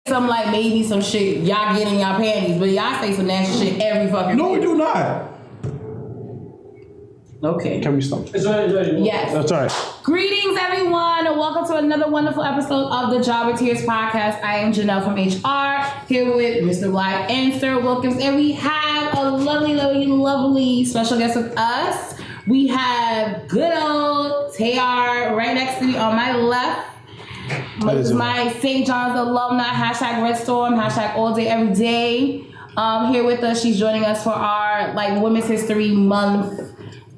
some like maybe some shit y'all get in y'all panties, but y'all say some nasty shit every fucking No, day. we do not. Okay. Can we stop? It's ready. Yes. That's all right. Greetings, everyone, and welcome to another wonderful episode of the Jobber Tears podcast. I am Janelle from HR, here with Mr. Black and Sir Wilkins, and we have a lovely special guest with us. We have good old Tayar right next to me on my left. This is my St. John's alumni, hashtag Red Storm, hashtag all day, every day. Here with us, she's joining us for our Women's History Month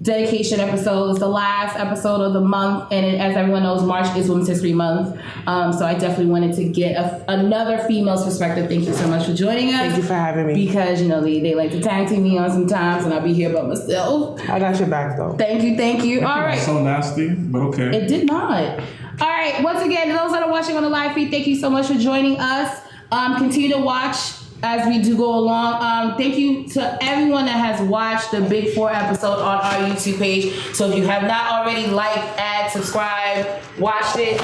dedication episode. It's the last episode of the month, and as everyone knows, March is Women's History Month. So I definitely wanted to get another female's perspective. Thank you so much for joining us. Thank you for having me. Because, they like to tag team me on sometimes, and I'll be here by myself. I got your back, though. Thank you. All right. So nasty, but okay. It did not. All right. Once again, those that are watching on the live feed, thank you so much for joining us. Continue to watch as we do go along. Thank you to everyone that has watched the Big 4 episode on our YouTube page. So if you have not already liked, add, subscribe, watched it,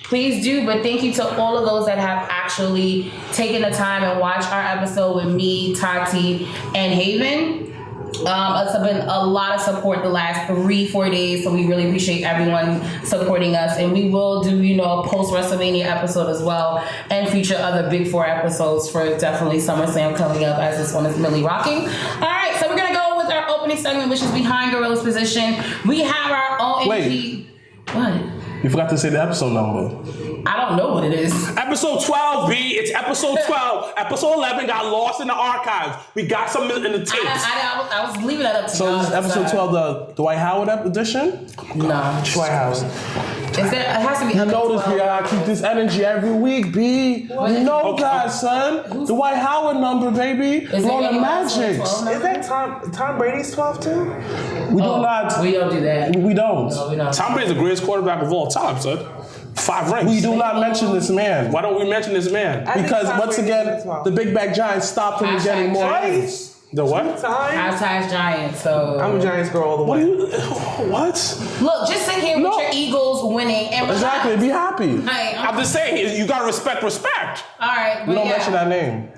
please do. But thank you to all of those that have actually taken the time and watched our episode with me, Tati, and Haven. It's been a lot of support the last 3-4 days, so we really appreciate everyone supporting us, and we will do a post WrestleMania episode as well, and feature other Big 4 episodes for definitely SummerSlam coming up, as this one is really rocking. All right, so we're gonna go with our opening segment, which is Behind Gorilla's Position. We have our OMG. Wait. What? You forgot to say the episode number. I don't know what it is. Episode 12, B. It's episode 12. Episode 11 got lost in the archives. We got some in the tapes. I was leaving that up to So y'all. this is episode 12, the Dwight Howard edition? No. Dwight Howard. It has to be You episode notice 12. we gotta keep this energy every week, B. You know that, son. The Dwight Howard number, baby. Is Blow there the any magic. episode 12 Is that Tom Brady's 12 too? We do not. We don't do that. We don't. No, we don't. Tom Brady's the greatest quarterback of all time, son. 5 rings. We do not mention this man. Why don't we mention this man? I think Because Tom once Brady's again, 12. the Big Back Giants stopped him from getting more Hashtag rings. The what? Time? Hashtag Giant, so... I'm a Giants girl all the What way. do you? What? Look, just sit here No. with your Eagles winning and Exactly. Be happy. Hey, I'm just saying, you gotta respect. alright, We but don't yeah. mention that name.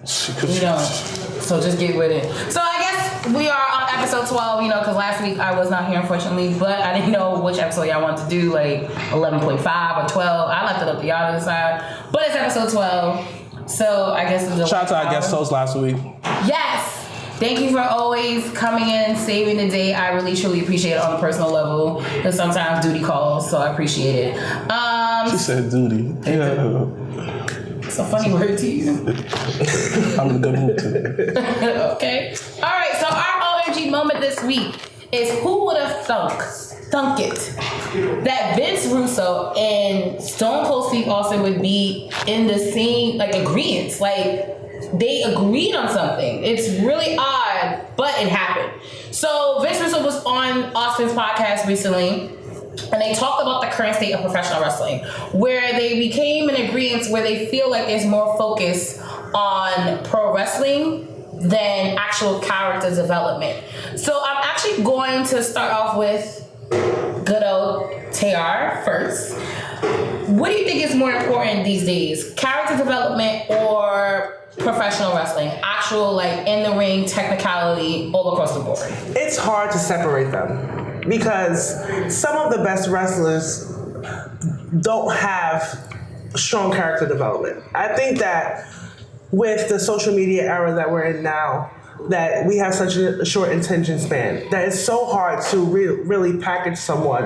We don't. So just get with it. So I guess we are on episode 12, because last week I was not here, unfortunately, but I didn't know which episode y'all wanted to do, 11.5 or 12. I left it up to y'all to decide. But it's episode 12. So I guess it's a Shout out to our guest host last week. Yes. Thank you for always coming in and saving the day. I really, truly appreciate it on a personal level. Because sometimes duty calls, so I appreciate it. She said duty. Yeah. It's a funny word to you. I'm in a good mood today. Okay. All right, so our OMG moment this week is who would have thunk it that Vince Russo and Stone Cold Steve Austin would be in the same, agreements. They agreed on something. It's really odd, but it happened. So Vince Russo was on Austin's podcast recently, and they talked about the current state of professional wrestling, where they became in agreement where they feel like there's more focus on pro wrestling than actual character development. So I'm actually going to start off with good old Tayar first. What do you think is more important these days? Character development or professional wrestling? Actual, in the ring technicality all across the board? It's hard to separate them because some of the best wrestlers don't have strong character development. I think that with the social media era that we're in now, that we have such a short attention span that it's so hard to really package someone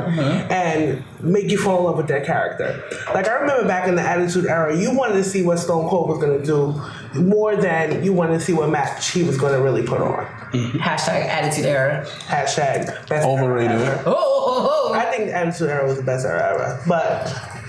and make you fall in love with their character. I remember back in the Attitude Era, you wanted to see what Stone Cold was going to do more than you wanted to see what match he was going to really put on. Hashtag Attitude Era. Hashtag best Overrated. era ever. I think the Attitude Era was the best era ever, but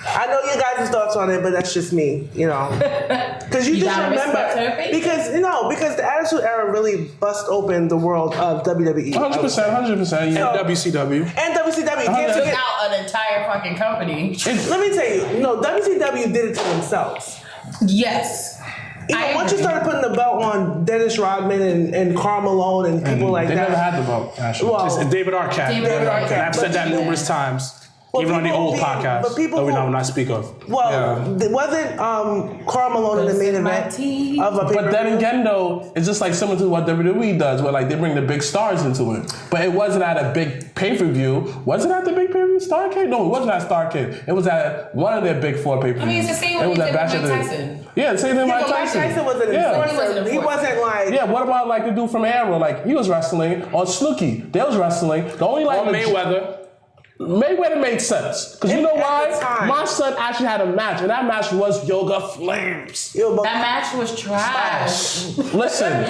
I know you guys' thoughts on it, but that's just me, Because you just gotta remember, respect her opinion. because the Attitude Era really bust open the world of WWE. 100%. Yeah. WCW. And WCW. Can't Took forget, out an entire fucking company. let me tell you, WCW did it to themselves. Yes. Once you started putting the belt on Dennis Rodman and Karl Malone and people like They that. never had the belt, actually. Well, It's David Arquette. David Arquette. And I've said that numerous times. Even on the people old being- podcast but people that we who- not speak of. Well, wasn't Karl Malone in the main event of a But pay-per-view? then again, though, it's just like similar to what WWE does, where like they bring the big stars into it. But it wasn't at a big pay-per-view. Was it at the big pay-per-view Starrcade? No, it wasn't at Starrcade. It was at one of their big 4 pay-per-views. I mean, it's the same It way was they at did with Bash of Mike the- Tyson. Yeah, the same thing with Mike Mike Tyson. Tyson wasn't Yeah. enforcer. He wasn't like. Yeah, what about like the dude from Arrow? Like he was wrestling, or Snooki. They was wrestling. The only like Or Mayweather. Mayweather made sense. Because you know At the why? time. My son actually had a match, and that match was Yoga Flames. Yo, but That match was trash. Listen.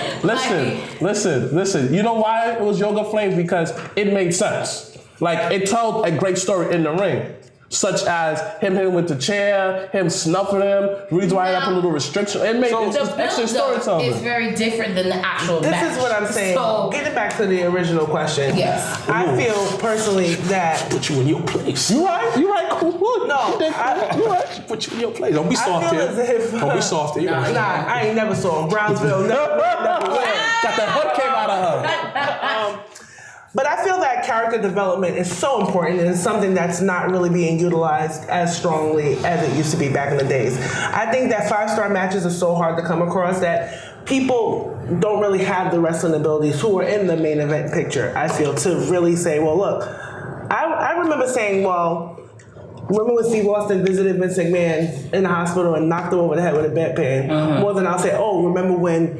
You know why it was Yoga Flames? Because it made sense. Like, it told a great story in the ring. Such as him hitting with the chair, him snuffing him, the reason why I had to put a little restriction. It made it's The just extra build-up storytelling. is very different than the actual This match. is what I'm saying. So, Getting back to the original question. Yes. I feel personally that Put you in your place. You right, cool. No, You right. Put you in your place. Don't be soft I feel here. as if Don't be soft here. Nah, I ain't never saw him. Brownsville never win. Got the hook came out of her. But I feel that character development is so important and it's something that's not really being utilized as strongly as it used to be back in the days. I think that 5-star matches are so hard to come across that people don't really have the wrestling abilities who are in the main event picture, I feel, to really say, well, look, I remember saying, well, remember when Steve Austin visited Vince McMahon in the hospital and knocked him over the head with a bedpan? More than I'll say, oh, remember when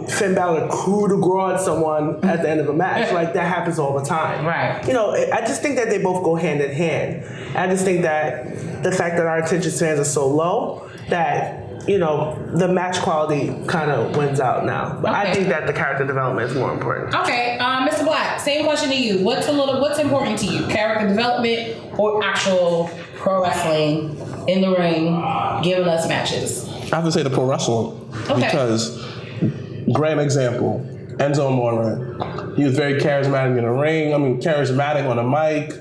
Finn Balor coup de grace someone at the end of a match? Like, that happens all the time. Right. You know, I just think that they both go hand in hand. I just think that the fact that our attention spans are so low that, you know, the match quality kind of wins out now. But I Okay. think that the character development is more important. okay, Mr. Black, same question to you. What's important to you? Character development or actual pro wrestling in the ring, giving us matches? I have to say the pro wrestling. Okay. Because, great example, Enzo Amore. He was very charismatic in the ring. I mean, charismatic on the mic.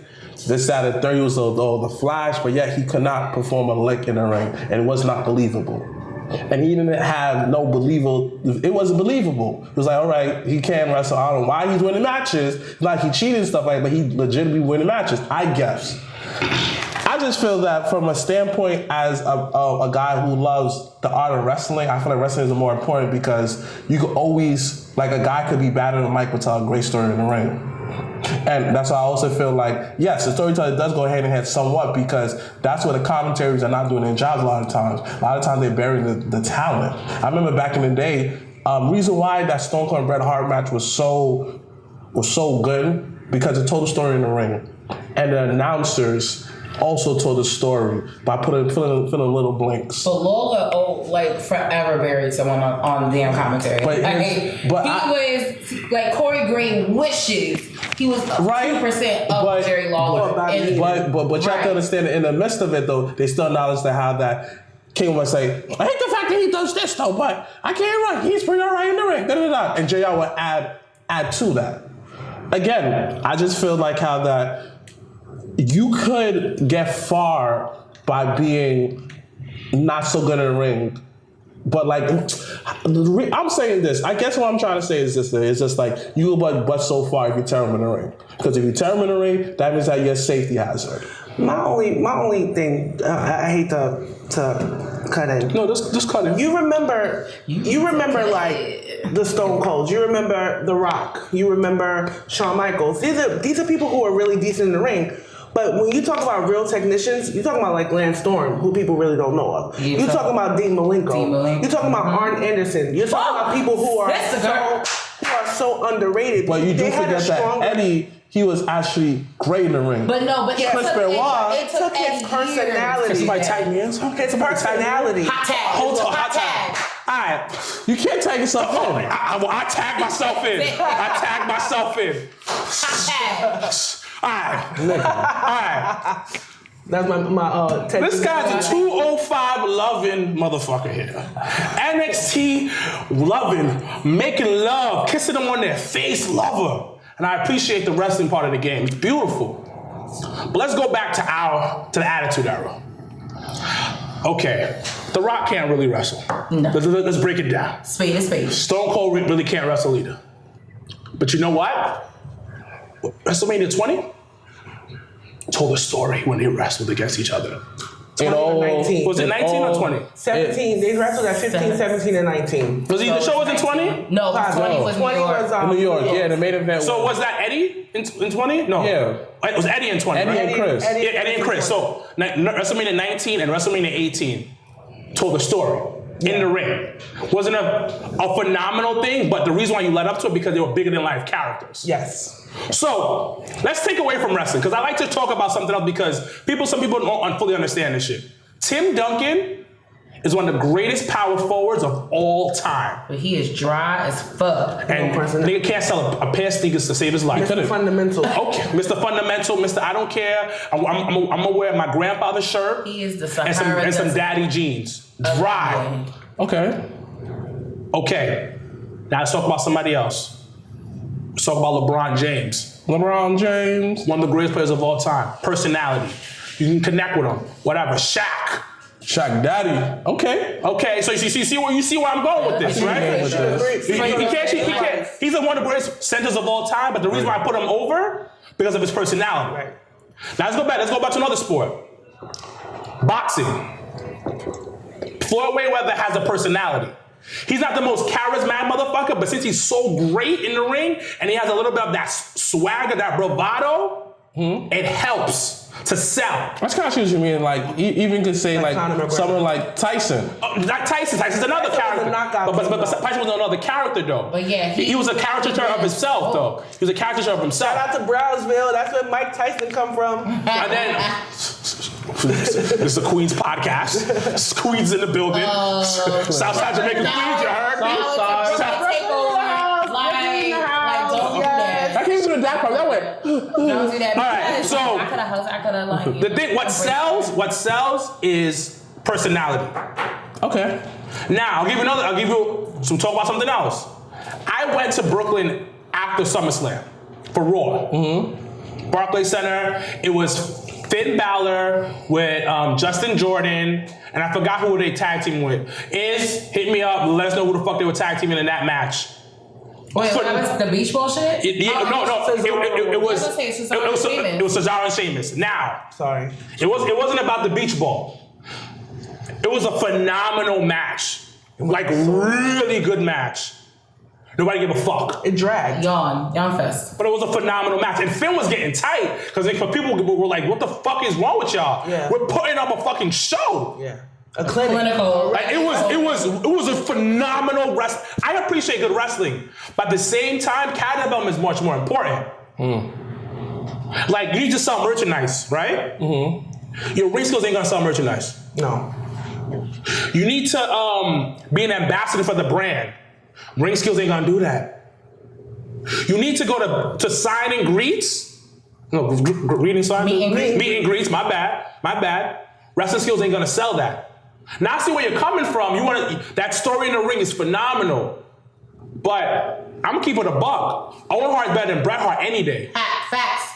This, that, and third, he was the Flash, but yet he could not perform a lick in the ring, and it was not believable. And he didn't have no believable. It wasn't believable. It was like, all right, he can wrestle. I don't know why he's winning matches. Like he cheated and stuff like that, but he legitimately winning matches. I guess. I just feel that from a standpoint as a guy who loves the art of wrestling, I feel like wrestling is more important because you could always, like a guy could be bad on the mic but tell a great story in the ring. And that's why I also feel like, yes, the storytelling does go hand in hand somewhat because that's what the commentaries are not doing their jobs a lot of times. A lot of times they bury the talent. I remember back in the day, reason why that Stone Cold and Bret Hart match was so good because it told a story in the ring. And the announcers also told the story by filling little blinks. But Lola, forever buried someone on the damn commentary. But He was like Corey Green wishes he was 2% of Jerry Lawler. But you have Right. to understand that in the midst of it though, they still acknowledge that how that King would say, I hate the fact that he does this though, but I can't run. He's pretty alright in the ring. Da, da, da. And JR would add to that. Again, I just feel like how that you could get far by being not so good in the ring. But like, I'm saying this. I guess what I'm trying to say is this: it's just like you but so far if you tear him in the ring. Because if you tear him in the ring, that means that you're a safety hazard. My only thing, I hate to cut in. No, just cut it. You remember like the Stone Cold. You remember The Rock. You remember Shawn Michaels. These are people who are really decent in the ring. But when you talk about real technicians, you're talking about like Lance Storm, who people really don't know of. You're talking about Dean Malenko. You're talking about Arn Anderson. You're talking about people who are so underrated. But you do They had forget a that stronger- Eddie, he was actually great in the ring. But Chris Benoit it took his personality. Somebody tag me in. His personality. Hot tag. Hold on, Hot tag. All right. You can't tag yourself Oh, in. I tag myself in. I tag myself in. Hot tag. All right. That's my This guy's a 205 loving motherfucker here. NXT loving, making love, kissing them on their face, lover. And I appreciate the wrestling part of the game. It's beautiful. But let's go back to the Attitude Era. Okay, The Rock can't really wrestle. No. Let's break it down. Spade is spade. Stone Cold really can't wrestle either. But you know what? WrestleMania 20? told a story when they wrestled against each other. 20 or 19. Was it 19 or 20? 17. They wrestled at 15, 17, and 19. Was the show was in 20? No, 20 was 20 New York. was In New York, yeah, the main event. So was that Eddie in 20? No. Yeah. It was Eddie in 20, Eddie right? and Chris. Yeah, Eddie and Chris. So WrestleMania 19 and WrestleMania 18 told a story in the ring. Wasn't a phenomenal thing, but the reason why you led up to it because they were bigger than life characters. Yes. So let's take away from wrestling because I like to talk about something else because some people don't fully understand this shit. Tim Duncan is one of the greatest power forwards of all time. But he is dry as fuck. And nigga can't sell a pair of sneakers to save his life. Mr. Fundamental. Okay, Mr. Fundamental, Mr. I don't care. I'm gonna wear my grandfather's shirt He is the and Sahara some Desert daddy jeans. of Dry. Okay. Okay, now let's talk about somebody else. Let's talk about LeBron James. LeBron James. One of the greatest players of all time. Personality. You can connect with him. Whatever. Shaq. Shaq Daddy. Okay. Okay, so you see where I'm going with this, right? With this. He can't. He's one of the greatest centers of all time, but the reason why I put him over because of his personality. Right. Now let's go back to another sport. Boxing. Floyd Mayweather has a personality. He's not the most charismatic motherfucker, but since he's so great in the ring and he has a little bit of that swagger, that bravado, it helps to sell. That's kind of what you mean. Like, even could say Like Conor like McGregor. someone like Tyson. Like Tyson's another Tyson was character. a knockout But king, though. Tyson was another character though. But yeah, he was a caricature of himself though. He was a caricature of himself. Shout out to Brownsville. That's where Mike Tyson come from. And then this is the Queens podcast. This is Queens in the building. Southside Jamaica Queens, you heard me? Don't do that. I came to the dark part. That went. Don't do that. All right, Because so- I could have like The thing, what sells is personality. Okay. Now, I'll give you some talk about something else. I went to Brooklyn after SummerSlam for Raw. Barclays Center. It was Finn Balor with Justin Jordan, and I forgot who they tag team with. Hit me up, let us know who the fuck they were tag teaming in that match. Wait, what was the beach ball shit? It was I was gonna say Cesaro and it was Cesaro and Sheamus. Now, Sorry. it wasn't about the beach ball. It was a phenomenal match, like really good match. Nobody gave a fuck. It dragged. Yawn fest. But it was a phenomenal match. And Finn was getting tight because people were like, what the fuck is wrong with y'all? Yeah. We're putting up a fucking show. Yeah. A clinic. Clinical. Like, it was a phenomenal wrestling. I appreciate good wrestling. But at the same time, character development is much more important. Like, you need to sell merchandise, right? Your ring skills ain't gonna sell merchandise. No. You need to be an ambassador for the brand. Ring skills ain't gonna do that. You need to go to sign and greets. No, greeting sign. Meet and greet. Meet and greets. My bad. Wrestling skills ain't gonna sell that. Now I see where you're coming from. That story in the ring is phenomenal. But I'm gonna keep it a buck. Owen Hart's better than Bret Hart any day. Facts.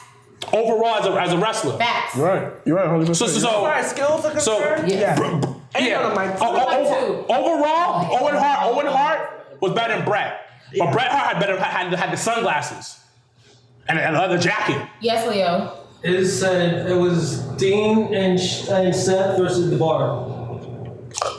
Overall as a wrestler. Facts. You're right. You're right. 100%. So As far as skills are concerned, yeah. Yeah. Overall, Owen Hart was better than Bret. But Bret Hart had the sunglasses and a leather jacket. Yes, Leo. It was Dean and Seth versus the Bar.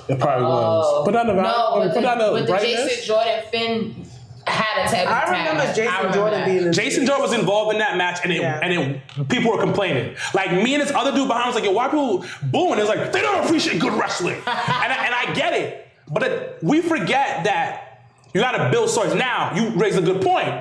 It probably was. Put down the but the brightness. Jason Jordan Finn had a tag. I remember Jason Jordan being in Jason Jordan was involved in that match, and people were complaining. Like me and this other dude behind was like, "Yo, why people booing?" It's like they don't appreciate good wrestling, and I get it, but we forget that you got to build stories. Now you raise a good point.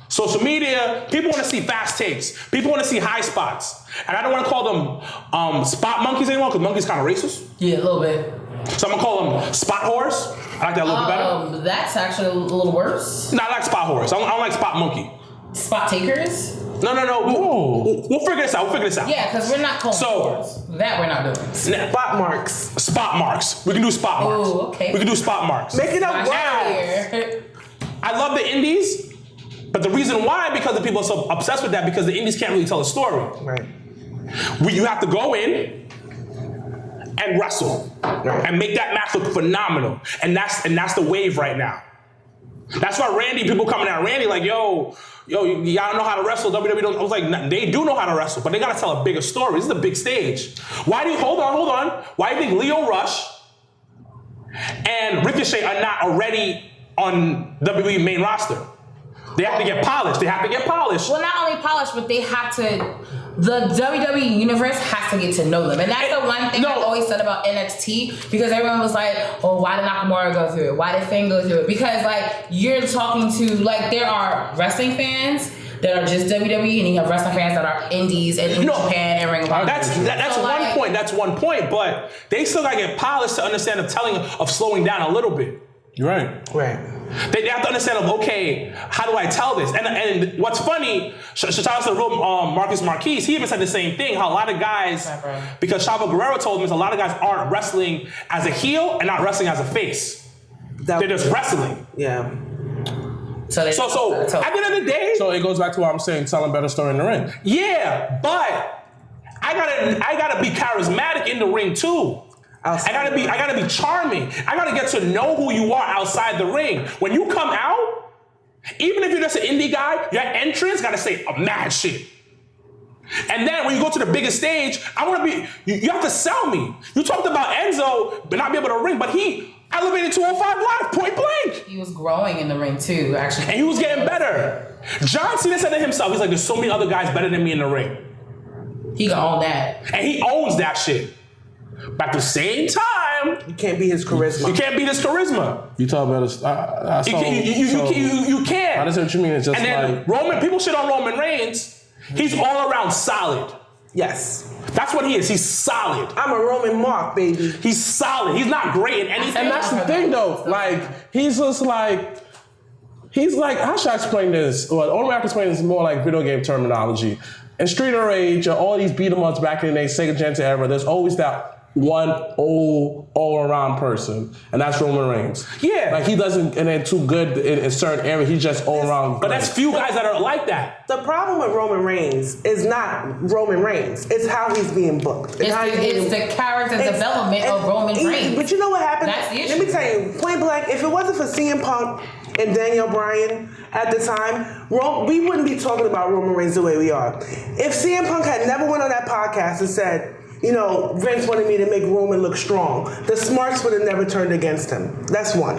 Social media, people want to see fast takes. People want to see high spots, and I don't want to call them spot monkeys anymore because monkeys kind of racist. Yeah, a little bit. So I'm gonna call them spot whores. I like that a little bit better. That's actually a little worse. No, I like spot whores. I don't like spot monkey. Spot takers? No. We'll figure this out. Yeah, because we're not calling So- sports. That we're not doing. spot marks. Spot marks. We can do spot marks. Ooh, okay. We can do spot marks. Make it up Gosh, wild. here. I love the indies, but the reason why, because the people are so obsessed with that, because the indies can't really tell a story. Right. You have to go in and wrestle and make that match look phenomenal, and that's the wave right now. That's why people coming at Randy like, yo, yo, y'all know how to wrestle. WWE don't. I was like, nah, they do know how to wrestle, but they gotta tell a bigger story. This is a big stage. Why do you hold on? Why do you think Lio Rush and Ricochet are not already on WWE main roster? They have to get polished. Well, not only polished, but they have to. The WWE universe has to get to know them, and that's the one thing I've always said about NXT, because everyone was like, "Oh, why did Nakamura go through it? Why did Finn go through it?" Because like you're talking to like there are wrestling fans that are just WWE, and you have wrestling fans that are indies and in Japan and Ring of Honor. That's So, one like, point. That's one point. But they still gotta get polished to understand of slowing down a little bit. You're right. Right. They have to understand okay, how do I tell this? And what's funny, shout out to Marcus Marquez, he even said the same thing, how a lot of guys, because Chavo Guerrero told him, a lot of guys aren't wrestling as a heel and not wrestling as a face. They're just wrestling. Yeah. So at the end of the day, So it goes back to what I'm saying, telling better story in the ring. yeah, but I gotta be charismatic in the ring too. I gotta be charming. I gotta get to know who you are outside the ring. When you come out, even if you're just an indie guy, your entrance gotta say a mad shit. And then when you go to the biggest stage, I wanna be, you have to sell me. You talked about Enzo, but not be able to ring, but he elevated 205 Live, point blank. he was growing in the ring too, actually, And he was getting better. John Cena said to himself, he's like, there's so many other guys better than me in the ring. He can own that. And he owns that shit. But at the same time, You can't be his charisma. you can't beat his charisma. You talk better. You can't. I understand what you mean. It's just And then like Roman, people shit on Roman Reigns. He's all around solid. Yes. That's what he is. He's solid. I'm a Roman Mark, baby. He's solid. He's not great in anything. And that's the thing, though. Like, he's just like, how should I explain this? Well, the only way I can explain this is more like video game terminology. In Street of Rage, or all these beat 'em ups back in the day, Sega Genesis era, there's always that one all-around person, and that's Roman Reigns. Yeah. Like, he doesn't, and then too good in certain areas, he's just all-around. But that's few guys that are like that. The problem with Roman Reigns is not Roman Reigns. It's how he's being booked. It's the character development of Roman Reigns. But you know what happened? That's the issue. Let me tell you, point blank, if it wasn't for CM Punk and Daniel Bryan at the time, we wouldn't be talking about Roman Reigns the way we are. If CM Punk had never went on that podcast and said, you know, Vince wanted me to make Roman look strong, the smarts would have never turned against him. That's one.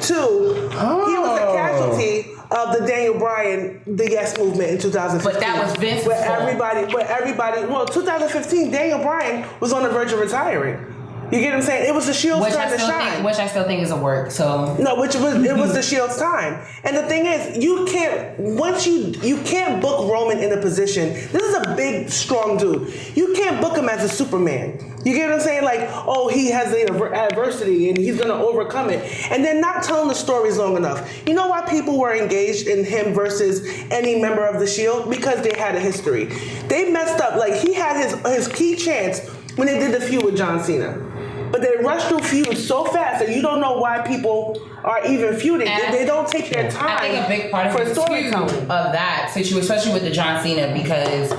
Two, he was a casualty of the Daniel Bryan, the Yes movement in 2015. But that was Vince's where fault. everybody, 2015, Daniel Bryan was on the verge of retiring. You get what I'm saying? It was the Shield's time to shine. Which I still think is a work. So No, it was the Shield's time. And the thing is, you can't book Roman in a position. This is a big, strong dude. You can't book him as a Superman. You get what I'm saying? Like, oh, he has the adversity and he's gonna overcome it. And they're not telling the stories long enough. You know why people were engaged in him versus any member of the Shield? Because they had a history. They messed up. Like, he had his key chance when they did the feud with John Cena. But they rush through feuds so fast that you don't know why people are even feuding. They don't take their time. I think a big part of for it too storytelling. of that situation, especially with the John Cena, because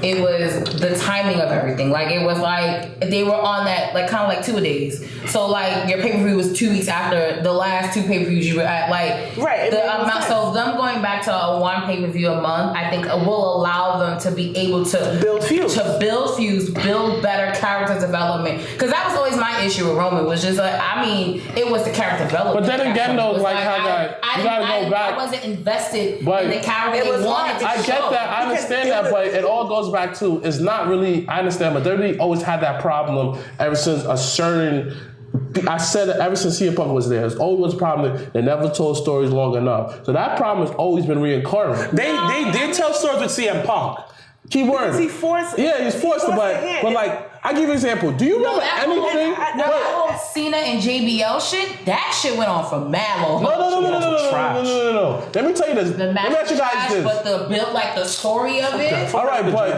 it was the timing of everything. Like, it was like they were on that, like, kind of like 2 days. So like your pay per view was 2 weeks after the last two pay per views you were at. Like, right. The amount. So them going back to a one pay per view a month, I think will allow them to be able to build feuds, build better character development. Because that was always my issue with Roman, was just like, I mean, it was the character development. But then again, though, like how you gotta go back. I wasn't invested But in the character they wanted to I show. get that. I understand that, but it all goes back to, it's not really, I understand, but WWE always had that problem ever since a certain, I said it ever since CM Punk was there. It's always a problem that they never told stories long enough. So that problem has always been reoccurring. They did tell stories with CM Punk. Keyword. He forced. Yeah, he's forced to, but like, I give you an example. Do you remember anything? That whole Cena and JBL shit, that shit went on for mad long. No. Let me tell you this. The match let me ask you guys trash, this. but the build, like the story of it. All right, but let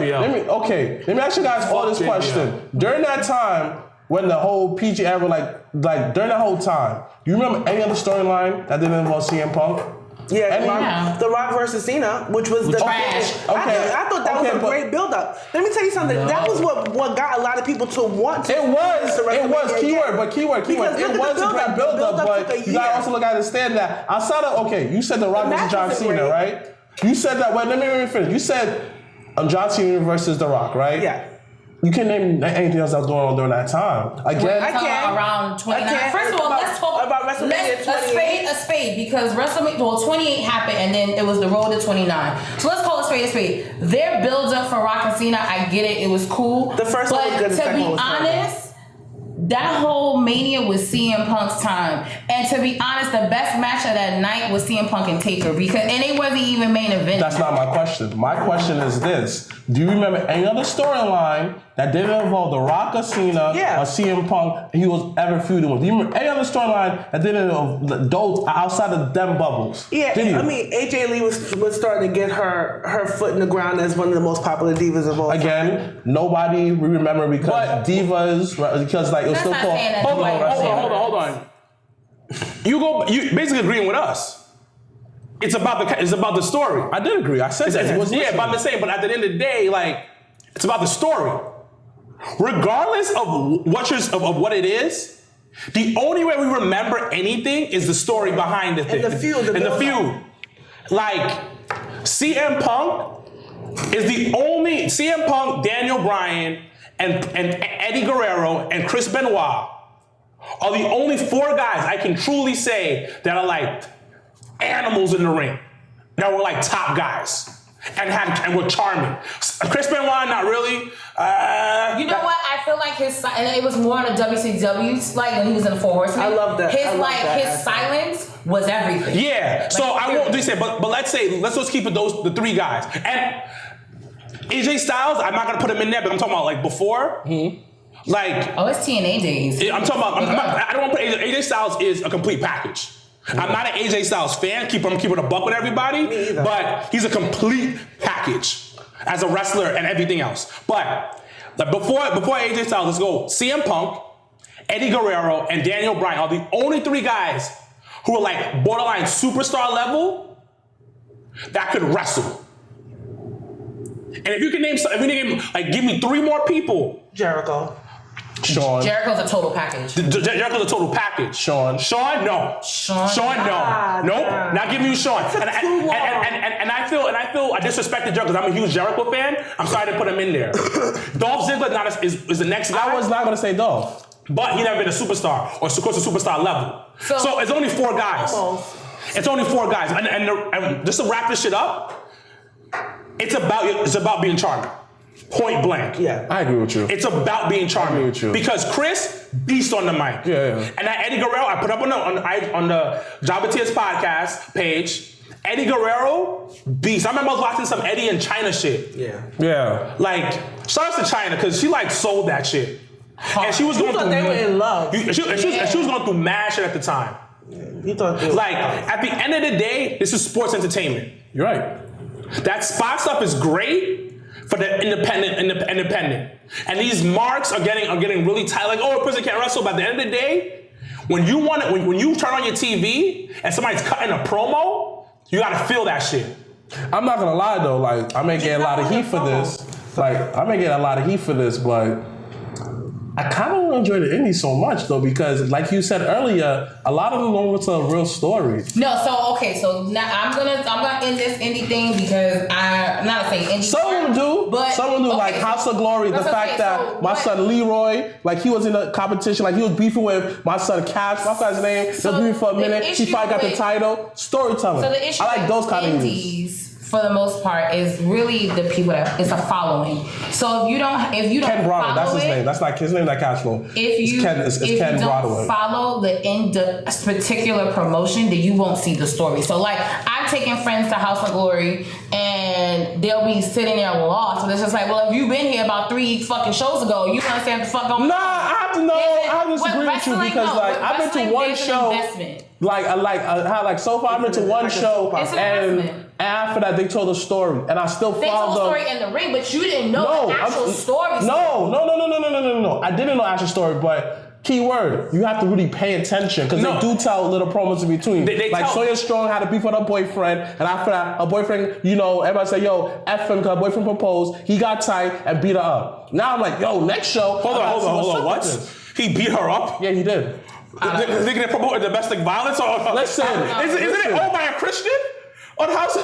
me ask you guys all this question. During that time, when the whole PG era, like during that whole time, do you remember any other storyline that didn't involve CM Punk? Yeah, The Rock versus Cena, which was the trash. I thought that was a great build-up. Let me tell you something. No. That was what got a lot of people to want to. It was keyword. It was a great build-up, but you gotta also understand that outside of you said The Rock versus John Cena, right? You said that. Wait, let me finish. You said John Cena versus The Rock, right? Yeah. You can't name anything else that was going on during that time. Again, I can't. Around 29. I can't. First of all, let's talk about WrestleMania 28. a spade because WrestleMania, well, 28 happened and then it was the road to 29. So let's call a spade. Their build up for Rock and Cena, I get it. It was cool. The first one was good, the to second be one was honest, that whole Mania was CM Punk's time. And to be honest, the best match of that night was CM Punk and Taker and it wasn't even main event. that's not my question. My question is this. Do you remember any other storyline that didn't involve The Rock or Cena or CM Punk he was ever feuding with? Do you remember any other storyline that didn't involve those outside of them bubbles? Yeah, Did you? I mean, AJ Lee was starting to get her foot in the ground as one of the most popular divas of all time. Again, nobody we remember because divas, because like it was That's still not called. saying that Hold nobody- on. You basically agreeing with us. It's about the story. I did agree. I said that. He was Yeah, but I'm just saying. But at the end of the day, like, it's about the story. Regardless of what it is, the only way we remember anything is the story behind the thing. the feud, the And the build-up. feud. Like, CM Punk is the only CM Punk, Daniel Bryan, and Eddie Guerrero and Chris Benoit are the only 4 guys I can truly say that are like animals in the ring. That were like top guys and were charming. Chris Benoit, not really. You know what? I feel like and it was more on a WCW, like when he was in the Four Horsemen. I love that. His silence was everything. Yeah. So I won't just say, but let's just keep it the 3 guys. And AJ Styles, I'm not gonna put him in there, but I'm talking about like before. Mm-hmm. Like, Oh, it's TNA days. I'm talking about. I don't want to put AJ Styles is a complete package. I'm not an AJ Styles fan. I'm keeping a buck with everybody. Me either. But he's a complete package as a wrestler and everything else. But like before AJ Styles, let's go. CM Punk, Eddie Guerrero, and Daniel Bryan are the only 3 guys who are like borderline superstar level that could wrestle. And if you can name, like, give me 3 more people. Jericho. Sean. Jericho's a total package. Jericho's a total package. Sean. No. Sean, No. Nope. nah. Not giving you Sean. And too long. I feel I disrespected Jericho because I'm a huge Jericho fan. I'm sorry to put him in there. Dolph Ziggler is the next guy. I was not gonna say Dolph. But he never been a superstar or of course a superstar level. So it's only 4 guys. Almost. It's only 4 guys. And just to wrap this shit up, it's about being charming. Point blank. Yeah. I agree with you. It's about being charming. I agree with you. Because Chris, beast on the mic. Yeah. And that Eddie Guerrero, I put up on the Jabba Tears podcast page. Eddie Guerrero, beast. I remember I was watching some Eddie and China shit. Yeah. Like, shout out to China, because she like sold that shit. And she was You going thought through. they were in love. She was going through mad shit at the time. You thought they were Like, at the end of the day, this is sports entertainment. You're right. That spot stuff is great for the independent. And these marks are getting really tight. Like, oh, a person can't wrestle. But at the end of the day, when you turn on your TV and somebody's cutting a promo, you gotta feel that shit. I'm not gonna lie though, like I may get a lot of heat for this. Like I may get a lot of heat for this, but I kind of don't enjoy the indies so much though, because like you said earlier, a lot of them don't tell a real story. No, so now I'm gonna end this indie thing because I'm not saying indie. Some of them do, but some of them do, like House of Glory. The That's what I'm fact saying. that So my what- son Leroy, like he was in a competition, like he was beefing with my son Cash. My son's name. They was So beefing for a the minute. He issue finally got the with- title. Storytelling. So the issue I like with those kind of indies. indies, for the most part, is really the people that it's a following. So if you don't Ken Broderick, follow that's his it, name. That's like his name, that cash flow. It's Ken don't Broderick. follow the particular promotion, then you won't see the story. So like I've taken friends to House of Glory and they'll be sitting there lost. So it's just like, well, if you've been here about 3 fucking shows ago, you understand what the fuck going on. Nah, I have to know. I have to disagree with you because like I've been to one show. Like so far I've been to one show It's an and investment. after that they told a story and I still They told followed a them. story in the ring, but you didn't know the actual story. No. I didn't know actual story, but key word, you have to really pay attention because No. they do tell little promos in between. They like tell- Sonya Strong had a beef with her boyfriend, and after that, her boyfriend, everybody said, yo, F him because her boyfriend proposed. He got tight and beat her up. Now I'm like, yo, next show. Hold on. What? This. He beat her up? Yeah, he did. Thinking they promoted domestic violence? Or, Listen. Isn't it owned by a Christian? On House.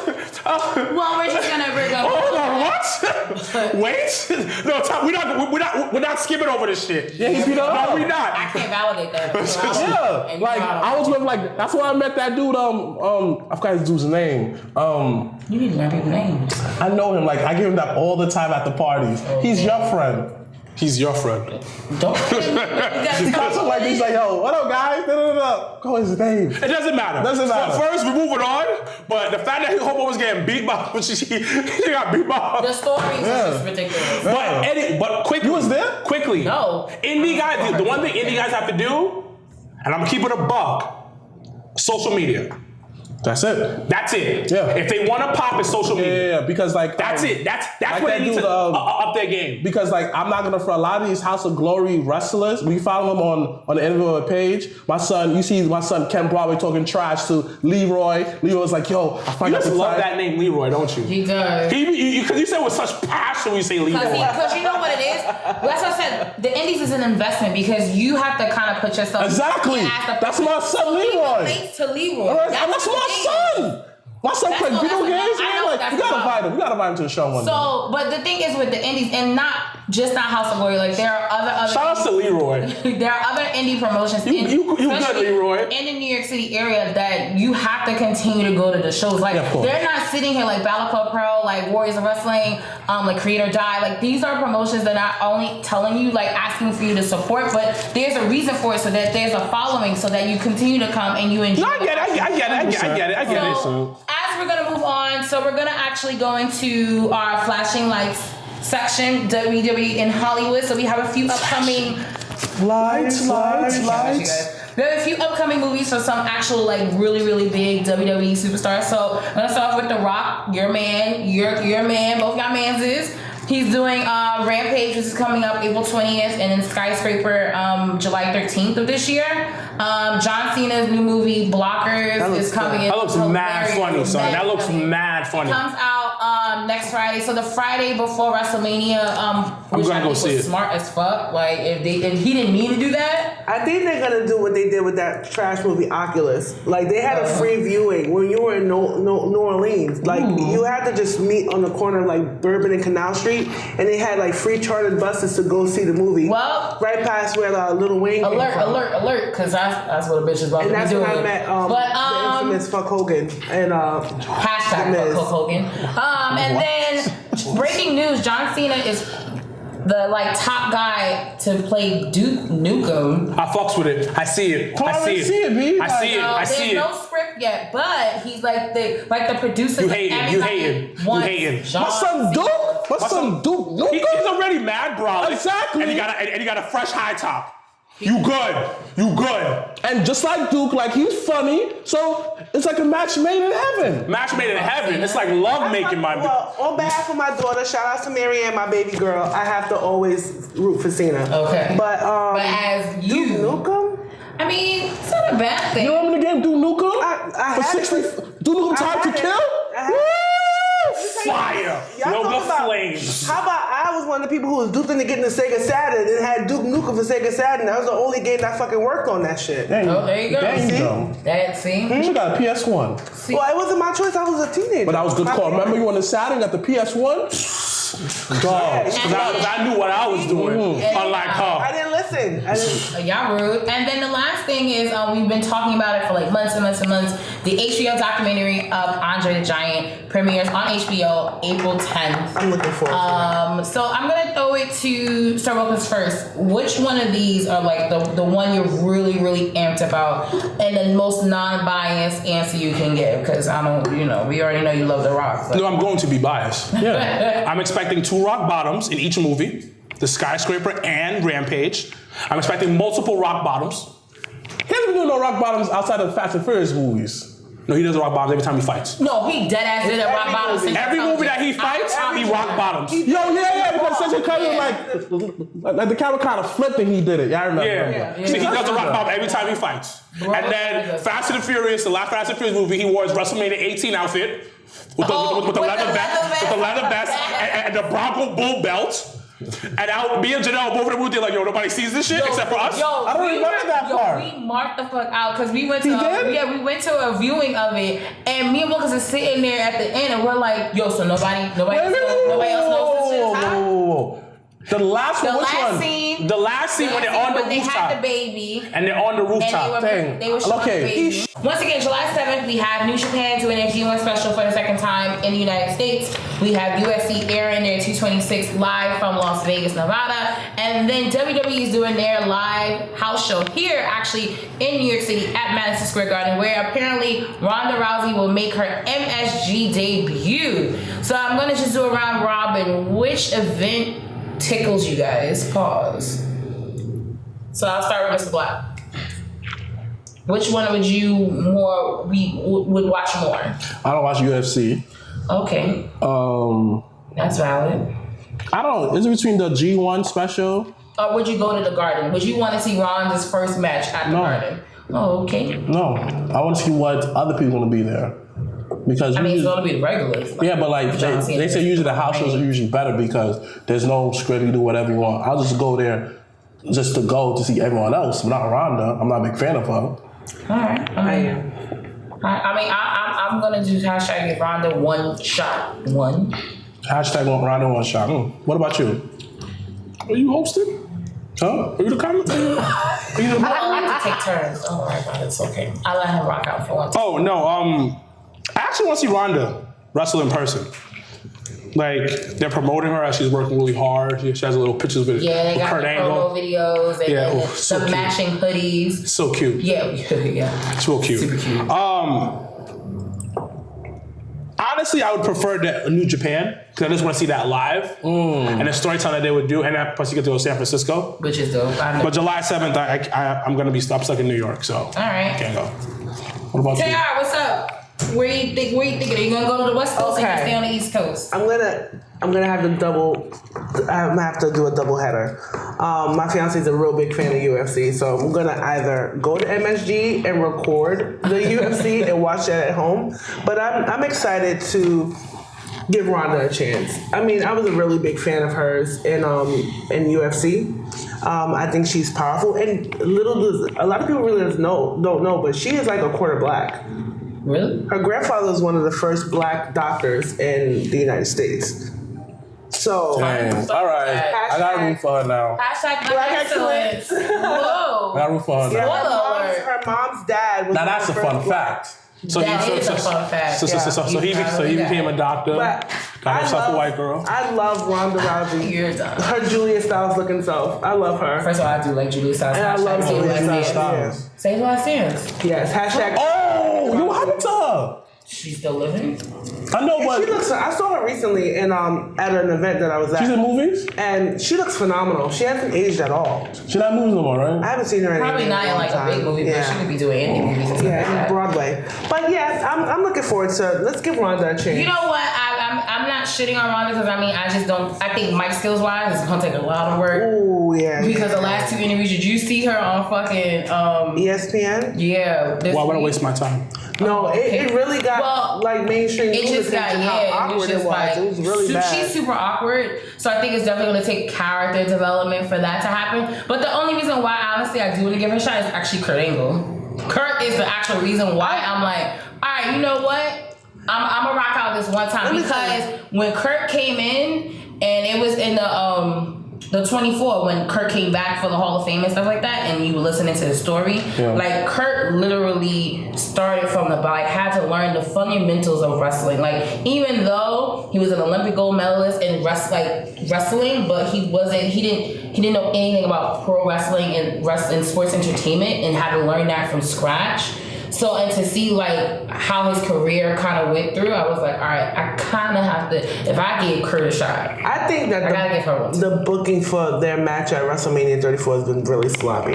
Well, we're gonna. Hold on, what? Wait. No, we're not skipping over this shit. Yeah, he's beat up. No, we not. I can't validate that. So Yeah, and like you know, I was with like that's where I met that dude. I forgot his dude's name. you need to learn people's names. I know him. Like I give him that all the time at the parties. He's your friend. He's your friend. Don't. He comes up like he's like, yo, what up, guys? Call his name. It doesn't matter. Doesn't matter. First, we're moving on. But the fact that Hobo was getting beat by, she got beat by. The stories is just ridiculous. But quickly. You was there? Quickly. No. Indie guys, the one thing indie guys have to do, and I'm gonna keep it a buck, social media. That's it. That's it. Yeah. If they want to pop, it's social media. Yeah, because like That's it. That's like where that they need dude, to up their game. because like I'm not gonna for a lot of these House of Glory wrestlers, we follow them on the individual page. My son, you see my son Ken Broadway talking trash to Leroy. Leroy's like, yo, I find You out just the love time. that name, Leroy, don't you? He does. Because you said with such passion when you say Leroy. Because you know what it is? That's what I said. The Indies is an investment because you have to kind of put yourself. Exactly. as the That's my son, so he Leroy. relates to Leroy. All right, and that's the my thing. son. My son That's plays what- video that's what- games. I Man, know like that's we gotta what- invite him. We gotta invite him to the show one day. So, but the thing is with the Indies, and not House of Glory, like there are other. Shout out to Leroy. There are other indie promotions You good, especially Leroy. in the New York City area that you have to continue to go to the shows. Like Yeah, of course. they're not sitting here like Battle Club Pro, like Warriors of Wrestling, like Create or Die. Like these are promotions that are not only telling you, like asking for you to support, but there's a reason for it so that there's a following so that you continue to come and you enjoy. No, I get it. So, as we're gonna move on, so we're gonna actually go into our flashing lights section, WWE in Hollywood. So we have a few upcoming lights. We have a few upcoming movies for some actual like really big WWE superstars. So I'm gonna start off with The Rock, your man, both y'all mans is. He's doing Rampage, which is coming up April 20th, and then Skyscraper July 13th of this year. John Cena's new movie Blockers is coming in. That looks mad Hilarious. funny, son. That looks funny. mad funny. Comes out next Friday, so the Friday before WrestleMania. Which gonna I go think see was it. smart as fuck. Like if he didn't mean to do that. I think they're gonna do what they did with that trash movie Oculus. Like they had a free viewing when you were in New Orleans. Like you had to just meet on the corner of like Bourbon and Canal Street, and they had like free chartered buses to go see the movie. Well, right past where Lil Wayne came from. alert, because that's what a bitch is about And to be that's doing. when I met the infamous Fuck Hogan and Hashtag The fuck Miz. Hulk Hogan. And then breaking news: John Cena is the like top guy to play Duke Nukem. I fucks with it. I see it. I see it, B. I see it. I see There's it. no script yet, but he's like the producer. You hating. You hating. My son Duke. My son Duke. He's already mad, bro. Exactly. And he got a fresh high top. You good. And just like Duke, like he's funny, so it's like a match made in heaven. Match made in heaven. It's like love making my. Well, on behalf of my daughter, shout out to Marianne, my baby girl. I have to always root for Cena. Okay. But as you, Duke Nukem. I mean, it's not a bad thing. You remember the game Duke Nukem? I For had it 60, for- Duke Nukem I Time had to it. Kill? I had it. Fire. Y'all No, talk the about- flames. How about I was one of the people who was duped into getting the Sega Saturn and had Duke Nukem for Sega Saturn. That was the only game that fucking worked on that shit. There Oh, there you go. There you See? go. That see. You should got a PS1. Well, it wasn't my choice. I was a teenager. But that was a good call. Remember you on the Saturn got the PS1? Dog. Because I knew what I was doing. Unlike I her. didn't listen. I didn't. Y'all rude. And then the last thing is we've been talking about it for like months and months and months. The HBO documentary of Andre the Giant premieres on HBO April 10th. I'm looking forward to that. So I'm gonna throw it to Starbucks first. Which one of these are like the one you're really amped about, and the most non-biased answer you can give? Because I don't, we already know you love The Rock. But. No, I'm going to be biased. Yeah. I'm expecting 2 rock bottoms in each movie. The Skyscraper and Rampage. I'm expecting multiple rock bottoms. He doesn't do no rock bottoms outside of Fast and Furious movies. No, he does rock bottoms every time he fights. No, he dead ass did a rock Every bottom. movie. since Every I told movie you. that he fights, he rock bottoms. Yo, yeah, because Central Cover like the camera kind of flipped and he did it. Yeah, I remember. Yeah. See, he does a rock bottom every time he fights. And then Fast and the Furious, the last Fast and Furious movie, he wore his WrestleMania 18 outfit with the leather vest, and the Bronco Bull belt. And me and Janelle both in the booth, they're like, yo, nobody sees this shit except for us. I don't remember that part. We marked the fuck out because we went to did? we went to a viewing of it, and me and Lucas is sitting there at the end, and we're like, yo, so nobody else knows this shit is hot? The last one, which one? The last scene when they're on the they had the rooftop. baby. And they're on the rooftop. They were showing Okay. the baby. Once again, July 7th, we have New Japan doing their G1 special for the second time in the United States. We have UFC airing their 226 live from Las Vegas, Nevada. And then WWE is doing their live house show here, actually, in New York City at Madison Square Garden, where apparently Ronda Rousey will make her MSG debut. So I'm going to just do a round robin. Which event tickles you guys? Pause. So I'll start with Mr. Black. Which one would you would watch more? I don't watch UFC. Okay, that's valid. I don't. Is it between the G1 special? Or would you go to the Garden? Would you want to see Ronda's first match at the No. Garden? Oh, okay. No. I want to see what other people are going to be there. Because I mean, it's usually- going to be the regulars. yeah, but like John Cena. they say usually the house shows are usually better because there's no script, you do whatever you want. I'll just go there just to go to see everyone else, but not Ronda. I'm not a big fan of her. All right. I'm gonna do hashtag give Ronda one shot. Hashtag want Ronda one shot. What about you? Are you hosting? Huh? Are you the comment? Are you the I like to take turns. Don't worry about it. It's okay. I let him rock out for once. Oh no, I actually want to see Ronda wrestle in person. Like they're promoting her as she's working really hard. She has a little pictures with, Yeah, they with got Kurt the Angle. promo videos and Yeah, then so the cute. matching hoodies. So cute. Yeah. It's real cute. Super cute. Honestly, I would prefer the New Japan because I just want to see that live and the storytelling that they would do, and that plus you get to go to San Francisco. Which is dope. I know. But July 7th, I'm gonna be stuck in New York, so All right. can't go. What about you? JR, what's up? Where you thinking? Are you gonna go to the West Coast or you Okay. stay on the East Coast? I'm gonna have to double. I'm gonna have to do a double header. My fiance's a real big fan of UFC, so I'm gonna either go to MSG and record the UFC and watch that at home. But I'm excited to give Ronda a chance. I mean, I was a really big fan of hers in UFC. I think she's powerful, and a lot of people really don't know, but she is like a quarter black. Really? Her grandfather was one of the first black doctors in the United States. So, Dang. All right. I got to root for her now. Hashtag Black Black excellence. I Whoa. got to root for her yeah, now. her mom's dad was Now one that's of a the fun first black- fact. So That is a fun fact. So he became a doctor. But Got himself a white girl. I love Ronda Rousey. You're done. Her Julia Stiles looking self. I love her. First of all, I do like Julia Stiles. And I love Hashtag Julia Say Last Stiles. Dance. Say Last Dance. Yes. Hashtag. Oh, you what happened to her? She's still living. I know, And but she looks. I saw her recently in at an event that I was at. she's in movies? And she looks phenomenal. She hasn't aged at all. She's not in movies no more, I right? haven't seen her in Probably anything not in in a like long a big time. movie, but she could be doing indie movies and stuff like Yeah, that. Broadway. But yes, I'm looking forward to. Let's give Ronda a chance. You know what? I'm not shitting on Ronda because I just don't. I think mic skills wise, it's gonna take a lot of work. Ooh, yeah. Because the last two interviews, did you see her on fucking ESPN? yeah? This Well, I wouldn't week? waste my time. No, okay. it really got Well, like mainstream. It just got attention, how it was awkward just like it was really bad. she's super awkward. So I think it's definitely gonna take character development for that to happen. But the only reason why honestly I do want to give her a shot is actually Kurt Angle. Kurt is the actual reason why I'm like, all right, you know what? I'm gonna rock out this one time because when Kurt came in and it was in the 24 when Kurt came back for the Hall of Fame and stuff like that, and you were listening to his story, like Kurt literally started from the like had to learn the fundamentals of wrestling. Like even though he was an Olympic gold medalist in wrestling, but he didn't know anything about pro wrestling and sports entertainment and had to learn that from scratch. So, and to see like how his career kind of went through, I was like, all right, I kind of have to, if I give Kurt a shot, I think that I gotta give her one. the booking for their match at WrestleMania 34 has been really sloppy.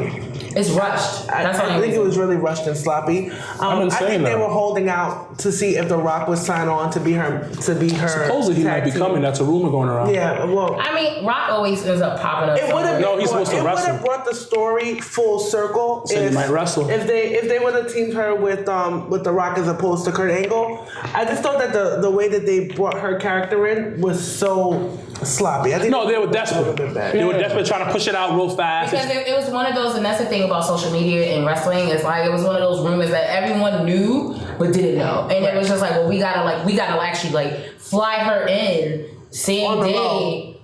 It's rushed. That's I think it was really rushed and sloppy. I saying think they that. were holding out to see if The Rock would sign on to be her. Supposedly he might be tag team. coming. That's a rumor going around. Yeah, well, I mean, Rock always ends up popping up. it would have. No, he's supposed to It would wrestle. have brought the story full circle. So he might wrestle. If they would have teamed her with The Rock as opposed to Kurt Angle. I just thought that the way that they brought her character in was so sloppy. I think No, they were A little desperate. bit bad. They were desperate trying to push it out real fast. Because it was one of those, and that's the thing about social media and wrestling. It's like it was one of those rumors that everyone knew but didn't know, and it was just like, well, we gotta actually like fly her in same On the day,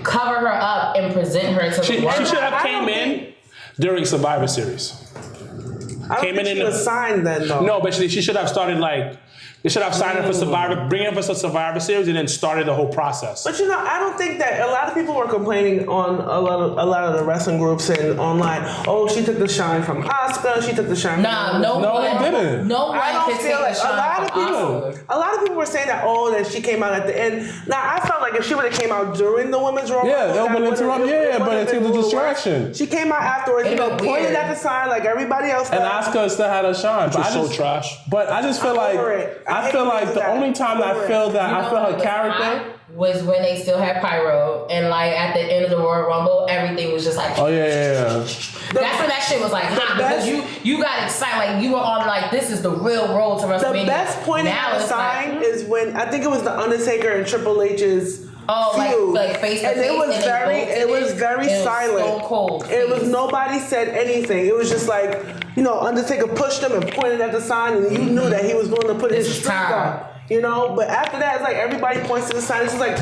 cover her up, and present her to She the world. should have I came don't in during Survivor Series. I don't Came think in she in was signed then, though. No, but she should have started like, they should have signed her for Survivor, bring her for Survivor Series, and then started the whole process. But I don't think that a lot of people were complaining on a lot of the wrestling groups and online. Oh, she took the shine from Asuka. She took the shine. Nah, from no one they didn't. No one I don't could feel take like the shine a lot of from people. Asuka. A lot of people were saying that she came out at the end. Now I felt like if she would have came out during the women's Royal Yeah, Rumble, that would've interrupted. Yeah, but it took the took distraction. She came out afterwards, It looked pointed weird. at the sign like everybody else. And does. Asuka still had a shine. Which was so trash. But I just feel I'm like over it. I I hate feel when like they do the that. only time I'm I over feel it. that I feel her what was character. hot was when they still had Pyro, and like at the end of the Royal Rumble, everything was just like. Oh yeah. That's when that shit was like hot because you got excited, like you were on like this is the real road to WrestleMania. The best point now at the it's sign like, is when I think it was the Undertaker and Triple H's feud. like face to and face, it was and very it silent. Stone Cold. It was face. nobody said anything. It was just like Undertaker pushed him and pointed at the sign, and you knew that he was going to put This his is streak time. on. But after that, it's like everybody points to the sign. It's just like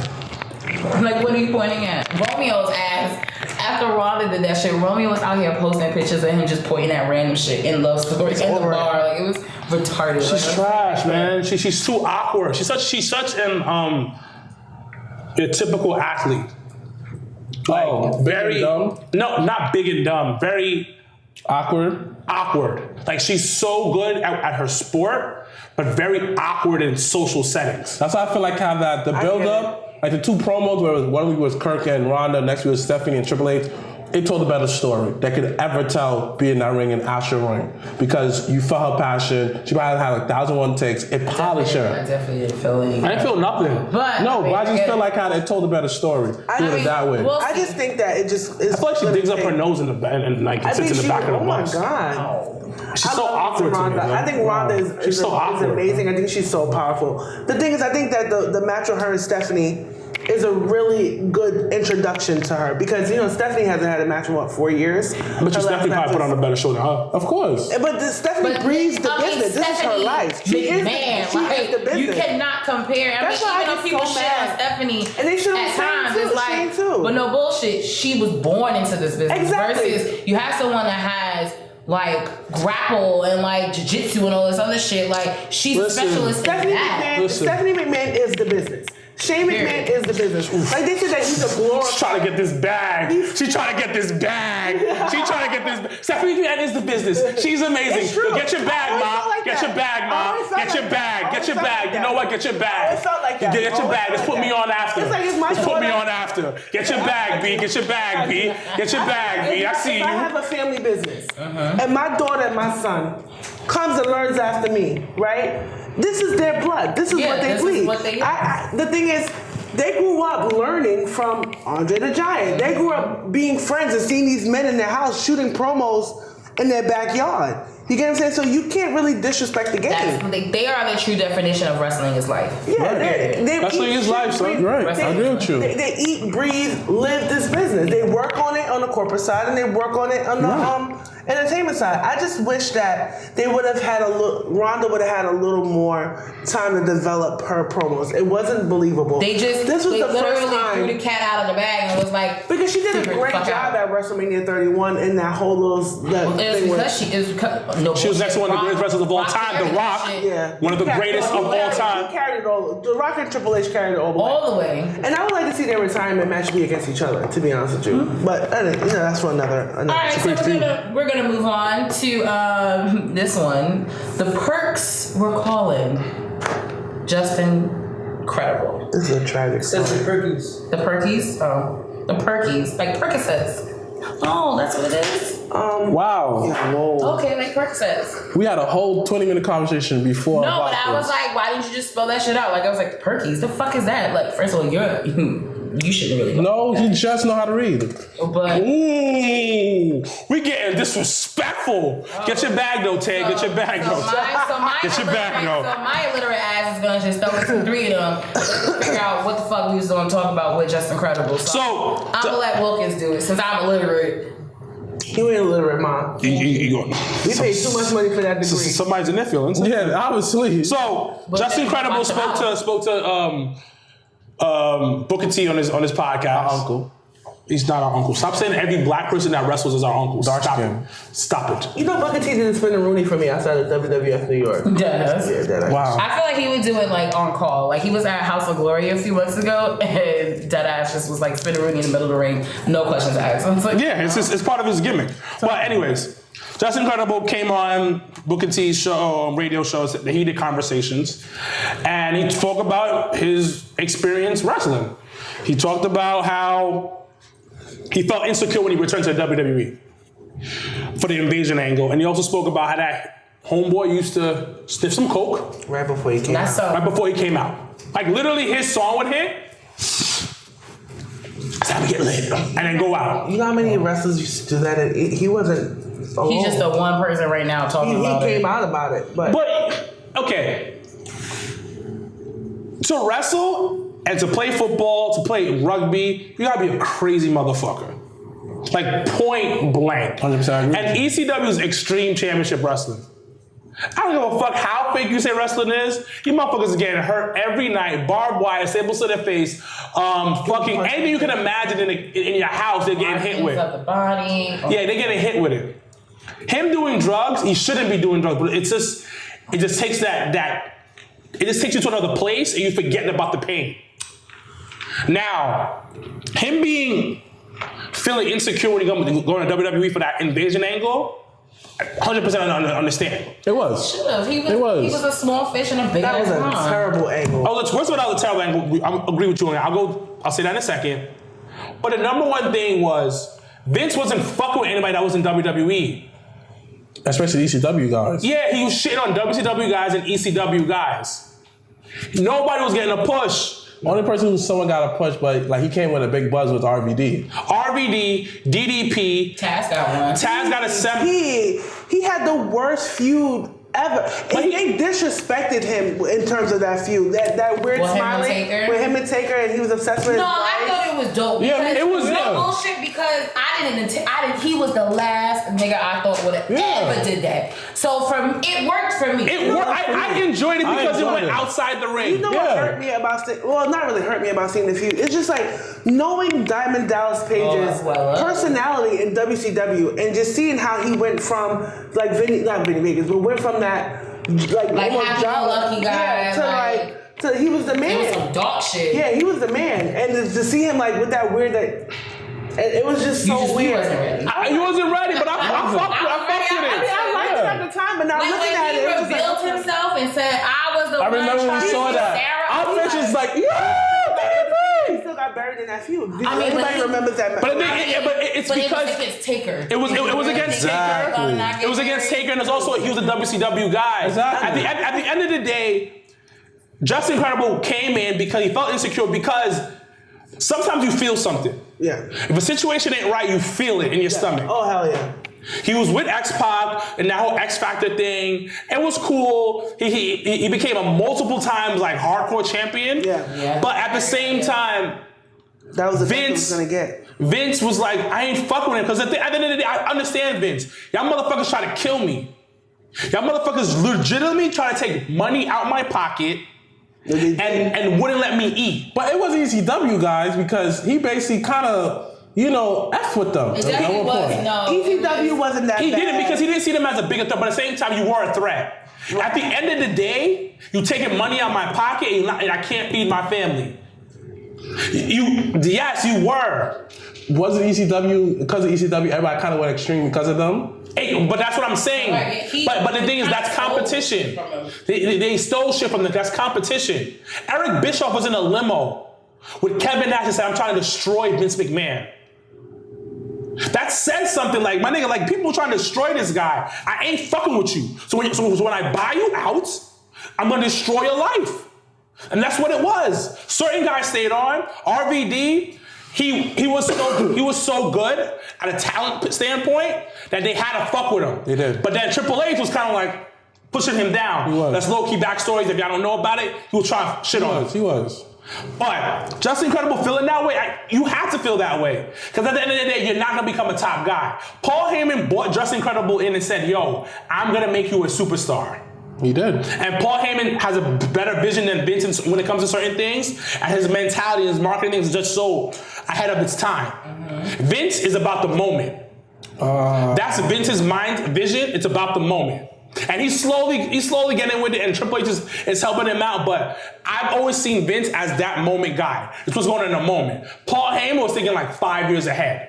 Like, what are you pointing at? Romeo's ass. After Ronda did that shit, Romeo was out here posting pictures of him just pointing at random shit in love stories in the over it. bar. Like, it was retarded. She's Like, trash, man. She's too awkward. She's such an a typical athlete. Like very big and dumb? No, not big and dumb. Very Awkward. awkward. Like she's so good at her sport, but very awkward in social settings. That's why I feel like how that the build up, like the two promos where it was, one week was Kirk and Ronda, next week was Stephanie and Triple H. It told a better story that could ever tell being in that ring and Asher ring because you felt her passion. She probably had like 1,001 takes. It polished I her. definitely didn't feel it. I didn't feel nothing. But No, but I just get feel it. like how it told a better story. Doing it that way. well, I just think that it just is. I feel like she digs up her nose in the bed and like I sits think in the back of the oh my bus. god. She's I so love awkward to me. Ronda. man. I think Ronda She's is so awkward. amazing. I think she's so powerful. The thing is, I think that the match with her and Stephanie is a really good introduction to her because Stephanie hasn't had a match in 4 years. But you Stephanie probably put on a better show than her. Of course. But Stephanie But breathes the I mean, business. This is her Stephanie life. She is McMahon, the business. You cannot compare. I That's mean, why I even though get people so shit mad. on Stephanie And they should at have times, Shane it's too. like, Shane too. but no bullshit. She was born into this business. Exactly. Versus you have someone that has like grapple and like jiu-jitsu and all this other shit. Like she's Listen, a specialist in that. Stephanie McMahon is the business. Shane McMahon is the business. Like they said that he's a She's glorified. trying to get this bag. She's trying to get this bag. She's trying to get this. Stephanie McMahon is the business. She's amazing. It's true. Get your I bag, always Ma. felt like Get that. your bag, I Ma. always felt Get your like bag. that. Get your I always bag. felt You know like what? Get your I bag. always felt like that. Get I your always bag. felt Let's put like me that. on after. It's like it's my Let's put me daughter. on after. Get your bag, B. Get your bag, B. Get your bag, B. I see If I have you. a family business and my daughter and my son comes and learns after me, right? This is their blood. This is Yeah, what they this is bleed. what they- The thing is, they grew up learning from Andre the Giant. They grew up being friends and seeing these men in their house shooting promos in their backyard. You get what I'm saying? So you can't really disrespect the game. They are the true definition of wrestling is life. Yeah, they Wrestling eat, is life, son. breathe- Right. I agree with you. They eat, breathe, live this business. They work on it on the corporate side and they work on it on the entertainment side. I just wish that they would have had Ronda would have had a little more time to develop her promos. It wasn't believable. This was the literally first threw time. the cat out of the bag and was like, Because she did a "Figure the great fuck job out." at WrestleMania 31 in that whole little It's thing where because she is. No, She was next to one of the greatest wrestlers of all Rock time, and The Rock. shit. yeah, One of the greatest of all time. He carried it all. The Rock and Triple H carried it all the way. All the way. And I would like to see their retirement match be against each other, to be honest with you. But that's for another. All right, so we're gonna move on to this one. The Perks were calling Justin credible. This is a tragic story. That's the Perkins. The Perkies, the Perkies, like Percocets. Oh, that's what it is. Wow. Whoa. Okay, like Percocets. We had a whole 20-minute conversation before. No, about but I was this. like, why didn't you just spell that shit out? Like I was like, Perkies. The fuck is that? Like, first of all, you shouldn't really know. No, he just know how to read. But Ooh, we getting disrespectful full. Get your bag though, Tay. Get your bag though. Get your bag though. So my illiterate ass is gonna just throw it to 3 of them. Let's figure out what the fuck we was gonna talk about with Just Incredible. So I'm gonna let Wilkins do it since I'm illiterate. You ain't illiterate, Mom. We paid too much money for that degree. Somebody's in their feelings. Yeah, obviously. So Just Incredible spoke to Booker T on his podcast. Our uncle. He's not our uncle. Stop saying every black person that wrestles is our uncle. Dark Stop skin. it. Stop it. You know, Booker T didn't spin a Rooney for me outside of WWF New York. Yes. Yeah, that Wow. I feel like he would do it like on call. Like he was at House of Glory a few months ago, and Deadass just was like spinning Rooney in the middle of the ring, no questions asked. I was like, Yeah, it's part of his gimmick. But anyways, Just Incredible came on Booker T's show, radio shows, the Heated Conversations, and he talked about his experience wrestling. He talked about how he felt insecure when he returned to the WWE for the invasion angle, and he also spoke about how that homeboy used to sniff some coke right before he came that's out. right before he came out. Like literally, his song would hit. That's how we get lit, and then go out. You know how many wrestlers used to do that? And he wasn't alone. he's just the one person right now talking He about came it. out about it. But Okay, to wrestle and to play football, to play rugby, you gotta be a crazy motherfucker. Like point blank. 100% agree. And ECW is Extreme Championship Wrestling. I don't give a fuck how fake you say wrestling is. You motherfuckers are getting hurt every night. Barbed wire, staples to their face, fucking anything you can imagine in your house, they're getting hit with. Of the body. Yeah, they're getting hit with it. Him doing drugs, he shouldn't be doing drugs, but it just takes it just takes you to another place and you forget about the pain. Now, him feeling insecure when he going to WWE for that invasion angle, 100% understand. It was. Should've. He It was. He was a small fish in a big that was ass a pond. terrible angle. Oh, let's first of all, that was a terrible angle. I agree with you on that. I'll say that in a second. But the number one thing was Vince wasn't fucking with anybody that was in WWE. Especially ECW guys. Yeah, he was shitting on WCW guys and ECW guys. Nobody was getting a push. Only person who someone got a push, but like he came with a big buzz with RVD. RVD, DDP, Taz got one. Taz got a 7. He had the worst feud ever. And they disrespected him in terms of that feud. That weird With him and smiling Taker? with him and Taker, and he was obsessed with No, his I wife. thought it was dope. Yeah, because it was, no yeah. bullshit because he was the last nigga I thought would have ever did that. So it worked for me. It worked. I enjoyed it because it went outside the ring. You know what hurt me about not really hurt me about seeing the feud. It's just like knowing Diamond Dallas Page's personality in WCW and just seeing how he went from like not Vinny Vegas, but went from that like almost happy-go-lucky guy, to he was the man. It was some dog shit. Yeah, he was the man, and to see him like with that weird it was just so You weird. wasn't ready. He wasn't ready, but I fucked with it. I liked it at the time, but now When looking at he it, it was revealed just like, himself and said, I was the I one remember trying we to saw get that. Sarah. Our bitch is like, yeah, he baby. still got buried in that feud. Did I mean, but anybody he- remembers that? But it's But because it was against Taker. it was against Exactly. Taker. It was against Taker, and it's also he was a WCW guy. Exactly. At the end of the day, Just Incredible came in because he felt insecure because sometimes you feel something. Yeah. If a situation ain't right, you feel it in your stomach. Oh hell yeah. He was with X-Pac and that whole X Factor thing. It was cool. He became a multiple times like hardcore champion. Yeah. But at the same time, That was the thing he Vince was gonna get. Vince was like, I ain't fucking with him. Because at the end of the day, I understand Vince. Y'all motherfuckers try to kill me. Y'all motherfuckers legitimately try to take money out my pocket and wouldn't let me eat. But it wasn't ECW guys because he basically kind of, F with them. It at definitely one was. point. No. ECW wasn't that He bad. did it because he didn't see them as a bigger threat, but at the same time, you were a threat. At the end of the day, you taking money out my pocket and I can't feed my family. Yes, you were. Wasn't ECW, because of ECW, everybody kind of went extreme because of them? Hey, but that's what I'm saying. Right, But the thing is, that's competition. They stole shit from them. That's competition. Eric Bischoff was in a limo with Kevin Nash and said, I'm trying to destroy Vince McMahon. That says something like, my nigga, like people trying to destroy this guy. I ain't fucking with you. So when I buy you out, I'm gonna destroy your life. And that's what it was. Certain guys stayed on. RVD, he was so good at a talent standpoint that they had to fuck with him. They did. But then Triple H was kind of like pushing him down. He was. That's low-key backstories. If y'all don't know about it, he was trying to shit on him. He was. But Just Incredible feeling that way, you have to feel that way. Because at the end of the day, you're not going to become a top guy. Paul Heyman brought Just Incredible in and said, yo, I'm going to make you a superstar. He did. And Paul Heyman has a better vision than Vince when it comes to certain things. And his mentality and his marketing is just so ahead of its time. Vince is about the moment. That's Vince's mind vision. It's about the moment. And he's slowly getting with it, and Triple H is helping him out. But I've always seen Vince as that moment guy. It's what's going on in the moment. Paul Heyman was thinking like 5 years ahead.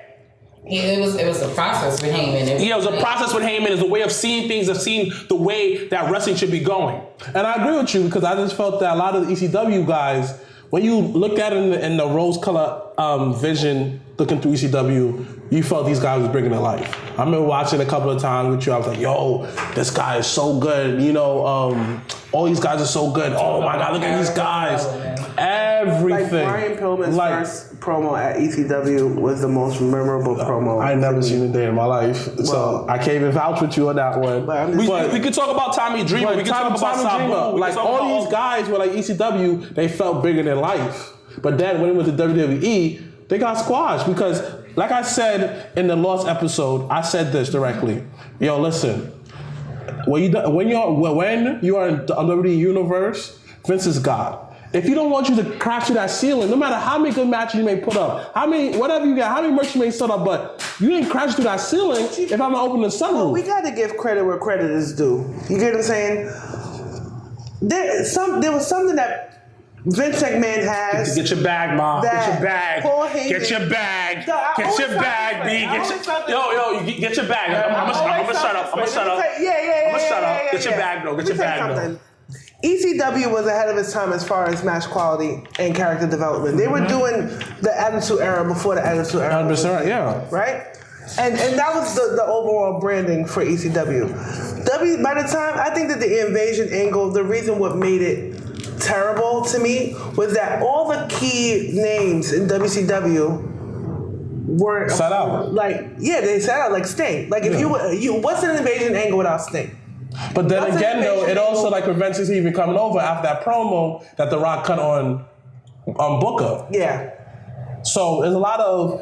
Yeah, it was a process with Heyman. Yeah, it was a process with Heyman. It's a way of seeing things, of seeing the way that wrestling should be going. And I agree with you because I just felt that a lot of the ECW guys, when you look at it in the rose color vision, looking through ECW, you felt these guys was bringing it to life. I remember watching a couple of times with you. I was like, yo, this guy is so good. You know, all these guys are so good. Oh my God, look at these guys. Everything. Like Brian Pillman's first promo at ECW was the most memorable promo. I never seen a day in my life. So I can't even vouch with you on that one. We could talk about Tommy Dreamer. We could talk about Sabu. Like all these guys were like ECW, they felt bigger than life. But then when it went to WWE, they got squashed because, like I said in the Lost episode, I said this directly. Yo, listen. When you are in the WWE universe, Vince is God. If you don't want you to crash through that ceiling, no matter how many good matches you may put up, whatever you got, how many merch you may set up, but you didn't crash through that ceiling if I'm gonna open the sunroof. Well, we gotta give credit where credit is due. You get what I'm saying? There was something that Vince McMahon has. Get your bag, Mom. Get your bag. Get your bag. Get your bag, B. Get your bag. I'm gonna shut up. I'm gonna shut up. Yeah. Get your bag, bro. Get your bag, bro. ECW was ahead of its time as far as match quality and character development. They were doing the Attitude Era before the Attitude Era. 100%, yeah. Right? And that was the overall branding for ECW. By the time, I think that the invasion angle, the reason what made it terrible to me was that all the key names in WCW weren't sat out. They sat out like Sting. Like if you what's an invasion angle without Sting? But then again, though, it also like prevents us even coming over after that promo that The Rock cut on Booker. Yeah. So there's a lot of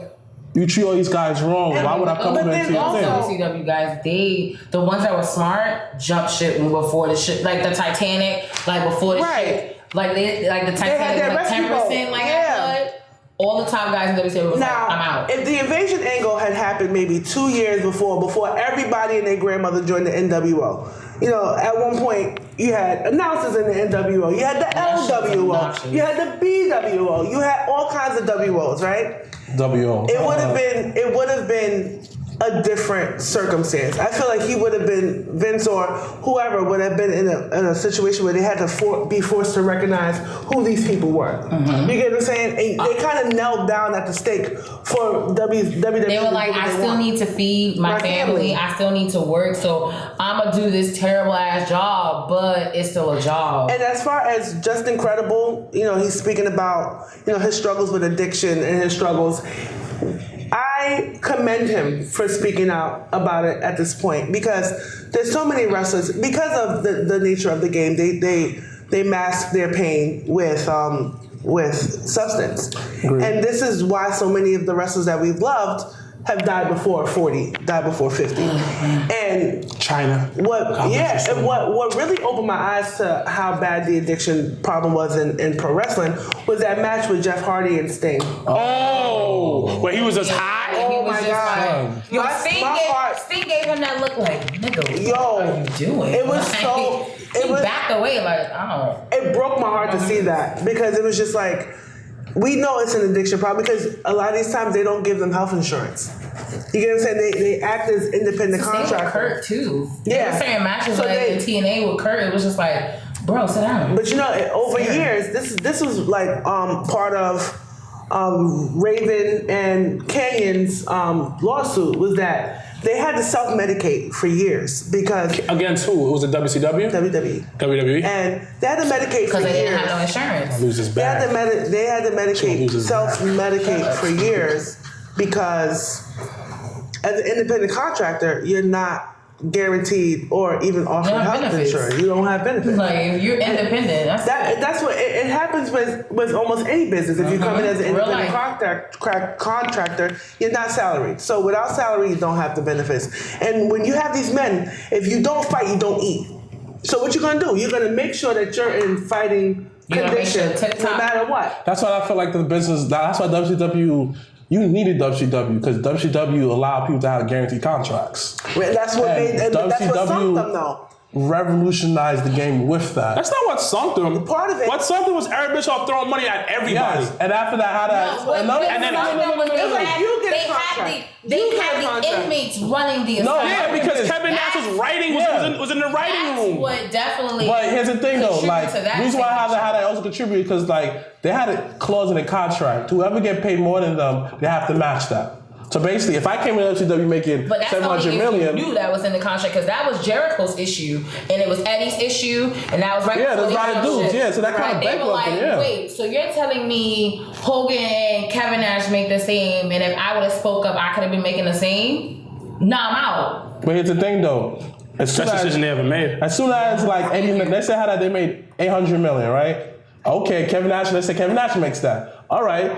you treat all these guys wrong. Why would I come over into your thing? Also, CW guys, the ones that were smart jumped ship before the ship, like the Titanic, like before the ship, like the Titanic, like 10%, like I all the top guys in WCW was now, like, I'm out. If the invasion angle had happened maybe 2 years before everybody and their grandmother joined the NWO. You know, at one point you had announcers in the NWO, you had the LWO, you had the BWO, you had all kinds of WOs, right? WO. It would have been a different circumstance. I feel like he would have been, Vince or whoever would have been in a situation where they had to be forced to recognize who these people were. You get what I'm saying? And they kind of knelt down at the stake for WWE. They were like, I still need to feed my family. I still need to work. So I'm going to do this terrible ass job, but it's still a job. And as far as Just Incredible, you know, he's speaking about, you know, his struggles with addiction and his struggles. I commend him for speaking out about it at this point because there's so many wrestlers, because of the nature of the game, they mask their pain with substance. Great. And this is why so many of the wrestlers that we've loved have died before 40, died before 50. And China. What really opened my eyes to how bad the addiction problem was in pro wrestling was that match with Jeff Hardy and Sting. Oh, where he was just high. Oh my God. Sting gave him that look like, nigga, what are you doing? It was he backed away like, oh. It broke my heart to see that because it was just like, we know it's an addiction problem because a lot of these times they don't give them health insurance. You get what I'm saying? They act as independent contractors. Kurt too. Yeah. They were saying matches so in TNA with Kurt. It was just like, bro, sit down. But you know, over years, this was like part of Raven and Canyon's lawsuit was that they had to self-medicate for years because Against who? It was a WCW? WWE. WWE? And they had to medicate for Because they years. didn't have no insurance. Lose his They had bag. to, they had to medicate, lose his self-medicate for years because as an independent contractor, you're not guaranteed or even offered have health benefits. insurance. You don't have benefits. Like, if you're independent, That's what it happens with almost any business. If you come in as an Real independent life. contractor, you're not salaried. So without salary, you don't have the benefits. And when you have these men, if you don't fight, you don't eat. So what you're gonna do? You're gonna make sure that you're in fighting You're gonna make sure condition, no tip-top. matter what. That's why I feel like the business. That's why WCW. You needed WCW because WCW allowed people to have guaranteed contracts. Well, that's what And made. And that's what sunk WCW them, though. revolutionized the game with that. That's not what sunk them. Part of it- What sunk them was Eric Bischoff throwing money at everybody. Yes. And after that, how that? No, another, what and then- some of them was It was like, you get a they had contract. the You get a they had contract. the inmates running the No, asylum. Yeah, because That's- Kevin Nash was writing, was in the writing That's room. what definitely. But here's the thing, though. contributed Like, to that the reason why how situation. that also contributed because like they had a clause in the contract. Whoever get paid more than them, they have to match that. So basically, if I came in WCW making But that's only 700 if million, you knew that was in the contract because that was Jericho's issue and it was Eddie's issue and that was right. Yeah, before there's a lot of they did dudes, shit. yeah, so that kinda They were like, bankrupted, yeah. wait, so you're telling me Hogan and Kevin Nash make the same, and if I would have spoke up, I could have been making the same? Nah, I'm out. but here's the thing, though. As soon Best as, decision they ever made. as soon as like Eddie, let's say how that they made 800 million, right? Okay, Kevin Nash. Let's say Kevin Nash makes that. All right.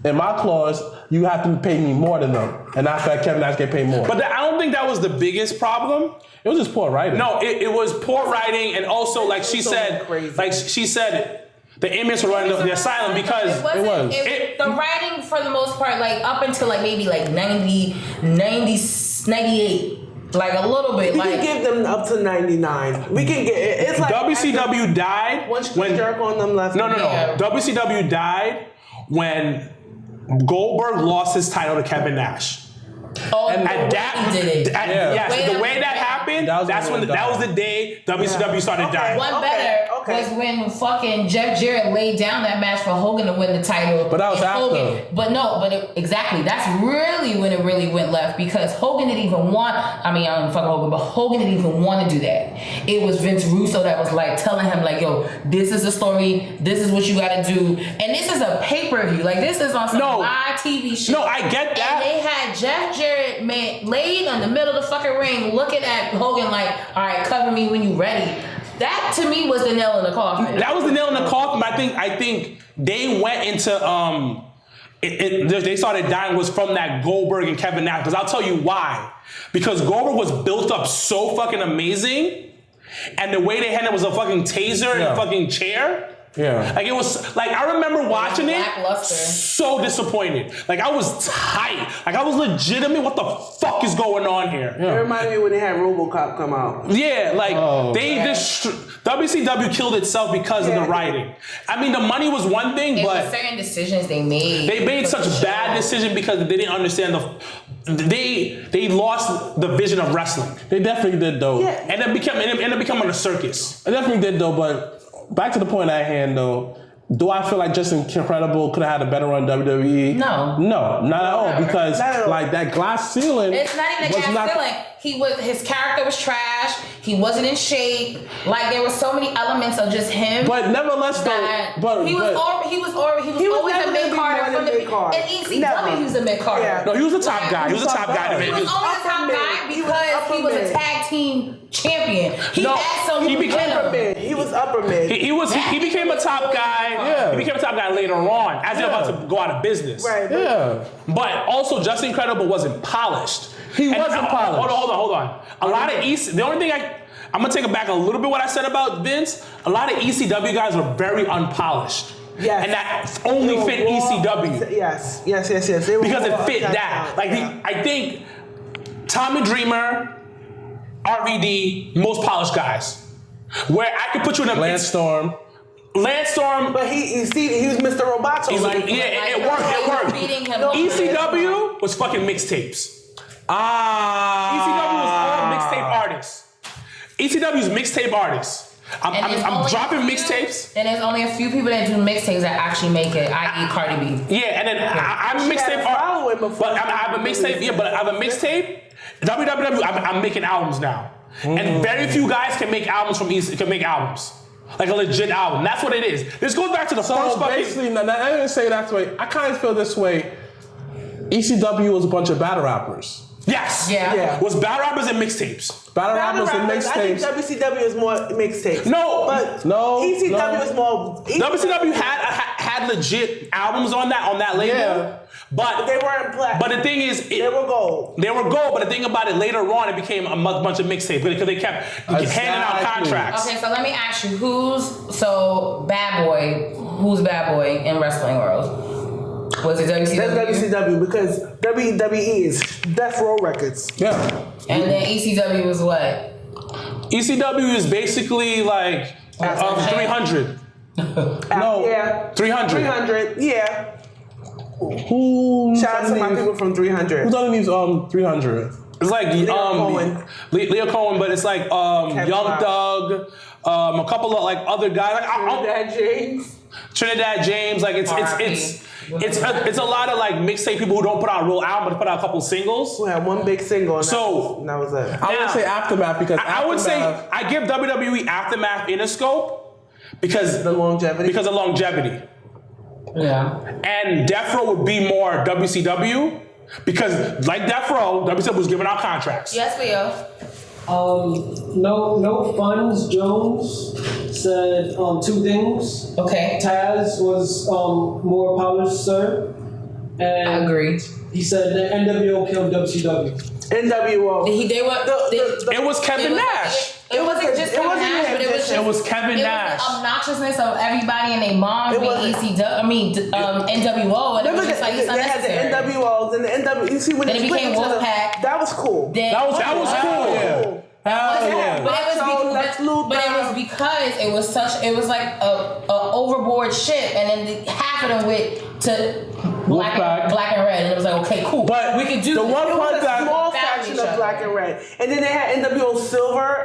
In my clause, you have to pay me more than them, and after that, Kevin Nash get paid more. But I don't think that was the biggest problem. it was just poor writing. No, it was poor writing, and also like she So said, crazy. the inmates were running the asylum because it wasn't, was. the writing for the most part, like up until like maybe like 98. Like a little bit, We like can give them up to 99. We can get it's like WCW died once when Jericho on them left. no. Yeah. WCW died when Goldberg lost his title to Kevin Nash. oh, At the that, way he did it. Yeah. yes, Way the that- way that happened, That was that's when when it that was died. the day WCW started Okay. dying. One Okay, better okay. was when fucking Jeff Jarrett laid down that match for Hogan to win the title. But that was And after. Exactly. That's really when it really went left because Hogan didn't even want. I mean, I don't fuck Hogan, but Hogan didn't even want to do that. It was Vince Russo that was like telling him like, "Yo, this is the story. This is what you got to do." And this is a pay-per-view. Like this is on some No. live TV shit. No, I get And that. they had Jeff Jarrett laid in the middle of the fucking ring, looking at Hogan like, "All right, cover me when you ready." That to me was the nail in the coffin. That was the nail in the coffin. But I think they went into they started dying was from that Goldberg and Kevin Nash. Because I'll tell you why. Because Goldberg was built up so fucking amazing, and the way they had it was a fucking taser and Yeah. a fucking chair. Yeah. Like it was like I remember watching it Lackluster. so disappointed. Like I was tight. Like I was legitimate. What the fuck is going on here? It reminded me when they had RoboCop come out. Yeah, like Oh, WCW killed itself because of Yeah. the writing. I mean, the money was one thing, It was but certain decisions they made. they made for such the show. bad decisions because they didn't understand they lost the vision of wrestling, They definitely did though. Yeah. and it ended up becoming a circus. They definitely did though. But back to the point at hand though. Do I feel like Justin Incredible could have had a better run in WWE? No. No, not at all. Because Not at all. like that glass ceiling. It's not even a was gas not- ceiling. His character was trash. He wasn't in shape. Like there were so many elements of just him. But nevertheless though. that But he was always never a gonna mid be carder more from than the mid-card. in ECW. Never. He was a mid carder. Yeah. No, he was the top guy. He was the top guy. He was only the top guy because he was a tag team champion. He No, had some he became Upper momentum. mid. He was upper mid. He became a top guy. Yeah. He became a top guy later on, as they're Yeah. about to go out of business. Right. Yeah. But also, Justin Incredible wasn't polished. He wasn't polished. Hold on. A lot of the only thing I'm gonna take it back a little bit what I said about Vince. A lot of ECW guys were very unpolished. Yes. And that only fit Raw- ECW Yes. They were because it raw fit attack that. down. Like Yeah. I think Tommy Dreamer, RVD, most polished guys. Where I could put you in a Lance Storm. Lance Storm. But he was Mr. Roboto. He's like, yeah, it worked. Beating him. ECW was fucking mixtapes. ECW was all mixtape artists. ECW's mixtape artists. I'm dropping mixtapes. And there's only a few people that do mixtapes that actually make it, i.e. Cardi B. Yeah, and then I'm a She had mixtape a following artist. before But I have a mixtape. Yeah, but I have a mixtape. WWE, I'm making albums now, and very few guys can make albums can make albums. Like a legit album. That's what it is. This goes back to the first So fucking... basically, I didn't say that way. I kind of feel this way. ECW was a bunch of battle rappers. Yes. Yeah. Was battle rappers and mixtapes. Battle rappers and I think mixtapes. WCW is more mixtapes. No. But No, ECW no. is more. WCW had legit albums on that label. Yeah. But They weren't black. But the thing is, They were gold. They were gold, but the thing about it, later on, it became a bunch of mixtapes because they kept handing out Exactly. contracts. Okay, so let me ask you, who's Bad Boy in wrestling world? Was it WCW? That's WCW because WWE is Death Row Records. Yeah. And then ECW was what? ECW is basically like 300. No. Yeah. 300. 300. Yeah. Who's Shout out to my people from 300. Who's underneath 300? It's like Cohen. Leo Cohen, but it's like Young Rock. Thug, a couple of like other guys, like Trinidad James. Like it's a lot of like mixtape people who don't put out a real album, but put out a couple singles. We had one big single. And So- that was it. I would say Aftermath because I would say Aftermath- I give WWE Aftermath Interscope because The longevity. Because of longevity. Yeah. And Death Row would be more WCW because like Death Row, WCW was giving out contracts. Yes, we are. No funds. Jones said two things. Okay. Taz was more polished, sir. And I agree. He said that NWO killed WCW. NWO. It was Kevin Nash. It wasn't just it Kevin wasn't Nash, him, but it was just- just It was Kevin Nash. the obnoxiousness of everybody and their moms It being wasn't- NWO, and it was just like it's they had the unnecessary. NWOs and the NW. You see when Then they it split became into the- Wolfpack. That was cool. Then- That was cool. Yeah. Hell yeah. But it was Macho, Lex Luthor. because it was like a overboard ship, and then half of them went to black Wolfpack. and red, and it was like, okay, cool, But we could do the this. one It was part a that small Found faction each of other. black and red, and then they had NWO Silver.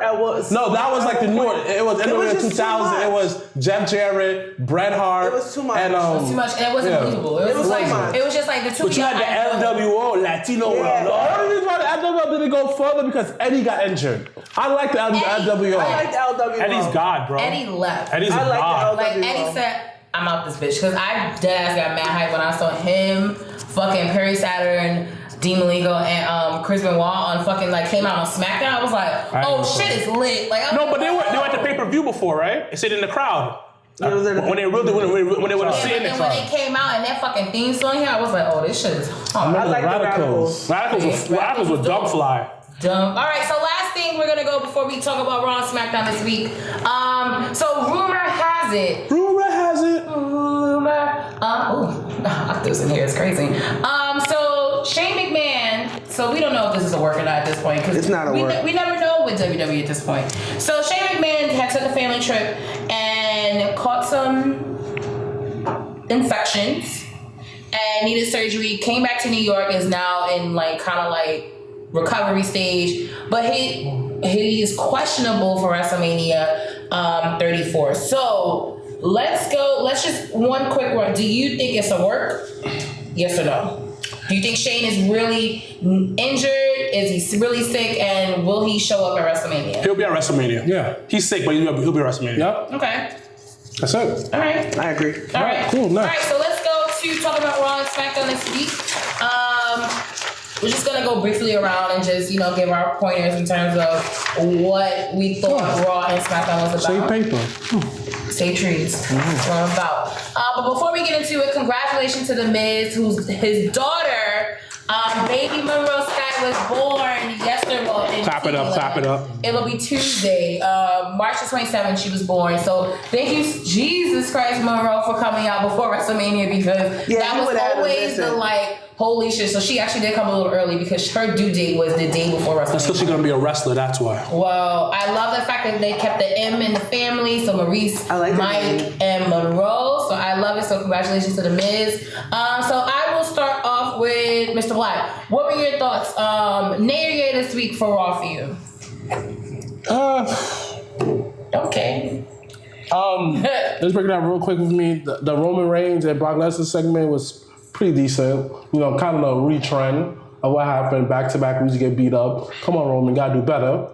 No, that was like the new one. It was in just 2000. too It much. was Jeff Jarrett, Bret Hart. It was too much. And, It It was too much, and it wasn't yeah. believable. It was like like- it was just like the two. But you had the LWO Latino Yeah. world. The only reason why the LWO didn't go further because Eddie got injured. I like the LWO. I liked LWO. Eddie's God, bro. Eddie left. Eddie's a I like God. the Like LWO. Eddie said, I'm out this bitch because I deadass got mad hype when I saw him, fucking Perry Saturn, Dean Malenko, and Chris Benoit on fucking like came out on SmackDown. I was like, oh shit, it's lit. Like No, but they were at the pay-per-view before, right? They sit in the crowd. It was in the- When they were Yeah, sitting in and the then when crowd. they came out and that fucking theme song here, I was like, oh, this shit is hard. I like the Radicals. Radicals was dumb fly. Dumb. All right, so last thing we're gonna go before we talk about Raw and SmackDown this week. So rumor has it. I threw this in here. It's crazy. So Shane McMahon. So we don't know if this is a work or not at this point because It's not a work. We never know with WWE at this point. So Shane McMahon had took a family trip and caught some infections and needed surgery. Came back to New York. Is now in like kind of like recovery stage, but he is questionable for WrestleMania 34. So let's go. Let's just one quick one. Do you think it's a work? Yes or no? Do you think Shane is really injured? Is he really sick? And will he show up at WrestleMania? He'll be at WrestleMania. Yeah. He's sick, but he'll be at WrestleMania. Yep. Okay. That's it. All right. I agree. All right. Cool, nice. All right. So let's go to talk about Raw and SmackDown this week. We're just gonna go briefly around and just give our pointers in terms of what we thought Raw and SmackDown was Save about. paper. Save trees. That's what I'm about. But before we get into it, congratulations to The Miz, his daughter, baby Monroe Sky, was born yesterday. Clap it up, clap it up. It'll be Tuesday, March the 27th. She was born. So thank you, Jesus Christ, Monroe, for coming out before WrestleMania because Yeah, that you was would have to always the listen. holy shit. So she actually did come a little early because her due date was the day before That's WrestleMania. because she's gonna be a wrestler. That's why. Well, I love the fact that they kept the M in the family. So Maurice, I like the Mike, name. and Monroe. So I love it. So congratulations to The Miz. So I will start off with Mr. Black. What were your thoughts? Nay or yay this week for Raw for you? Okay. Let's break it down real quick with me. The Roman Reigns and Brock Lesnar segment was pretty decent. Kind of a retrend. of what happened. Back-to-back weeks, you get beat up. Come on, Roman, gotta do better.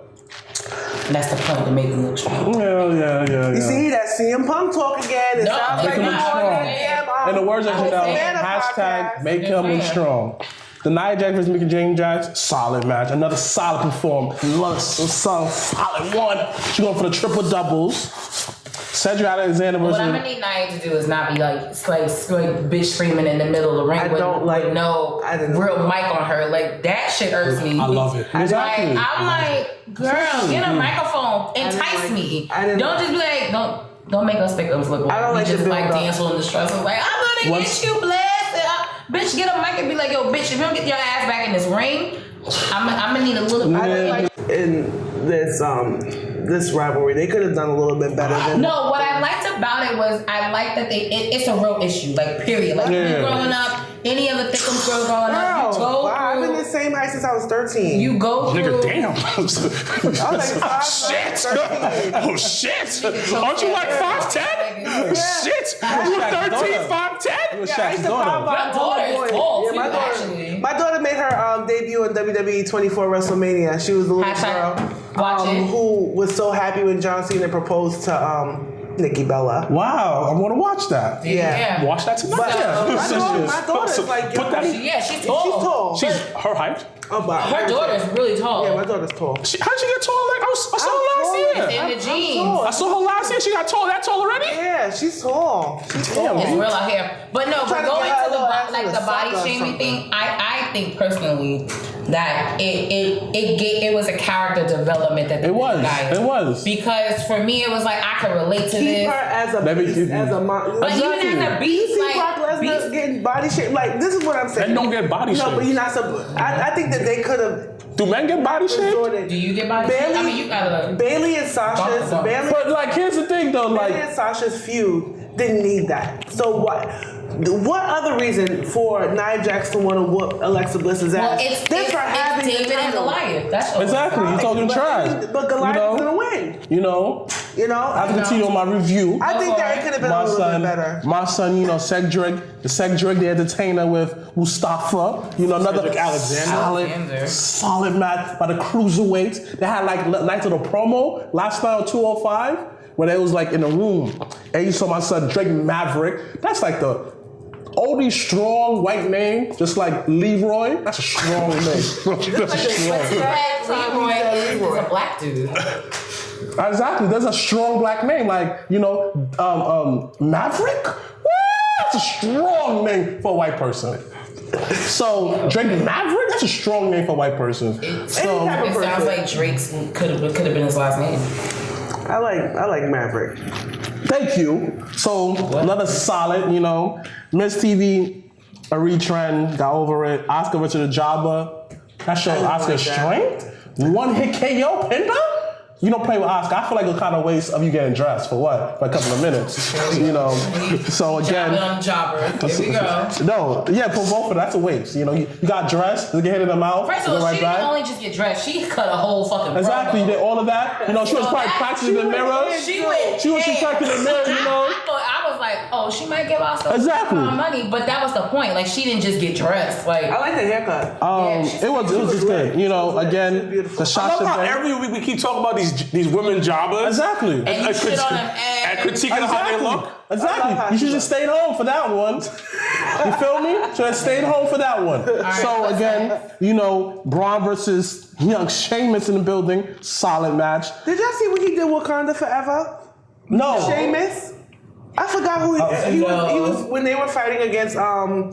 And that's the point to make them look strong. Yeah. You see that CM Punk talk again? It No, sounds make like him we're look on strong. that In the words of I would Janelle, say- hashtag make Yes, him look ma'am. strong. The Nia Jax versus Mickey James, solid match. Another solid performance. Another solid one. She going for the triple doubles. Cedric Alexander What versus. I'm gonna need Nia to do is not be like bitch screaming in the middle of the ring I with, don't like- with no I didn't- real mic on her. Like that shit irks me. I love it. Exactly. Like, I'm like, girl, get a microphone, entice me. Don't just be like, don't make us victims look I don't like we the just like build-up. dance on the stress. I'm like, I'm gonna Once- get you blessed. Bitch, get a mic and be like, yo, bitch, if you don't get your ass back in this ring, I'm gonna need a little I bit. didn't like in this rivalry. They could have done a little bit better than. No, what I liked about it was I liked that it's a real issue, like period. Like me growing up, any of the Thickums girls growing up, you Girl, go I've been through. the same height since I was 13. You go through. Nigga, damn. I was like 5'9", Shit. 13. Oh, shit. Aren't you like 5'10"? Shit. You 13, 5'10"? It was Yeah, I Shaq's used to daughter. follow my Your daughter is homeboy. tall, Yeah, too, actually. my daughter made her debut in WWE 24 WrestleMania. She was the little Hashtag girl watch it. who was so happy when John Cena proposed to Nikki Bella. Wow, I want to watch that. Yeah. Watch that tonight. But Yeah. my daughter's like, Put that in. Yeah, she's tall. she's tall. She's her height. Her daughter is really tall. Yeah, my daughter's tall. How'd she get tall? Like I saw her last It's year. in the I'm jeans. tall. I saw her last year. She got tall. That tall already? Yeah, she's tall. She's tall. It's real out here. But no, but trying to going get her to the little ass like in the a body sock or shaming something. thing, I think personally that it was a character development that they It was. did, guys. It was. Because for me it was like I could relate to Keep this. her as a Let me beast, keep you- as a mom. But even as a You beast, see Brock like Lesnar beast, getting body shape. Like this is what I'm saying. Men don't get body No, shape. but you're not supposed. I think that they could have Do men get body shape? do you get body? Bailey, I mean, you gotta. Bailey and Sasha's Bump. But like, here's the thing though, Bailey like, and Sasha's feud didn't need that. So what? What other reason for Nia Jax to want to whoop Alexa Bliss's Well, ass? it's Than for having the David and title. Goliath. That's all. exactly, you're talking trash. But Goliath's You know? gonna win. You know, You know. I continue on my review. I think that it could have been a My little son, bit better. my son, you know, Cedric, the entertainer with Mustafa, you know, another Cedric Alexander. solid match by the cruiserweights. They had like nights of the promo last night on 205 when they was like in the room, and you saw my son Drake Maverick. That's like the oldie strong white name, just like Leroy. That's a strong name. That's a strong. Leroy is a black dude. Exactly. There's a strong black name, like, you know, Maverick. Woo! That's a strong name for a white person. So Drake Maverick, that's a strong name for a white person. So It sounds like Drake's could have been his last name. I like Maverick. thank you. So another solid, you know, Miss TV, a retrend, got over it. Oscar versus the Jabba. That showed Oscar's strength. One hit KO, pinned her? You don't play with Oscar. I feel like a kind of waste of you getting dressed for what? For a couple of minutes. You know. So Jobber again. on jobber. Here we go. No, yeah, for both of them, that's a waste. You know, you got dressed, you get hit in the mouth, First you of go all, right she back. didn't only just get dressed. She cut a whole fucking Exactly, you promo. did all of that. You know, she was probably practicing in the mirror. She went. She was practicing in the mirror, you know. I was like, oh, she might give us some Exactly. money, but that was the point. Like, she didn't just get dressed. Like, I like the haircut. It was just good. You know, again, beautiful. the I Sasha love how thing. every week we keep talking about these women jobbers. Exactly. and you shit on them And critiquing how they look. I love Exactly. how You she should just stayed home for that one. You feel me? Should have stayed home for that one. So what's again, you know, Braun versus young Sheamus in the building. Solid match. Did y'all see what he did Wakanda Forever? No. Sheamus? I forgot who he was when they were fighting against Wow.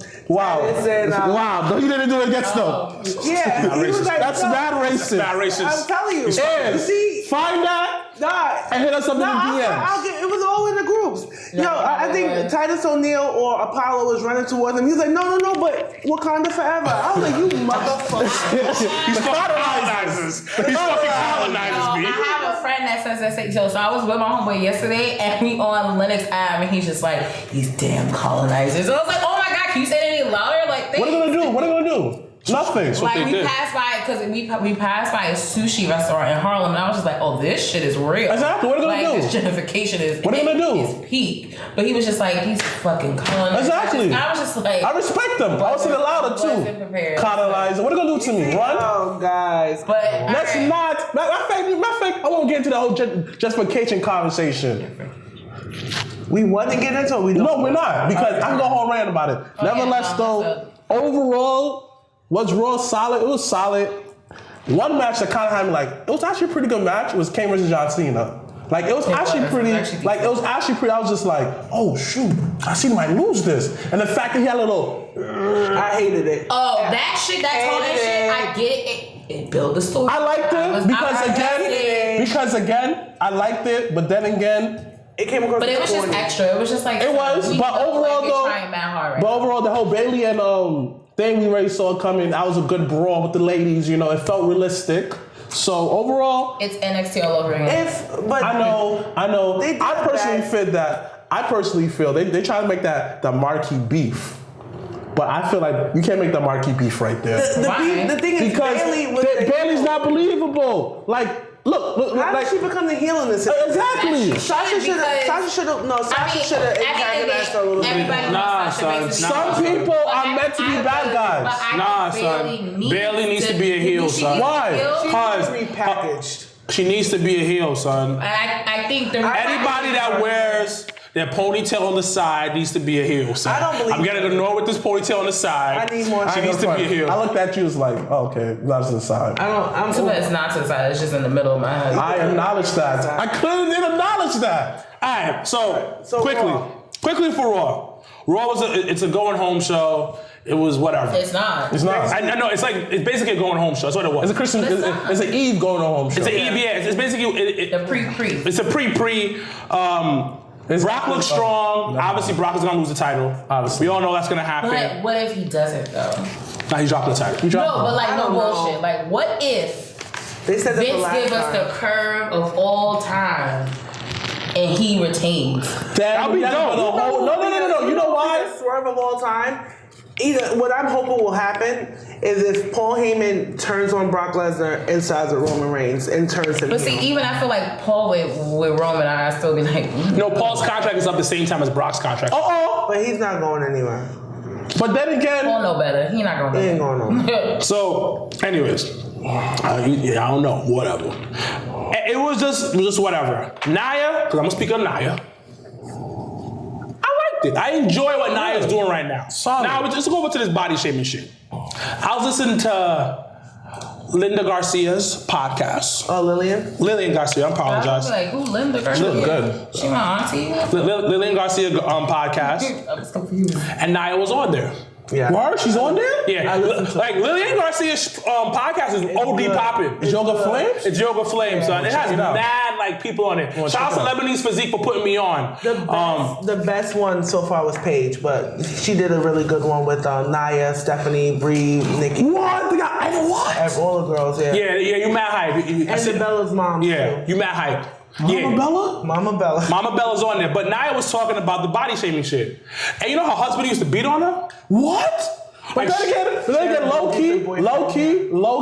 Titus and, Wow. No, you didn't do it against them. yeah, he was like, That's no, bad racist. Bad racist. I'm telling you. Yeah. You see, Find that nah, and hit us up in the DMs. I'll get, it was all in the groups. Yo, I think Titus O'Neil or Apollo was running towards him. He was like, no, but Wakanda Forever. I was like, you motherfucker. These fucking colonizers. These fucking colonizers, B. I have a friend that says that. So I was with my homeboy yesterday, and we on Linux Ave, and he's just like, these damn colonizers. And I was like, oh my god, can you say it any louder? Like, What are they gonna do? What are they gonna do? Nothing. Like they we did. passed by because we passed by a sushi restaurant in Harlem, and I was just like, "Oh, this shit is real." Exactly. What are they gonna Like do? this gentrification is. What are they gonna do? Is peak. But he was just like, "These fucking colonists." Exactly. I was just like, I respect them. I was sitting louder wasn't too. prepared. Colonizer. What are they gonna do to me? Run? Oh, guys. But Let's alright. not. Matter of fact, I won't get into the whole justification conversation. We want to get into it. We don't. No, we're not, because I can go whole rant about it. Nevertheless, yeah, no, though, that's overall, was Raw solid? It was solid. One match that kind of had me like, it was actually a pretty good match. It was Kane versus John Cena. Like it was actually was. pretty. It was actually Like it was actually pretty. I was just like, oh shoot, I Cena might lose this. And the fact that he had a little. I hated it. Oh, that shit, that tone and shit, I get it. It built the story. I liked it because I again, I liked it, but then again. It came across. But it was just corny. extra. It was just like It was, we but felt overall like though, we're trying mad hard right but now. overall the whole Bailey and thing we already saw coming, that was a good brawl with the ladies. You know, it felt realistic. So overall, It's NXT all over again. I know. They did I personally that. feel that. I personally feel they try to make that the marquee beef, but I feel like you can't make the marquee beef right there Why? The thing is, because Bailey was the Bailey's heel. not believable. Like, look, How like did she become the heel in this? exactly. Sasha should have. Because- Sasha should have. No, Sasha should have antagonized her a little bit. Everybody Nah, knows Sasha son, Banks is nah. a Some heel. people But are meant to be bad guys. but I Nah, think son. Bailey needs to be a heel, she son. needs to be a Why? heel. She Cause- was repackaged. She needs to be a heel, son. I think the Anybody that wears their ponytail on the side needs to be a heel, son. I don't believe I'm gonna ignore with this ponytail on the side. I need more- She I needs to be a heel. I looked at you as like, oh, okay, that's to the side. I'm Too bad it's not to the side. It's just in the middle of my head. I acknowledge that. I clearly didn't acknowledge that. All right, so Raw. quickly for Raw. Raw was it's a going home show. It was whatever. It's not. It's not. I know it's basically a going home show. That's what it was. It's a Christian. It's an Eve going on home show. It's an EBS. It's basically The pre. it's a pre. Brock looks strong. Obviously, Brock is gonna lose the title. Obviously. We all know that's gonna happen. But what if he doesn't though? Now he's dropping the title. No, but like I no don't know. bullshit. Like what if They said that the Vince last give us time. the curve of all time and he retains? That'd be dope. No. You know why? The swerve of all time. Either what I'm hoping will happen is if Paul Heyman turns on Brock Lesnar and sides with Roman Reigns and turns him But see, heel. even I feel like Paul with Roman, I still be like, No, Paul's contract is up the same time as Brock's contract. But he's not going anywhere. But then again, Paul know better. He not He ain't going going on. So, anyways, I don't know. Whatever. It was just whatever. Nia, because I'm gonna speak on Nia. I liked it. I enjoy what Nia's doing right now. Solid. Now, let's go over to this body shaming shit. I was listening to Linda Garcia's podcast. Oh, Lillian? Lillian Garcia, I I apologize. was like, who Linda Garcia? look good. She my auntie. Lillian Garcia podcast, I was confused. and Nia was on there. Yeah. Word, she's on there. Yeah, like Lillian Garcia's podcast is OD good. popping. Is Yoga Flames? It's Yoga Flame, son. It has check it out. mad like people on it. Well, Shout out check to it out. Lebanese Physique for putting me on. The best one so far was Paige, but she did a really good one with Nia, Stephanie, Bree, Nikki. What? They got what? All the girls, yeah. Yeah, you mad hype. And Bella's mom, Yeah, too. you mad hype. Mama Bella? Mama Bella. Mama Bella's on there, but Nia was talking about the body shaming shit. And you know her husband used to beat on her? What? But Like, then again, low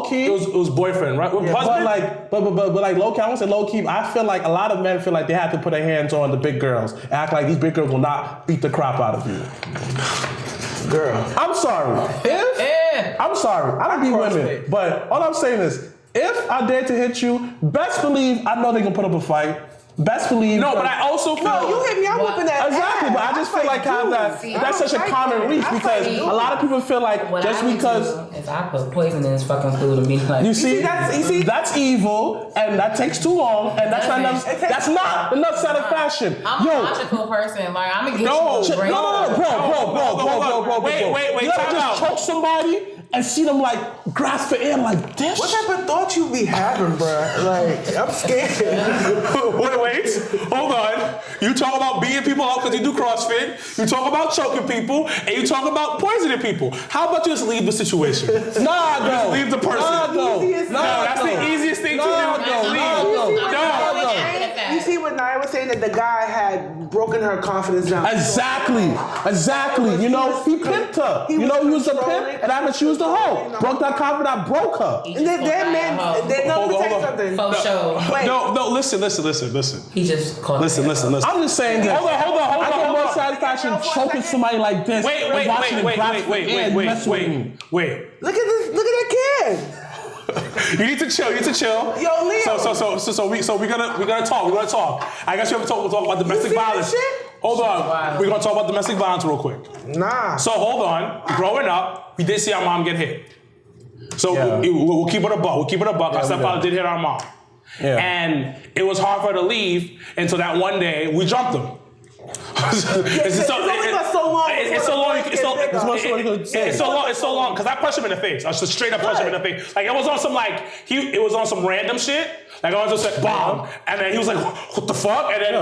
key. It was boyfriend, right? But Husband? like low key, I won't say low key. I feel like a lot of men feel like they have to put their hands on the big girls, act like these big girls will not beat the crap out of you. Girl. I'm sorry. I'm sorry. I don't beat women, CrossFit. but all I'm saying is, if I dare to hit you, best believe I know they can put up a fight. Best believe. No, but I also feel. No, you hit me, I'm whooping that Exactly, ass. but I just feel like kind of that. See, That's I such a don't common fight reach dudes. because I fight a lot of people feel like What just I would because. do is I put poison in his fucking food and be like, You see, that's- that's evil, and that takes too long, and that's not enough. It takes That's not enough satisfaction. I'm a Yo, logical person. Like I'm gonna get No, you. shit, a brain. no, bro. Wait, You ever time out. just choke somebody and see them like grasp for air like this? What type of thought you be having, bruh? Like, I'm scared. Wait, hold on. You talk about beating people up because you do CrossFit. You talk about choking people, and you talk about poisoning people. How about you just leave the situation? Nah, Just no. leave the person. Easiest- No, that's the easiest thing to do. Just leave. No. You see what Nia was saying that the guy had broken her confidence down. Exactly. You know, he pimped her. You know, he was a pimp, and I mean, she was the hoe. Broke that confidence, I broke her. And then men, they know to take something. Faux show. Wait. No, listen. He just called Listen. I'm just saying that. Hold on. I get more satisfaction choking somebody like this. Wait. than watching it grasp the air and mess with me. Wait. Look at this. Look at that kid. You need to chill. Yo, Leo. So we're gonna talk. I guess we have to talk about domestic see violence. this shit? Hold on. We're gonna talk about domestic violence real quick. Nah. So hold on. Growing up, we did see our mom get hit. So Yeah. we'll keep it a buck. Our stepfather did hit our mom. Yeah. And it was hard for her to leave until that one day we jumped them. It's so long. It's so long because I punched him in the face. I just straight up punched him in the face. Like it was on some random shit. Like I was just like bomb, and then he was like, "What the fuck?" And then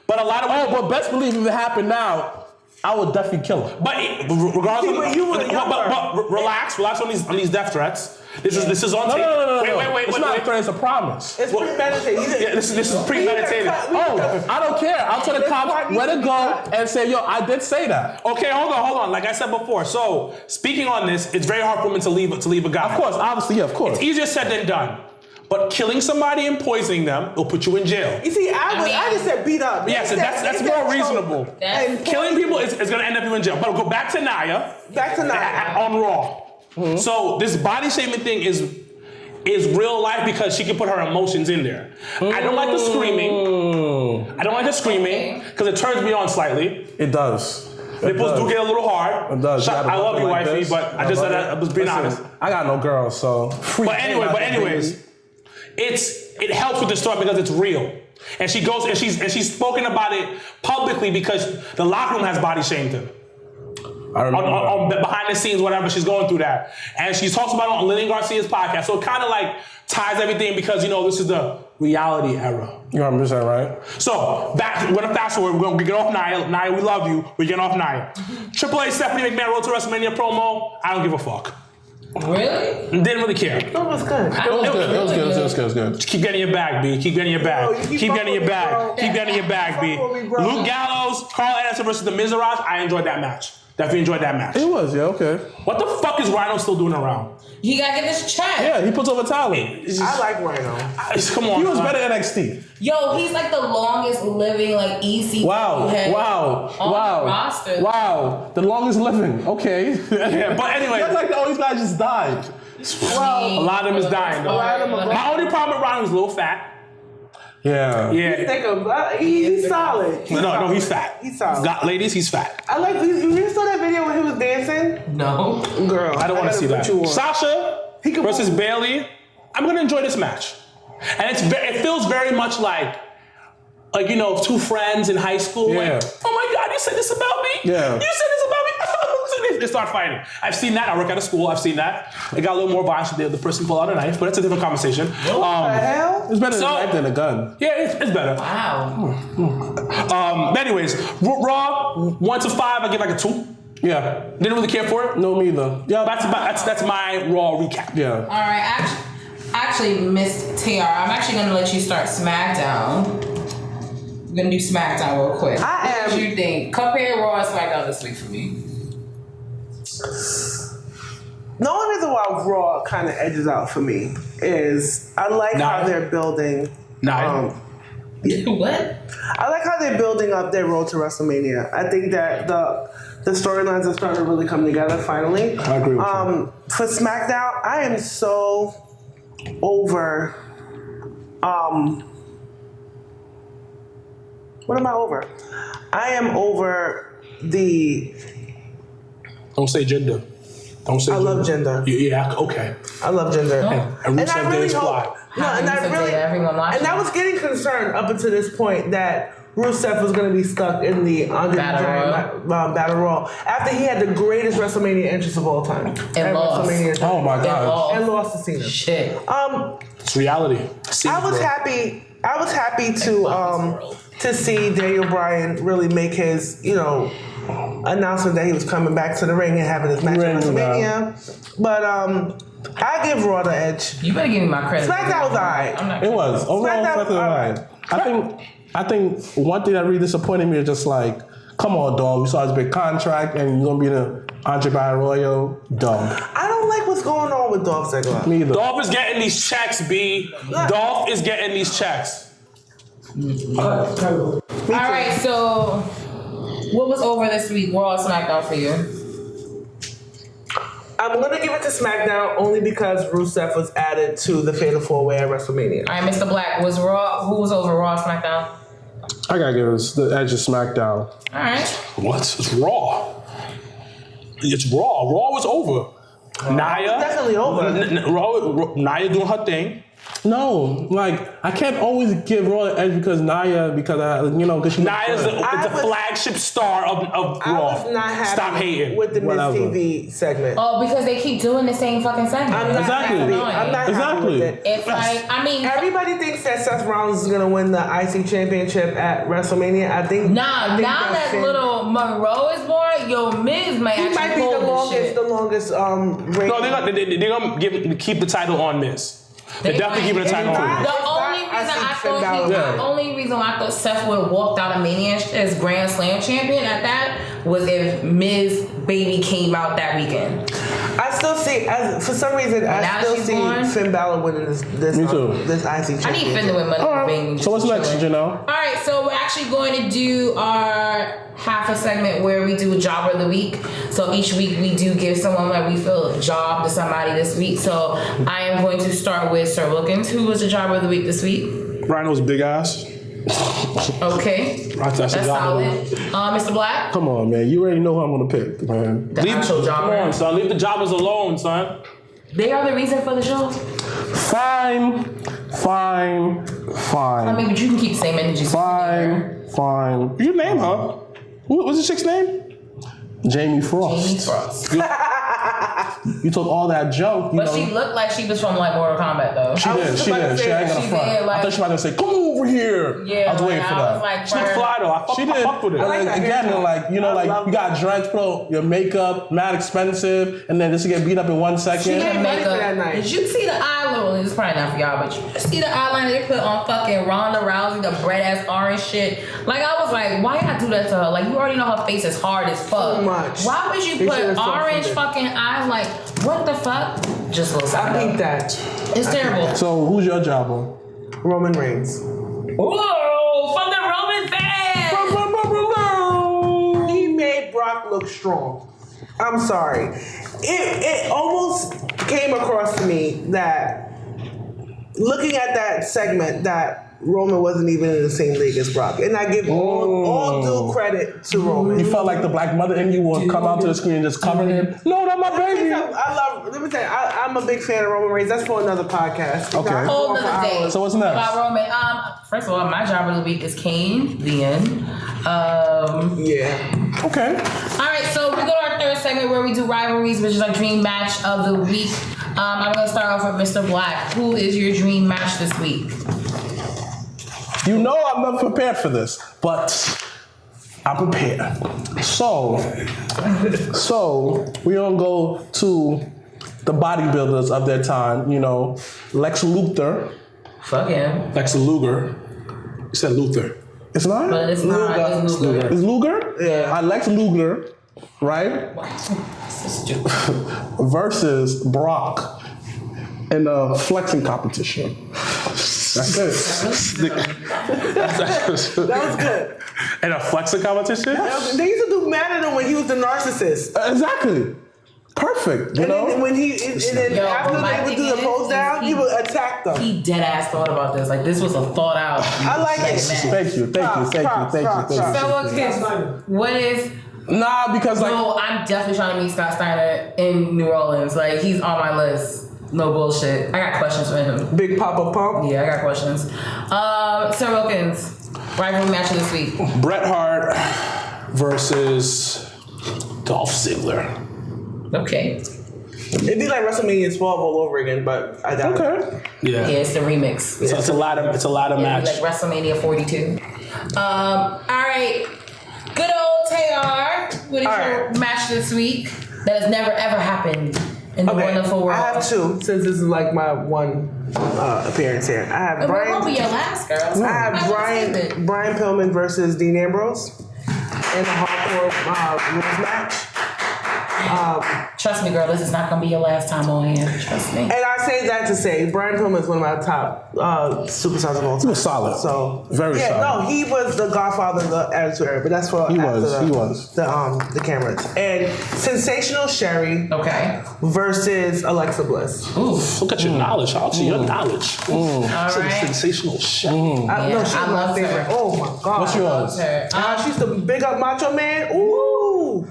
but a lot of but best believe if it happened now, I would definitely kill her. But regardless, but relax on these death threats. This is on tape. No. Wait. It's not a threat, it's a promise. It's premeditated. Yeah, this is premeditated. I don't care. I'll tell the cops where to go and say, yo, I did say that. Okay, hold on. Like I said before, so speaking on this, it's very hard for women to leave a guy. Of course, obviously, yeah, of course. It's easier said than done. But killing somebody and poisoning them will put you in jail. You see, I just said beat up. Yeah, so that's more reasonable. That's- Killing people is going to end up you in jail. But go back to Naya. On Raw. Mm-hmm. So this body shaming thing is real life because she can put her emotions in there. I don't like the screaming because it turns me on slightly. It does. Nipples do get a little hard. It does. I love you, like wifey, this. but I was being honest. I got no girls, so. But anyways, it helps with the story because it's real. And she goes and she's spoken about it publicly because the locker room has body shamed her. I remember on behind the scenes, whatever, she's going through that. And she talks about it on Lillian Garcia's podcast. So it kind of like ties everything because, this is the reality era. You're 100% right. So, we're going to fast forward. We're going to get off Nia. Nia, we love you. We're getting off Nia. Triple H Stephanie McMahon Road to WrestleMania promo. I don't give a fuck. Really? Didn't really care. It was good. It was good. Keep getting your bag, B. Keep getting your bag. Keep getting your bag. Keep getting your bag, B. Luke Gallows, Carl Anderson versus the Mizraj. I enjoyed that match. Definitely enjoyed that match. It was, yeah, okay. What the fuck is Rhino still doing around? He gotta get this check. Yeah, he puts over talent. I like Rhino. Come on. He was better at NXT. Yo, he's like the longest living EC. Wow. The roster. Wow. The longest living. Okay. Yeah, but anyway. That's like all these guys just died. Well, a lot of them is dying, though. My only problem with Rhino is a little fat. Yeah. He's solid. No, he's fat. He's solid. Ladies, he's fat. I like. You saw that video when he was dancing? No. Girl, I don't want to see that. put you on. Sasha versus Bailey. I'm gonna enjoy this match, and it feels very much like two friends in high school. Yeah. Like, oh my God, you said this about me? Yeah. You said this about me? They start fighting. I've seen that. I work at a school. I've seen that. It got a little more violent. The person pulled out a knife, but it's a different conversation. What the hell? It's better than a knife than a gun. Yeah, it's better. Wow. Anyways, Raw 1 to 5. I give like a 2. Yeah. Didn't really care for it. No, me either. Yeah. That's my Raw recap. Yeah. All right. Actually, Miss TR, I'm actually gonna let you start SmackDown. We're gonna do SmackDown real quick. What do you think? Compare Raw and SmackDown this week for me. The only reason why Raw kind of edges out for me is I like how they're building. What? I like how they're building up their road to WrestleMania. I think that the storylines are starting to really come together finally. I agree with you. For SmackDown, I am so over. What am I over? I am over the. Don't say gender. Don't say. I love gender. Yeah. Okay. I love gender. And Rusev Day is fly. And I was getting concerned up until this point that Rusev was going to be stuck in the Andre the Giant Battle Royal after he had the greatest WrestleMania entrance of all time. And lost. Oh my God. And lost to Cena. Shit. It's reality. I was happy to see Daniel Bryan really make his, announcement that he was coming back to the ring and having his match at WrestleMania. But I give Raw the edge. You better give me my credit. SmackDown was alright. It was. Overall, SmackDown was alright. I think I think one thing that really disappointed me is just like, come on, dog. You saw his big contract, and you're gonna be the Andre Battle Royal, dog. I don't like what's going on with Dolph Ziggler. Me either. Dolph is getting these checks, B. Dolph is getting these checks. All right, so what was over this week? Raw or SmackDown for you? I'm gonna give it to SmackDown only because Rusev was added to the Fatal 4-Way at WrestleMania. All right, Mr. Black, was Raw? Who was over Raw or SmackDown? I gotta give it the edge of SmackDown. All right. What? It's Raw. It's Raw. Raw was over. Nia. Definitely over. Nia doing her thing. No, like I can't always give Raw the edge because Nia, because she. Nia's the flagship star of I Raw. was not happy Stop hating. with the Miz Whatever. TV segment. Oh, because they keep doing the same fucking segment. I'm not Exactly. happy. I'm not happy Exactly. with it. It's like, I mean, Everybody thinks that Seth Rollins is gonna win the IC championship at WrestleMania. I think. now that Finn- little Monroe is born, yo, Miz might He actually might be pull the this longest. shit. The longest. Reign. No, they're gonna keep the title on Miz. They're definitely keeping the title on Miz. The only reason why I thought Seth would have walked out of Mania as Grand Slam champion at that was if Miz Baby came out that weekend. I still see, for some reason, I Now still she's see born? Finn Balor winning this Me too. this IC championship. I need Finn to win Money for Baby. So what's next, Janelle? All right, so we're actually going to do our half a segment where we do a Jobber of the Week. So each week we do give someone that we feel job to somebody this week. So I am going to start with Sir Wilkins. Who was the Jobber of the Week this week? Rhino's big ass. Okay, That's that's a solid. job. Mr. Black, Come on, man. You already know who I'm gonna pick, man. the actual Come Jobber. on, son. Leave the jobbers alone, son. They are the reason for the show. Fine. I mean, but you can keep the same energy. Fine. You name her. What's the chick's name? Jamie Jamie Frost. Frost. You took all that junk, But she looked like she was from like Mortal Kombat though. She did. She ain't gonna she front. did, like- I thought she was gonna say, "Come over here." Yeah, I was waiting for I that. was like, She look fly though. I She did. fuck with it. And like then that again, haircut. like I love you got dreads, bro. Your makeup, mad expensive, and then just to get beat up in 1 second. She Her ain't ready for makeup. that night. Did you see the eyeliner? It's probably not for y'all, but you see the eyeliner they put on fucking Ronda Rousey, the bread ass orange shit. Like I was like, why y'all do that to her? Like you already know her face is hard as fuck. Too much. Why would you They put should've orange softened it. fucking eyes? Like what the fuck? Just a little I something. think that It's terrible. So who's your jobber? Roman Reigns. Whoa, from the Roman fans. He made Brock look strong. I'm sorry. It almost came across to me that looking at that segment that Roman wasn't even in the same league as Brock. And I give all due credit to Roman. You felt like the black mother in you would come out to the screen and just cover him. No, that's my baby. Let me tell you, I'm a big fan of Roman Reigns. That's for another podcast. Okay. I can go Whole on for nother day. hours. So what's next? About Roman. First of all, my job of the week is Kane. The end. Yeah. Okay. All right, so we go to our third segment where we do rivalries, which is our dream match of the week. I'm gonna start off with Mr. Black. Who is your dream match this week? You know I'm not prepared for this, but I'm prepared. So we're gonna go to the bodybuilders of their time, Lex Luthor. Fuck him. Lex Luger. You said Luther. It's not? But it's not. It's Luger. It's Luger? Yeah. Lex Luger, right? So stupid. Versus Brock in a flexing competition. That's it. That was good. In a flexing competition? They used to do Matador when he was the narcissist. Exactly. Perfect, And then when he, and then Yo, after my they would do thing the is pose down, he would attack them. He dead ass thought about this. Like this was a thought out. I like it. Thank you. Props. So what is? Nah, because No, I'm definitely trying to meet Scott Steiner in New Orleans. Like he's on my list. No bullshit. I got questions for him. Big Papa Pump. Yeah, I got questions. Sir Wilkins, rivalry match of this week. Bret Hart versus Dolph Ziggler. Okay. It'd be like WrestleMania 12 all over again, but I doubt it. Okay. Yeah. Yeah, it's the remix. So it's a lot of match. Like WrestleMania 42. All right. Good old Taylor. What is your match this week that has never ever happened in the wonderful world? I have two, since this is like my one appearance here. I have It Brian. won't be your last, girl. I have Brian Pillman versus Dean Ambrose in a hardcore rules match. Trust me, girl, this is not going to be your last time on here. Trust me. And I say that to say Brian Pillman is one of my top superstars of all time. He was solid. So Very solid. No, he was the godfather of the Attitude Era, but that's for He after was. the cameras. And Sensational Sherry Okay. versus Alexa Bliss. Ooh. Look at your knowledge, Archie. Your knowledge. All It's a right. sensational shit. No, she's I my love favorite. her. Oh my god. What's yours? Her. She used to big up Macho Man. Ooh.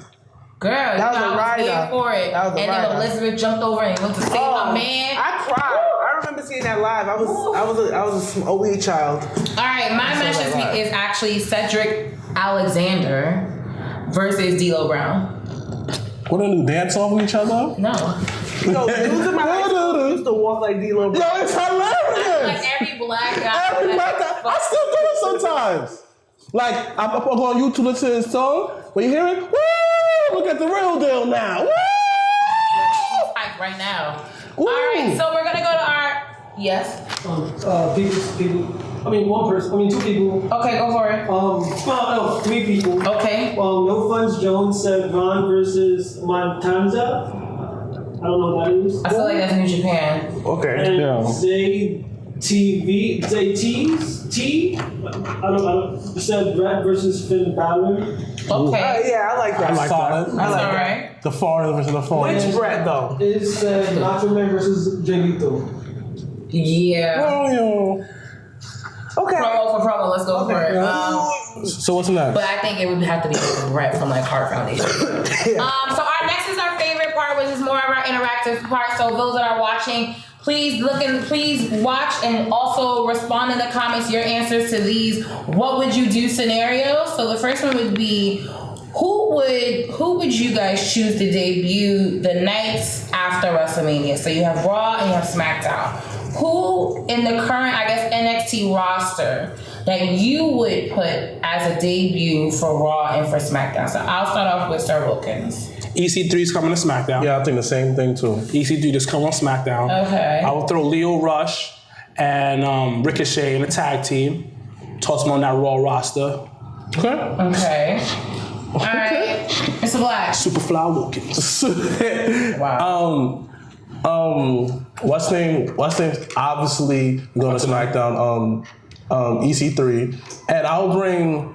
Girl, That was a I was rider. here for it. That was a and rider. then Elizabeth jumped over and went to save my man. I cried. I remember seeing that live. I was a wee child. All right, my match this that week is actually Cedric Alexander versus D'Lo Brown. What do they dance off of each other? No. Yo, dudes in my high school used to walk like D'Lo Brown. Yo, it's hilarious. Like every black guy. Every black guy. I still do it sometimes. Like, I'm up on YouTube listening to his song. When you hear it, woo! Look at the real deal now. Woo! Like right now. Woo! All right, so we're gonna go to our yes. People. I mean, one person. I mean, two people. Okay, go for it. No, three people. Okay. No Funds Jones said Ron versus Montanza. I don't know what that is. I feel like that's New Japan. Okay. And Yeah. T. I don't. Said Brett versus Finn Balor. Okay. Yeah, I like that. I like Solid. that. I That's like all that. right. The foreign versus the foreign. Which Brett though? It said Macho Man versus Jelito. Yeah. Oh, yo. Okay. Promo for promo. Let's go for it. So what's next? But I think it would have to be Brett from like Heart Foundation. So our next is our favorite part, which is more of our interactive part. So those that are watching, please watch and also respond in the comments your answers to these what would you do scenarios. So the first one would be who would you guys choose to debut the nights after WrestleMania? So you have Raw and you have SmackDown. Who in the current, I guess, NXT roster that you would put as a debut for Raw and for SmackDown? So I'll start off with Sir Wilkins. EC3's coming to SmackDown. Yeah, I think the same thing too. EC3 just come on SmackDown. Okay. I will throw Leo Rush and Ricochet in a tag team. Toss them on that Raw roster. Okay. Okay. All right. Mr. Black. Superfly Wilkins. Wow. What's name? Obviously going to SmackDown. EC3, and I'll bring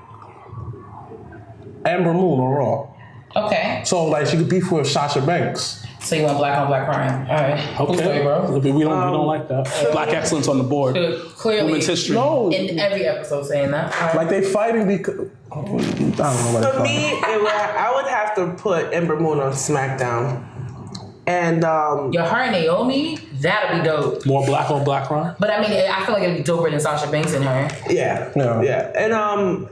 Amber Moon on Raw. Okay. So like she could beef with Sasha Banks. So you want black on black crime. All right. Cool story, Okay. bro. We don't like that. Black excellence on the board. Clearly. Women's history. No, In every episode saying that. All right. like they fighting because I don't know what For me, I would have to put Ember Moon on SmackDown. And Your her and Naomi, that'll be dope. More black on black crime. But I mean, I feel like it'd be doper than Sasha Banks and her. yeah. And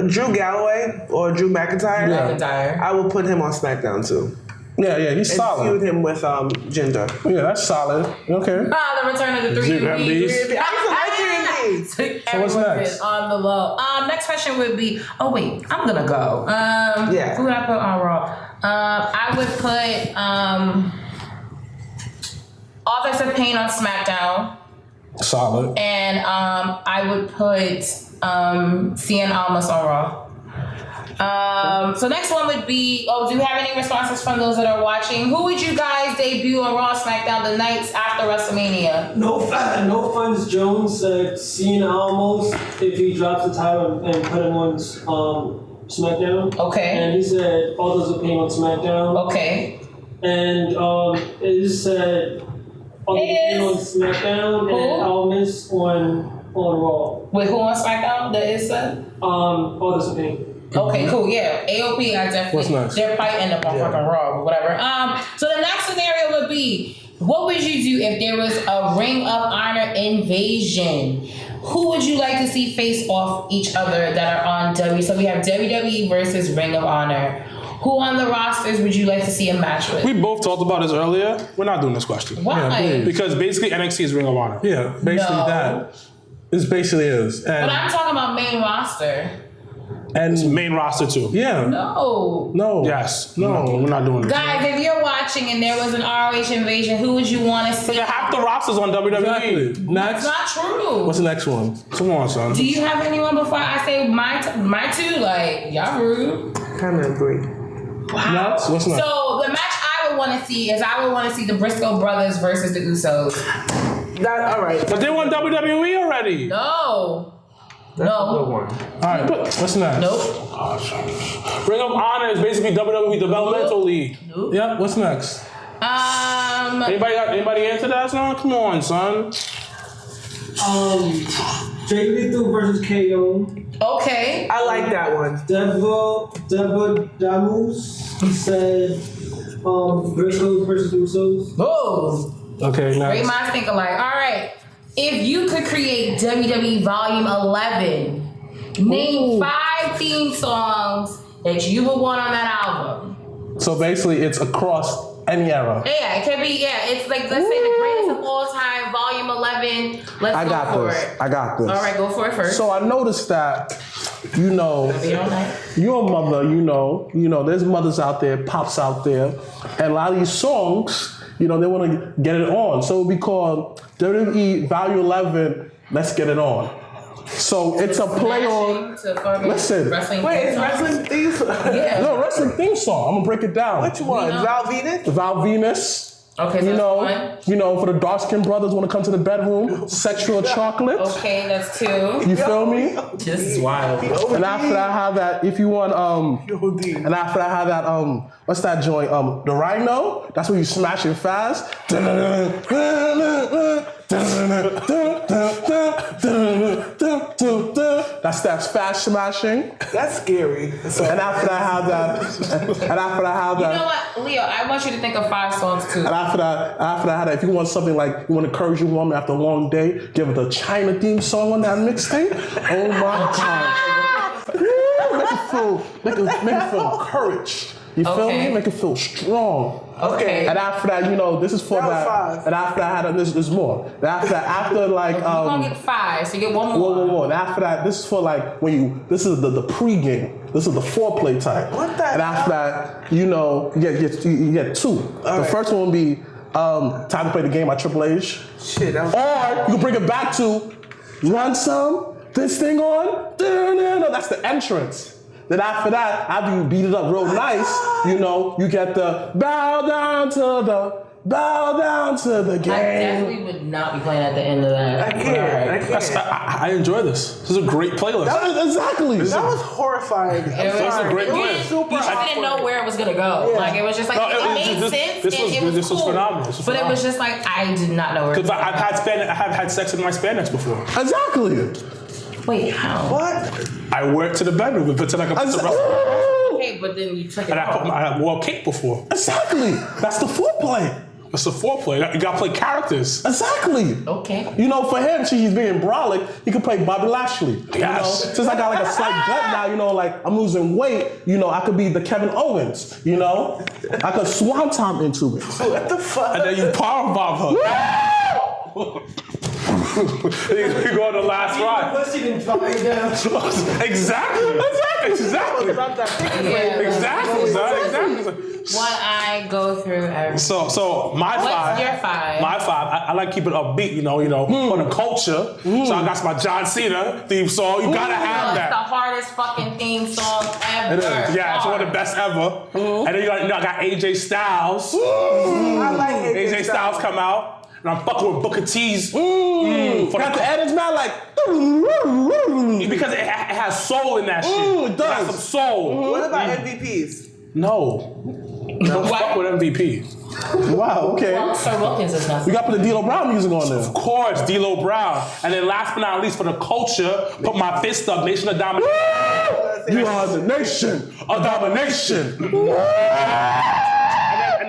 Drew Galloway or Drew McIntyre. McIntyre. I would put him on SmackDown too. Yeah, he's And solid. feud him with Jinder. Yeah, that's solid. Okay. Ah, the return of the 3 GMBs. I used to like 3MBs. So what's next? On the low. Next question would be. Oh wait, I'm gonna go. Yeah. Who would I put on Raw? I would put Authors of Pain on SmackDown, Solid. and I would put Cien Almas on Raw. So next one would be. Oh, do you have any responses from those that are watching? Who would you guys debut on Raw, SmackDown the nights after WrestleMania? No Funds Jones said Cena almost if he drops the title and put him on SmackDown. Okay. And he said Authors of Pain on SmackDown. Okay. And it just said Authors of Pain on SmackDown Who? and Almas on Raw. Wait, who on SmackDown? That is Authors of Pain. Okay, cool. Yeah, AOP. I definitely. What's next? They'll probably end up on fucking Raw, but whatever. So the next scenario would be: what would you do if there was a Ring of Honor invasion? Who would you like to see face off each other that are on WWE? So we have WWE versus Ring of Honor. Who on the rosters would you like to see a match with? We both talked about this earlier. We're not doing this question. Why? Because basically NXT is Ring of Honor. Yeah, basically No. that. This basically is. But And I'm talking about main roster. And Main roster too. yeah, No. Yes. No, we're not doing this. Guys, if you're watching and there was an ROH invasion, who would you want to see? Half the rosters on WWE. exactly. It's Next, not true. what's the next one? Come on, son. Do you have anyone before I say my two? Like, y'all rude. Kind of agree. Next, what's next? So the match I would want to see is I would want to see the Briscoe brothers versus the Usos. That all right. But they won WWE already. No. That's a good No. one. All right, what's next? Nope. Ring of Honor is basically WWE Developmental League. Yep, what's next? Anybody into that, son? Come on, son. Jay Lethal versus KO. Okay. I like that one. Deborah Damus. He said Briscoe versus Usos. Oh. Okay, Great next. minds think alike. All right. If you could create WWE Volume 11, name 5 theme songs that you would want on that album. So basically, it's across any era. Yeah, it could be. Yeah, it's like let's say the greatest of all time, Volume 11. Let's I go got for this. it. I got this. All right, go for it first. So I noticed that, you know, Be all night. you're a mother, you know, there's mothers out there, pops out there, and a lot of these songs, you know, they want to get it on. So it would be called WWE Volume 11, Let's Get It On. So it's a play on. Listen. Wrestling. Wait, theme is song? wrestling things? Yeah. No, wrestling theme song. I'm gonna break it down. Which one? know. Val Venus? Val Venus. Okay, so You know, that's for the dark skinned brothers want to come to the bedroom, sexual chocolate. one. Okay, that's 2. You feel me? This is wild. And after that, I have that. If you want, and after that, I have that. What's that joint? The Rhino. That's where you smash it fast. That's fast smashing. That's scary. And after that, I have that. And after that, I have You know that. what, Leo? I want you to think of 5 songs too. And after that, I have that. If you want something like you want to encourage your woman after a long day, give her the China theme song on that mixtape. Oh my God. Make it feel encouraged. You feel Okay. me? Make it feel strong. Okay. And after that, this is for That was that. 5. And after that, there's more. And after that, after like You're gonna get 5, so you get one more. whoa. And after that, this is for like this is the pre-game. This is the foreplay type. What the And after that, you get 2. The right. first one will be Time to Play the Game by Triple H. Shit, that was Or you can bring it back to Run Some, this thing on. That's the entrance. Then after that, after you beat it up real nice, you get the bow down to the I game. definitely would not be playing at the end of that. I can't. I enjoy this. This is a great playlist. Exactly. That was horrifying. I'm It was sorry. a great It was plan. super You just didn't know awkward. where it was gonna go. Yeah. Like it was just like No, it made sense. This was cool. phenomenal. This was But it phenomenal. was just like I did not know where. Because I have had sex in my spandex before. Exactly. Wait, how? What? I worked to the bedroom and pretend like a piece of wrestling. Okay, but then you took it And off. I wore a cape before. Exactly. That's the foreplay. It's a foreplay. You gotta play characters. Exactly. Okay. For him, he's being brolic, he could play Bobby Lashley. Yes. Since I got like a slight gut now, like I'm losing weight, I could be the Kevin Owens, I could swanton into it. What the fuck? And then you powerbomb her. You go on the last ride. Pussy didn't drop me down. Exactly. About that thing. Yeah. Exactly, son. Exactly. What I go through every. So my What's 5. your 5? My 5. I like keeping it upbeat, for the culture. So I got my John Cena theme song. You gotta have It's the that. hardest fucking theme song ever. It is. Yeah, it's one of the best ever. And then I got AJ Styles. I like AJ Styles come out. And I'm fucking with Booker T's. Got the edits now, like. Because it has soul in that shit. it does. has some soul. What about MVPs? No. Don't fuck with MVP. Wow, okay. Well, Sir Wilkins is nothing. We got to put the D'Lo Brown music on there. Of course, D'Lo Brown. And then last but not least, for the culture, put my fist up, Nation of Domination. You are the nation of domination. And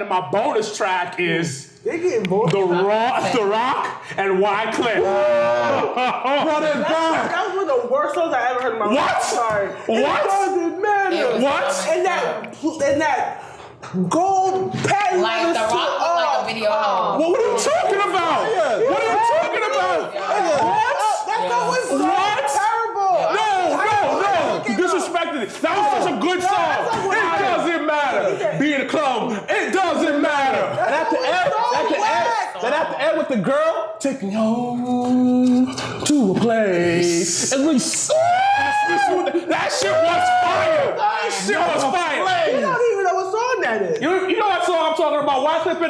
then my bonus track is They getting bored. The Rock and Wycliffe. Run it back. That was one of the worst songs I ever heard in my life. What? I'm sorry. What? It doesn't matter. What? And that gold patent. Like The Rock looked like a video hoe. Well, what are you talking about? What are you talking about? That song was so What? terrible. No. You disrespected That was such a good song. It doesn't matter. Be in the club. It doesn't matter. And at the end with the girl, take me home to a place. And we that shit was fire. That shit was fire. You don't even know what song that is. You know what song I'm talking about? Wycliffe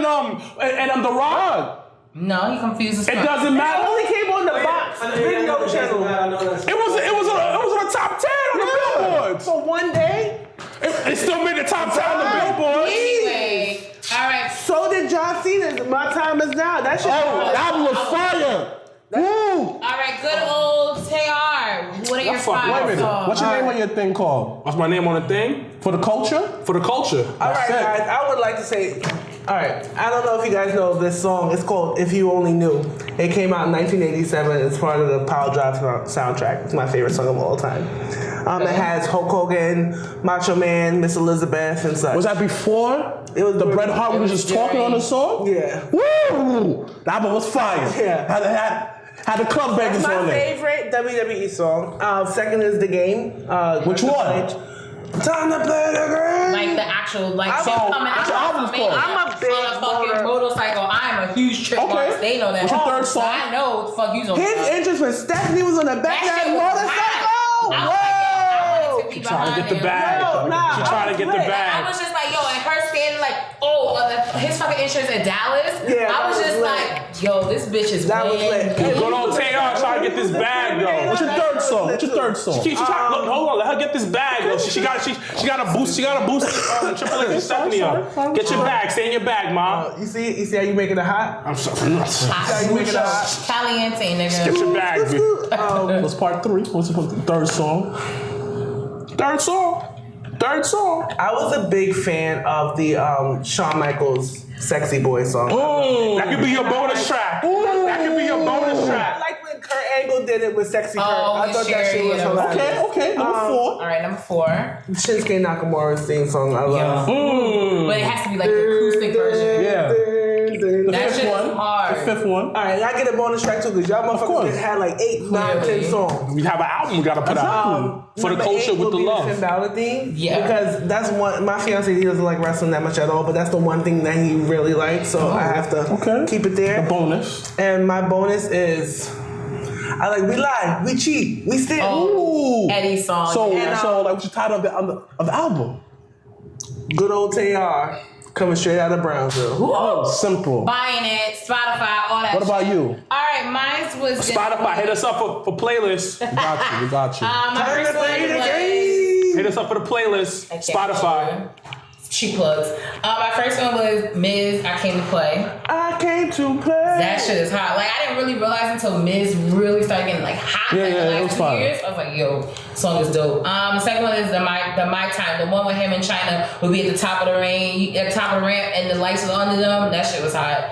and The Rock? No, he confuses. It doesn't It matter. only came on the box video channel. It was on the top 10 on the billboards. For one day. It still made the top 10 on the billboards. Anyway, all right. So did John Cena's My Time Is Now. That shit. Oh, that was fire. Woo! All right, good old Tay-R. What are your That's fucking- five wait a minute. songs? What's your name on your thing called? What's my name on the thing? For the culture? For the culture. All right, it. guys. I would like to say, all right. I don't know if you guys know this song. It's called "If You Only Knew." It came out in 1987. It's part of the Power Drive soundtrack. It's my favorite song of all time. It has Hulk Hogan, Macho Man, Miss Elizabeth, and such. Was that before? It was the during- Bret Hart was just talking during- on the song? Yeah. Woo! That one was fire. Yeah. Had the club bangers That's on my there. favorite WWE song. Second is The Game. Which one? Time to play the game. Like the actual, like I'm shit a- coming out what's your album's of called? I'm a big on a fucking motor- motorcycle. I'm a huge trick Okay. marks. They know that. What's your third song? I know what the fuck you talking His about. interest when Stephanie was on the back of That that shit was motorcycle. Trying to get the bag. Yo, nah, She trying to get the I was lit. I bag. was just like, yo, and her standing like, his fucking insurance at Dallas. Yeah, I was that just was like, yo, this bitch is That was lit. winning. Good old Tay-R trying to get this bag, though. What's your third song? What's your third song? She trying, look, hold on, let her get this bag, though. She got to boost Triple H and Stephanie up. Get your bag, stay in your bag, ma. You see how you making it hot? I'm sorry. How you making it hot? Caliente, Get nigga. your bag, bitch. What's part 3? What's the third song? Third song. I was a big fan of the Shawn Michaels "Sexy Boy" song. That could be your bonus track. That could be your bonus I track. like when Kurt Angle did it with "Sexy Kurt." Oh, I thought that sure, shit was yeah. hilarious. Okay. Number 4. All right, number 4. Shinsuke Nakamura's theme song, I love. But it has to be like the acoustic version. Yeah. That Fifth shit one. is hard. The 5th one. All right, I get a bonus track too because y'all course. motherfuckers had like 8, 9, Clearly. 10 songs. We have an album we gotta put out. For the Number culture 8 with will the be love. Finn Balor theme. Yeah. Because that's one. My fiance, he doesn't like wrestling that much at all, but that's the one thing that he really likes. So I have to keep it The there. bonus. And my bonus is, I like we lie, we cheat, we steal. Oh. Ooh. Eddie's song. So, yeah. like, what's your title of the album? Good old Tay-R coming straight out of Brownsville. Oh, simple. Buying it, Spotify, all that What about shit. you? All right, mine was Spotify, hit us up for playlists. We got you. my Time first to one play the was game. Hit us up for the playlist. I can't Spotify. remember. She plugs. My first one was Miz, I Came to Play. I came to play. That shit is hot. Like, I didn't really realize until Miz really started getting like hot Yeah, in yeah, the it was last 2 fire. years. I was like, yo, song is dope. The second one is the My Time. The one with him in China would be at the top of the ramp and the lights was under them. That shit was hot.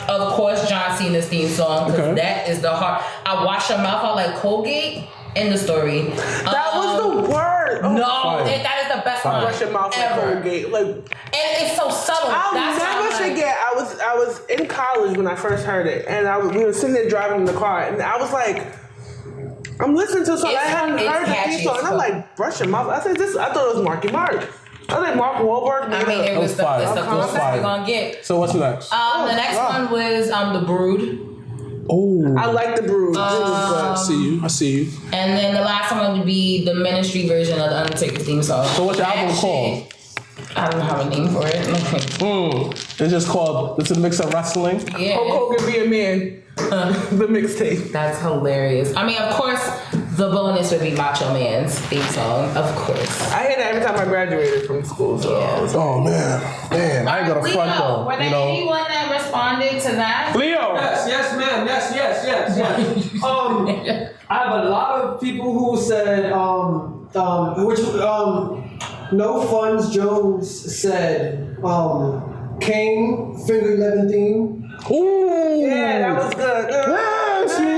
Of course, John Cena's theme song, because that is the heart. I wash your mouth out like Colgate. In the story. That was the word. Oh, No, that is the best one brush your mouth like ever. Colgate. Like, And it's so subtle. I'll That's why I'm never like- forget. I was in college when I first heard it, and we were sitting there driving in the car, and I was like, I'm listening to a song. I hadn't It's heard the catchy theme song, as and I'm fuck. like, brush your mouth. I said this. I thought it was Marky Mark. I think Mark Wahlberg made I mean, it it. was the fire. it's the That was closest fire. we're gonna get. So what's next? The next one was The Brood. Oh. I like the Brood. I see you. And then the last one would be the Ministry version of the Undertaker theme song. So what's your That album shit- called? I don't have a name for it. It's just called It's a Mix of Wrestling. Hulk Yeah, Hogan be a man. The mixtape. that's hilarious. I mean, of course, the bonus would be Macho Man's theme song. Of course. I hear that every time I graduated from school. So Yeah. Oh man, I ain't got a front though. Were there anyone that responded to that? Leo. Yes, ma'am. Yes. I have a lot of people who said, No Funds Jones said, Kane, Finger 11 theme. Ooh. yeah, that was good. Yes, me.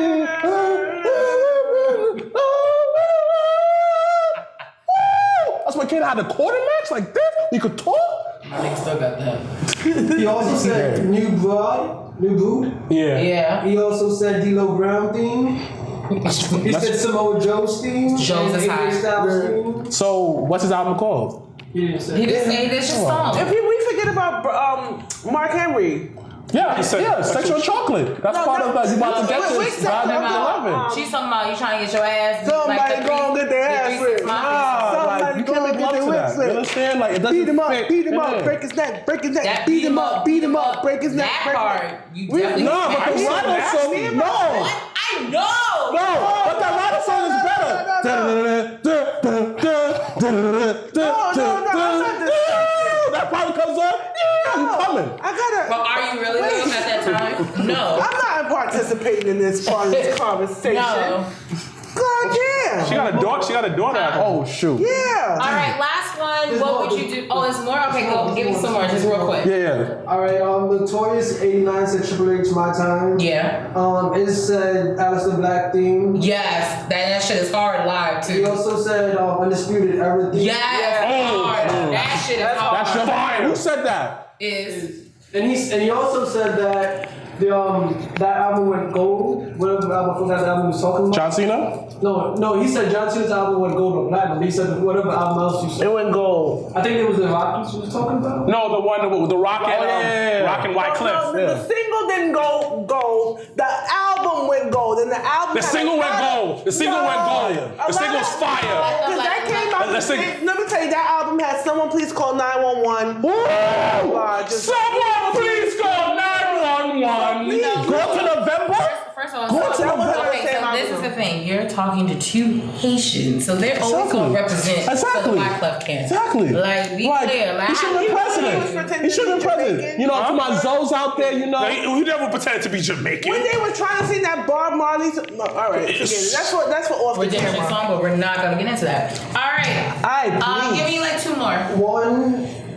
That's when Kane had a quarterbacks like this. He could talk. I think still got that. He also said New Brood. Yeah. Yeah. He also said D-Lo Brown theme. He said Samoa Joe's theme. Joe's is and high. AJ Styles' theme. So what's his album called? He didn't say He that. didn't say this your song. If we forget about Mark Henry. Yeah, said Sexual Chocolate. That's part of that. You about to get wait, this. wait, Volume about- 11. She's talking about you trying to get your ass. Somebody gonna get their ass ripped. Like, you can't make love to that. You understand? Like, it doesn't Beat him up, fit beat him in. up, break his neck, break his That neck, beat him up, break his neck, That break his part, neck. you definitely. No, but the can't. Rider song, no. I know. No, but the Rider song is better. That probably comes up. I'm coming. But are you really looking at that time? No. I'm not participating in this part of this conversation. No. God damn. She got a daughter. She got a daughter. Oh shoot. Yeah. All right, last one. What would you do? Oh, there's more? Okay, go. Give me some more, just real quick. Yeah. All right, Notorious 89 said Triple H my time. Yeah. It said Aleister Black theme. Yes. That shit is hard live, He too. also said Undisputed Era theme. Yes. Hard. That shit is hard. That's your fire. Who said that? Is. And he also said that that album went gold. Whatever album, I forgot the album he was talking about. John Cena? No, he said John Cena's album went gold or platinum. He said whatever album else you said. It went gold. I think it was the Rockies he was talking about. No, the one with the Rock and Rock and White Cliff. No, the single didn't go gold. The album went gold, and the album. The single went gold. The single went gold. The single's fire. Because that came out. Let me tell you, that album had Someone Please Call 911. Someone please call 911. Go to November? First of all, Go to so, November. okay, so this is the thing. You're talking to two Haitians, so they're always going to represent for the Black Left camp. Exactly. Like, be clear. Like, he should have been president. He should have been president. You know, to my Zoes out there, you know. He never pretended to be Jamaican. When they were trying to sing that Bob Marley, no, all right, forget it. That's for off the redemption camera. song, but we're not going to get into that. All right. Give me like two more.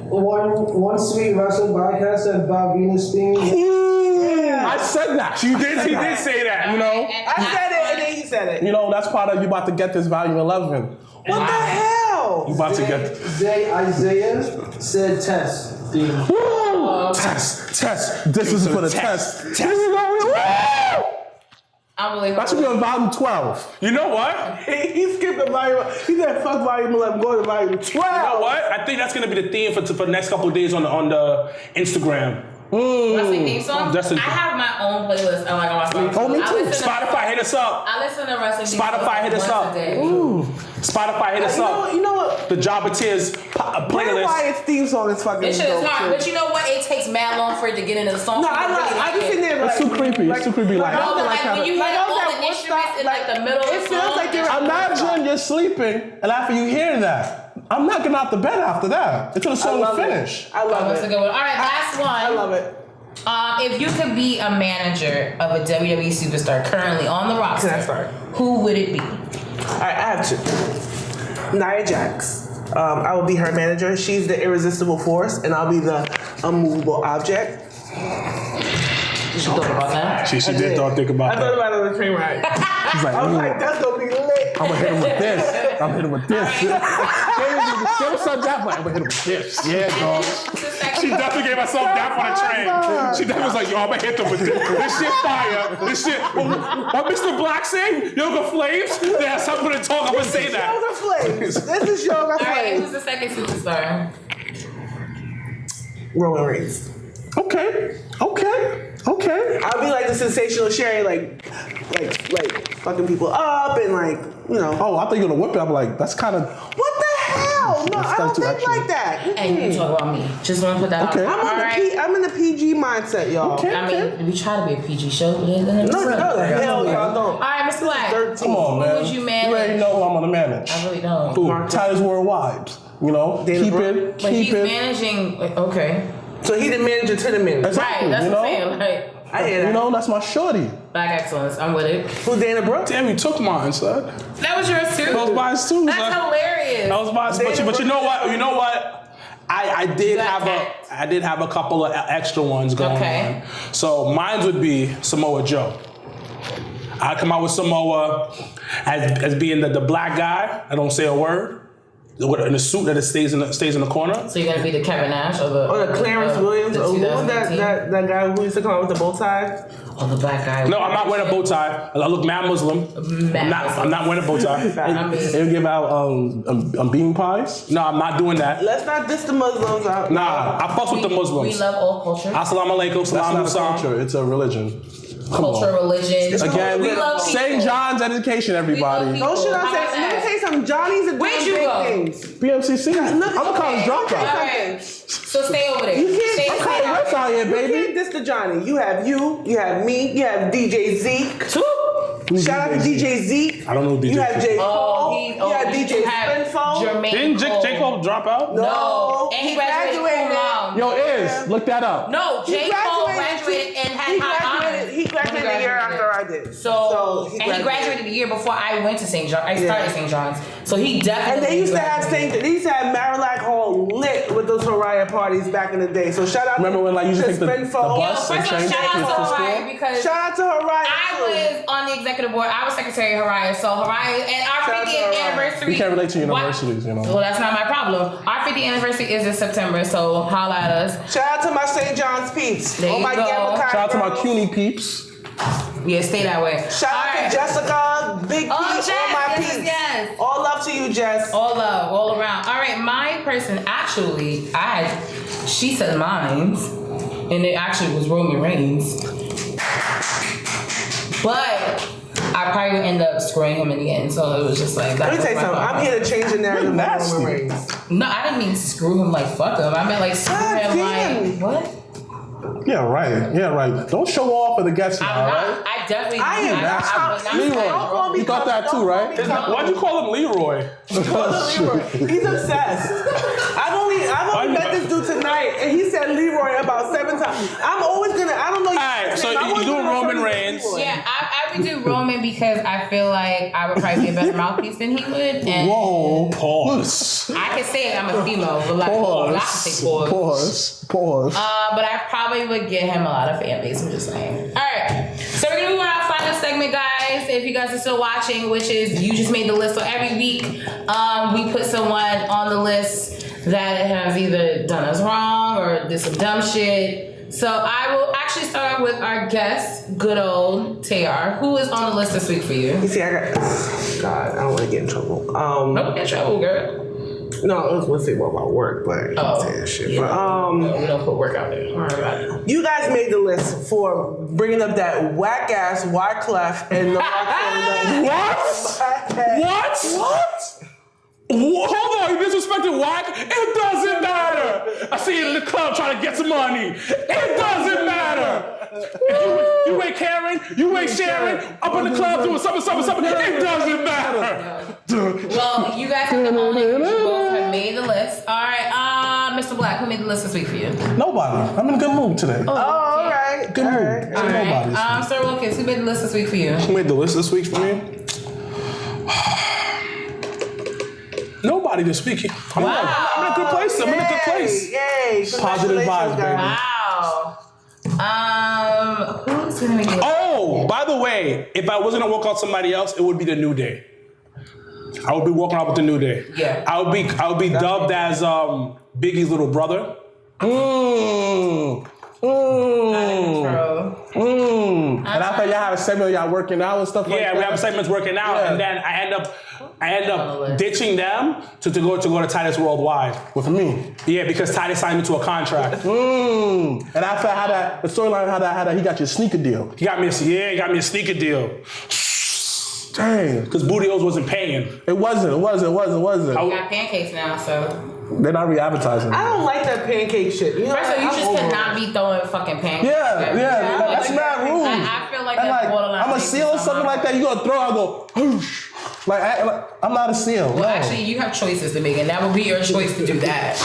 One sweet wrestling podcast said Bob Venus theme. I said that. He did say that. You know, I said it, and then he said it. you know, that's part of you about to get this volume 11. What the hell? You about to get Zay Isaiah said Test theme. test. This is for the test. This is Unbelievable. that should be on volume 12. You know what? He skipped the volume. He said, "Fuck volume 11, go to volume 12." You know what? I think that's gonna be the theme for the next couple of days on the Instagram. Wrestling theme song? That's I have my own playlist on my Spotify. Oh, me too. I listen to- Spotify, hit us up. I listen to wrestling theme Spotify, hit us once up. a day. Spotify, hit us up. You know what? The Jabba Tears Bray playlist. Wyatt's theme song is fucking This shit is dope, hard, too. but you know what? It takes mad long for it to get into the song. No, People really I be it. sitting there like It's too creepy. It's too creepy. Like, No, but I like don't when you like hear I was all at the Woodstock, instruments in like the middle of it the feels song. like you're at imagine you're sleeping, and after you hear that, I'm not getting out the bed after that until the song is finished. I love That's a it. good one. All right, last one. I love it. If you could be a manager of a WWE superstar currently on the roster, Can I start? who would it be? All right, I have two. Nia Jax. I will be her manager. She's the irresistible force, and I'll be the unmovable object. You should think about that. She did think about I thought that. about it on the train ride. She's like, I was "Ooh, like, that's gonna be lit. I'm gonna hit him with this. I'm gonna hit him with this. Give him some that, but I'm gonna hit him with this. Yeah, dog. She definitely gave herself that on the train. She definitely was like, yo, I'm gonna hit them with this. This shit fire. This shit. What Mr. Black say? Yoga Flames? Yeah, something to talk. I'm gonna say that. Yoga Flames. This is Yoga All right, Flames. who's the second superstar? Roman Reigns. Okay. I'll be like the sensational Sherry, like fucking people up and like, you know. Oh, I thought you were gonna whip it. I'm like, that's kind of. What the hell? No, That's I don't too think extra. like that. And you talk about me. Just want to put that Okay. out. I'm All on right. I'm in the PG mindset, y'all. Okay. I mean, we try to be a PG show, but No, the hell y'all All don't. right, Mr. Black. 13. Come on, man. Who would you manage? You already know who I'm gonna manage. I really don't. Who? Titles worldwide. You know, Dana keep Brooke. it, But he's keep it. managing. Okay. So he the manager to the manager. Exactly. Right. That's you what know, I'm saying. Like, I hear that. you know, that's my shorty. Black excellence. I'm with it. Who's Dana Brooke? Damn, you took mine, son. That was yours too. That was mine too, That's son. hilarious. That was mine. But you know what? You know what? I did have a couple of extra ones going Okay. on. So mine would be Samoa Joe. I come out with Samoa as being the black guy. I don't say a word. in a suit that it stays in the corner. So you're gonna be the Kevin Nash or the Clarence Williams, the or who was 2018? that guy who used to come out with the bow tie? Oh, the black guy. No, I'm not wearing a bow tie. I look mad Muslim. I'm not wearing a bow tie. I mean, They give out bean pies. No, I'm not doing that. Let's not diss the Muslims out. Nah, I fuck with the Muslims. we love all culture. Assalamu alaikum, That's salam not a alaikum. culture. It's a religion. Culture, religion. Again, we love people. St. John's education, everybody. people. Don't shit on How say. about Let me that? tell you something. Johnny's a Where'd damn you big go? things. BMCC. I'm a college dropout. All right. So stay over there. You can't- Stay I'm stay What's out here, You can't baby? diss the Johnny. You have me, you have DJ Zeke. Shout out to DJ Zeke. I don't know who DJ You have J. Cole. You have DJ Spinfo. Jermaine Didn't J. Cole drop out? No. And he graduated cum laude. Yo, Iz, look that up. No, J. Cole graduated and had high honors. He graduated the year after I did. So he graduated the year before I went to St. John. I started St. John's. So he definitely. And they used to have graduated. they used to have Marillac Hall lit with those Mariah parties back in the day. So shout out. Remember when like you used to take the Spinfo. bus Yo, and first of all, change shout kids out to to Mariah school? because Shout out to Mariah. I was on the executive board. I was secretary of Mariah. So Mariah and our Shout out to 50th Mariah. anniversary. You can't relate to What? universities, you know. Well, that's not my problem. Our 50th anniversary is in September, so holla at us. Shout out to my St. John's peeps. There All you my go. Gamma Shout out to my girls. CUNY peeps. Yeah, stay that way. Shout out All right. to Jessica, Big P, Oh, all Jess, my yes, peeps. yes. All love to you, Jess. All love, all around. All right, my person actually, she said mine, and it actually was Roman Reigns. But I probably would end up screwing him in the end, so it was just like that. Let me tell you was my something. thought I'm here to change the narrative of nasty. Roman Reigns. No, I didn't mean screw him like fuck him. I meant like screw God him damn. like what? Yeah, right. Yeah, right. Don't show off for the guests now, I'm right? not. I definitely. I am not. Leroy, Don't call me you thought that Don't too, call right? me Tom. Why'd you call him Leroy? Leroy. He's obsessed. I've only met this dude tonight, and he said Leroy about 7 times. I'm always gonna. I don't know. All right, so you doing Roman Reigns? Yeah, I would do Roman because I feel like I would probably be a better mouthpiece than he would. And Whoa. Pause. I can say I'm a female, but like, Pause. not say pause. Pause. But I probably would get him a lot of fan base. I'm just saying. All right, so we're gonna move on to our final segment, guys. If you guys are still watching, which is you just made the list. So every week, we put someone on the list that has either done us wrong or did some dumb shit. So I will actually start with our guest, good old Tayar, who is on the list this week for you. You see, I got. God, I don't want to get in trouble. Don't get in trouble, girl. No, I was gonna say more about work, but I can't say that shit. Yeah. But No, we don't put work out there. Don't worry about it. you guys made the list for bringing up that whack ass Wyclef and the What? Hold on, you disrespected Wack? It doesn't matter. I see you in the club trying to get some money. It doesn't matter. You ain't caring, you ain't sharing, up in the club doing something. It doesn't matter. Well, you guys have the only you both have made the list. All right, Mr. Black, who made the list this week for you? Nobody. I'm in a good mood today. Oh, all right. Good mood. All Nobody. right, Sir Wilkins, who made the list this week for you? Who made the list this week for me? Nobody this week. I'm in a good place. I'm in a good place. Yay. Positive vibes, Congratulations, baby. Wow. Who's gonna make the list? Oh, by the way, if I wasn't gonna walk out somebody else, it would be the New Day. I would be walking out with the New Day. Yeah. I would be dubbed as Biggie's little brother. And I thought y'all have a segment y'all working out and stuff like that. Yeah, we have segments working out, Yeah. and then I end up ditching them to go to Titus Worldwide. With me. Yeah, because Titus signed me to a contract. And I felt how that the storyline how that he got your sneaker deal. He got me a sneaker deal Dang. because Booty-O's wasn't paying. It wasn't. We got pancakes now, so. They're not re-advertising. I don't like that pancake shit. You know, First of all, you I'm just over cannot it. be throwing fucking pancakes. Yeah, that's mad rude. I feel like And that's like, borderline. I'm a racist seal or on something my like that. You gonna throw? I go, whoosh. Like I'm not a seal. Well, no. actually, you have choices to make, and that would be your choice to do that.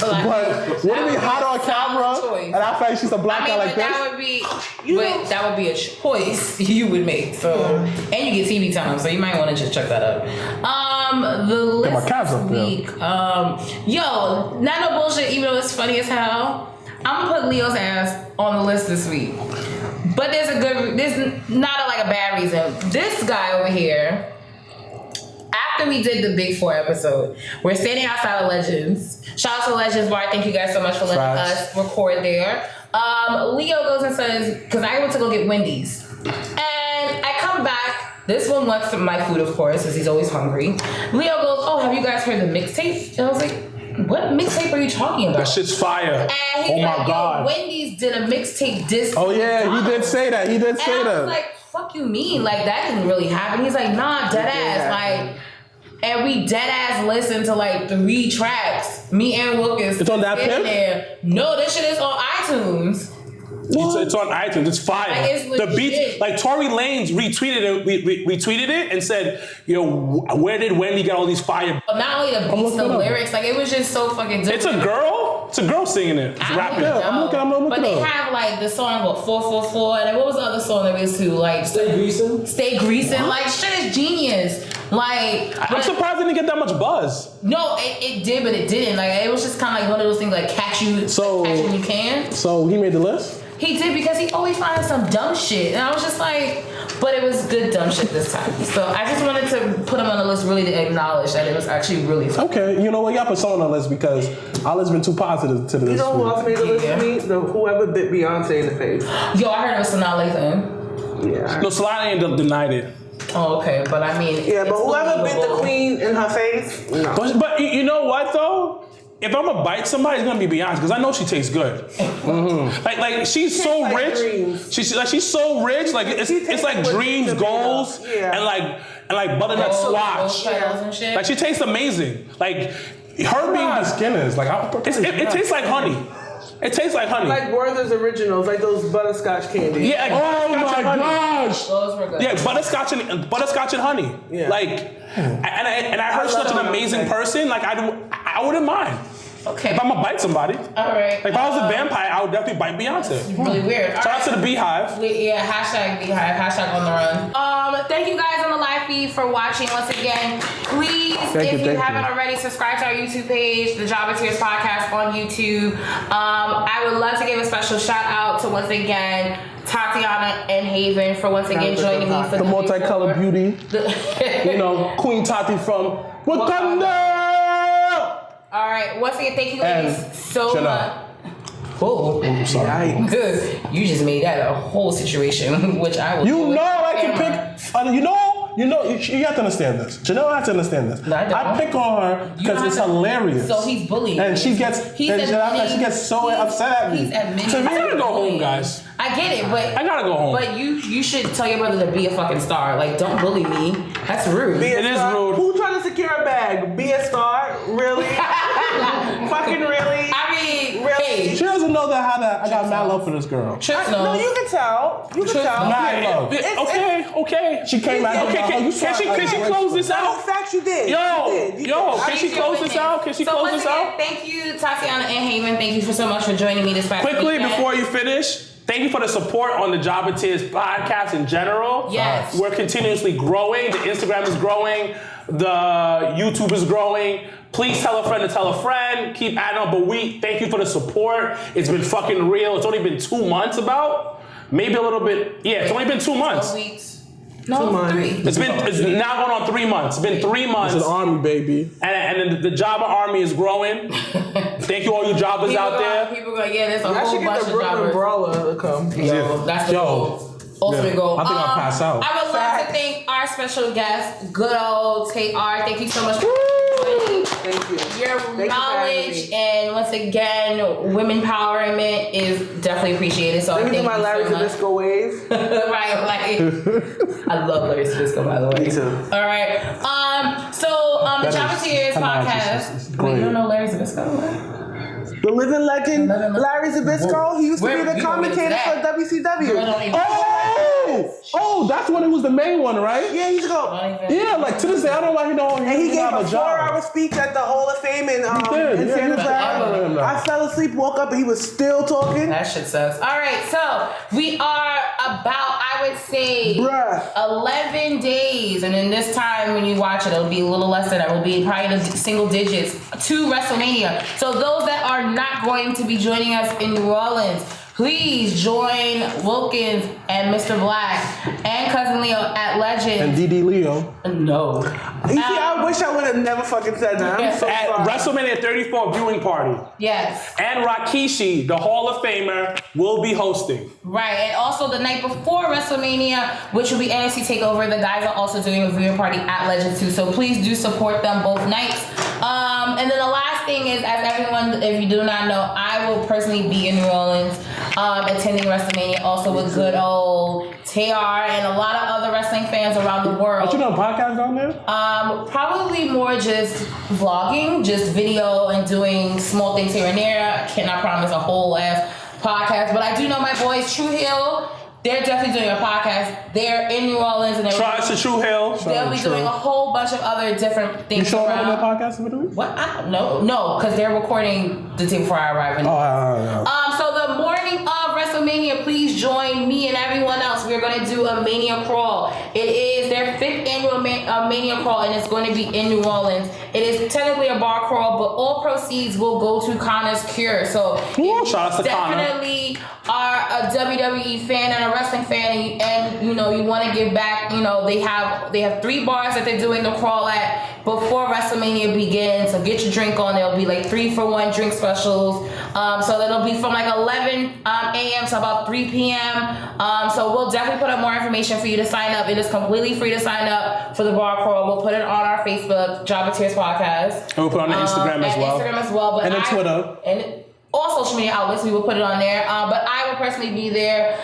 But wouldn't it be hot on camera? And I feel like she's a black guy like this. That would be a choice you would make. So, and you get TV time, so you might want to just check that out. The list my calves up this there. week. Yo, not no bullshit. Even though it's funny as hell, I'm gonna put Leo's ass on the list this week. But there's not like a bad reason. This guy over here, after after we did the Big Four episode, we're standing outside of Legends. Shout out to Legends Bar. Thank you guys so much for letting us record there. Leo goes and says, because I went to go get Wendy's. And I come back. This one wants my food, of course, because he's always hungry. Leo goes, oh, have you guys heard the mixtape? And I was like, what mixtape are you talking about? That shit's fire. And he's my God. Wendy's did a mixtape disc. Oh yeah, he did say that. He did say and I that. was like, fuck you mean? Like, that didn't really happen. He's like, nah, dead ass. Like, and we dead ass listened to like 3 tracks. Me and Wilkins. It's on that sitting pimp? there. No, this shit is on iTunes. It's on iTunes. It's fire. Like, it's the beat, legit. like Tory Lanez retweeted it. Retweeted it and said, "Yo, where did Wendy get all these fire?" But not only the beats, the lyrics, like it was just so fucking dope. It's a girl. It's a girl singing it. It's I rapping. don't I'm know. looking But they up. have like the song what 444, and then what was the other song that we used to like? Stay greasing. Stay greasing. Like shit is genius. Like I'm but- surprised it didn't get that much buzz. No, it did, but it didn't. Like it was just kind of like one of those things like catch you when you can. So he made the list? He did because he always finds some dumb shit, and I was just like, but it was good dumb shit this time. So I just wanted to put him on the list really to acknowledge that it was actually really fun. Okay, you know what? Y'all put someone on the list because our list been too positive to this. You know who else made the list Yeah. for me? Whoever bit Beyonce in the face. Yo, I heard it was Sanaa Lathan. Yeah. No, Solana ain't denied it. Oh, okay, but I mean, Yeah, but it's whoever bit the believable. queen in her face, no. But you know what though? If I'm gonna bite somebody, it's gonna be Beyonce because I know she tastes good. Like she's so like rich. dreams. She's so rich. Like it's tastes like like what dreams, dreams are made of. goals, Yeah. and like butternut Rose swatch. petals and shit. Like she tastes amazing. Like her being Her skin is like it tastes like honey. It tastes like honey. Like Werther's Originals, like those butterscotch candies. yeah. Like Oh butterscotch my and honey. gosh! Those were good. Yeah, butterscotch and honey. Yeah. Like, and I heard I such love an amazing Beyonce. person. Like I wouldn't mind Okay. if I'm gonna bite somebody. All right. Like if I was a vampire, I would definitely bite Beyonce. Really weird. All Shout out right. to the Beehive. Yeah, hashtag Beehive, hashtag on the run. Thank you guys on the live feed for watching once again. Please, if you haven't already, subscribe to our YouTube page, the Jabba Tears Podcast on YouTube. I would love to give a special shout out to once again Tatiana and Haven for once again joining me for The multicolored beauty. You know, Queen Tati from Wakanda! All right, once again, thank you ladies And so Chanel. much. Whoa. I'm sorry. Good. You just made that a whole situation, which I will. You know I can pick. You have to understand this. Janelle has to understand this. No, I don't. I pick on her You don't because it's have to- hilarious. So he's bullying. And me. she gets so upset at me. He's admitting. To me, I gotta go home, guys. I get it, but I gotta go home. But you should tell your brother to be a fucking star. Like, don't bully me. That's rude. Be a It is star. rude. Who trying to secure a bag? Be a star? Really? Fucking really? I mean, Really? hey, She doesn't know that I got mad love for this girl. Trips No, knows. you can tell. You can tell. Mad love. Okay. She came out. Okay, can she close this No, out? facts you did. Yo, You did. You yo, did. can she close this out? Can she So close once this again, out? Thank you, Tatiana and Haven. Thank you for so much for joining me this past Quickly, weekend. before you finish, thank you for the support on the Jabba Tears podcast in general. Yes. We're continuously growing. The Instagram is growing. The YouTube is growing. Please tell a friend to tell a friend. Keep adding on. But we thank you for the support. It's been fucking real. It's only been 2 months about. Maybe a little bit. Yeah, it's only been 2 months. 12 weeks. No, 2 months. 3. It's now going on 3 months. It's been 3 months. It's an army, baby. And the Jabba army is growing. Thank you all you Jabbas out there. People go, yeah, there's a I whole should bunch get the of Brooklyn jobbers. Brawler to come. Yo, that's the goal. Ultimate Yeah. goal. I think I'll pass out. I would love to thank our special guest, good old Tay R. Thank you so much for joining. Thank you. Your Thank you for knowledge having me. and once again, women empowerment is definitely appreciated. So Let me thank do my you Larry so much. Zabisco wave. Right, like I love Larry Zabisco, by the way. Me too. All right. The That Jabba is- Tears come on, podcast. it's Wait, great. you don't know Larry Zabisco? The living legend, Larry Zabisco. He used to Where- be we the gonna commentator get to for that. WCW. Girl, don't even- Oh, that's when it was the main one, right? Yeah, he's go. don't even- Yeah, like to this day, I don't know why he don't. And he gave have a a job. 4-hour speech at the Hall of Fame in did, in yeah, Santa he was- I remember him Clara. now. I fell asleep, woke up, and he was still talking. That shit sucks. All right, so we are about, I would say, Bruh. 11 days, and in this time when you watch it, it'll be a little less than that. It'll be probably in the single digits to WrestleMania. So those that are not going to be joining us in New Orleans, Please join Wilkins and Mr. Black and Cousin Leo at Legends. And DD Leo. No. You see, I wish I would have never fucking said that. I'm so At sorry. WrestleMania 34 viewing party. Yes. And Rikishi, the Hall of Famer, will be hosting. Right. And also the night before WrestleMania, which will be NXT TakeOver, the guys are also doing a viewing party at Legends too. So please do support them both nights. And then the last thing is, as everyone, if you do not know, I will personally be in New Orleans attending WrestleMania, also with good old TR and a lot of other wrestling fans around the world. But you know podcast down there? Probably more just vlogging, just video and doing small things here and there. I cannot promise a whole ass podcast, but I do know my boys, True Hill. They're definitely doing a podcast. They're in New Orleans and Try to True Hill. they'll be doing a whole bunch of other different You things showing up on around. their podcast with me? What? I don't know. No, because they're recording the day before I arrive. So the morning of WrestleMania, please join me and everyone else. We're going to do a Mania Crawl. It is their 5th annual Mania Crawl, and it's going to be in New Orleans. It is technically a bar crawl, but all proceeds will go to Connor's Cure. So Ooh, shout out to Connor. definitely are a WWE fan and a wrestling fan, and you know you want to give back. You know they have 3 bars that they're doing the crawl at before WrestleMania begins. So get your drink on. There'll be like 3-for-1 drink specials. So that'll be from like 11 a.m. to about 3 p.m. So we'll definitely put up more information for you to sign up. It is completely free to sign up for the bar crawl. We'll put it on our Facebook, Jabba Tears Podcast. And we'll put it on the Instagram as well. Instagram as well. But And then Twitter. And all social media outlets, we will put it on there. But I will personally be there,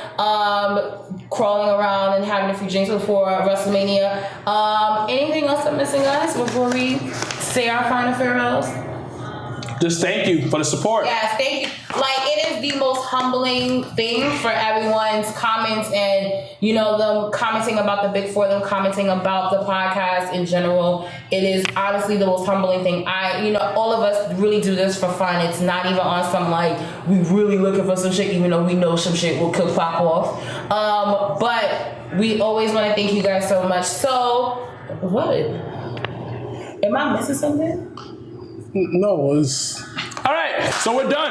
crawling around and having a few drinks before WrestleMania. Anything else I'm missing, guys, before we say our final farewells? Just thank you for the support. Yes, thank you. Like, it is the most humbling thing for everyone's comments and, you know, them commenting about the Big Four, them commenting about the podcast in general. It is honestly the most humbling thing. All of us really do this for fun. It's not even on some, like, we really looking for some shit, even though we know some shit will could pop off. But we always want to thank you guys so much. So, what? Am I missing something? No, it's... All right, so we're done.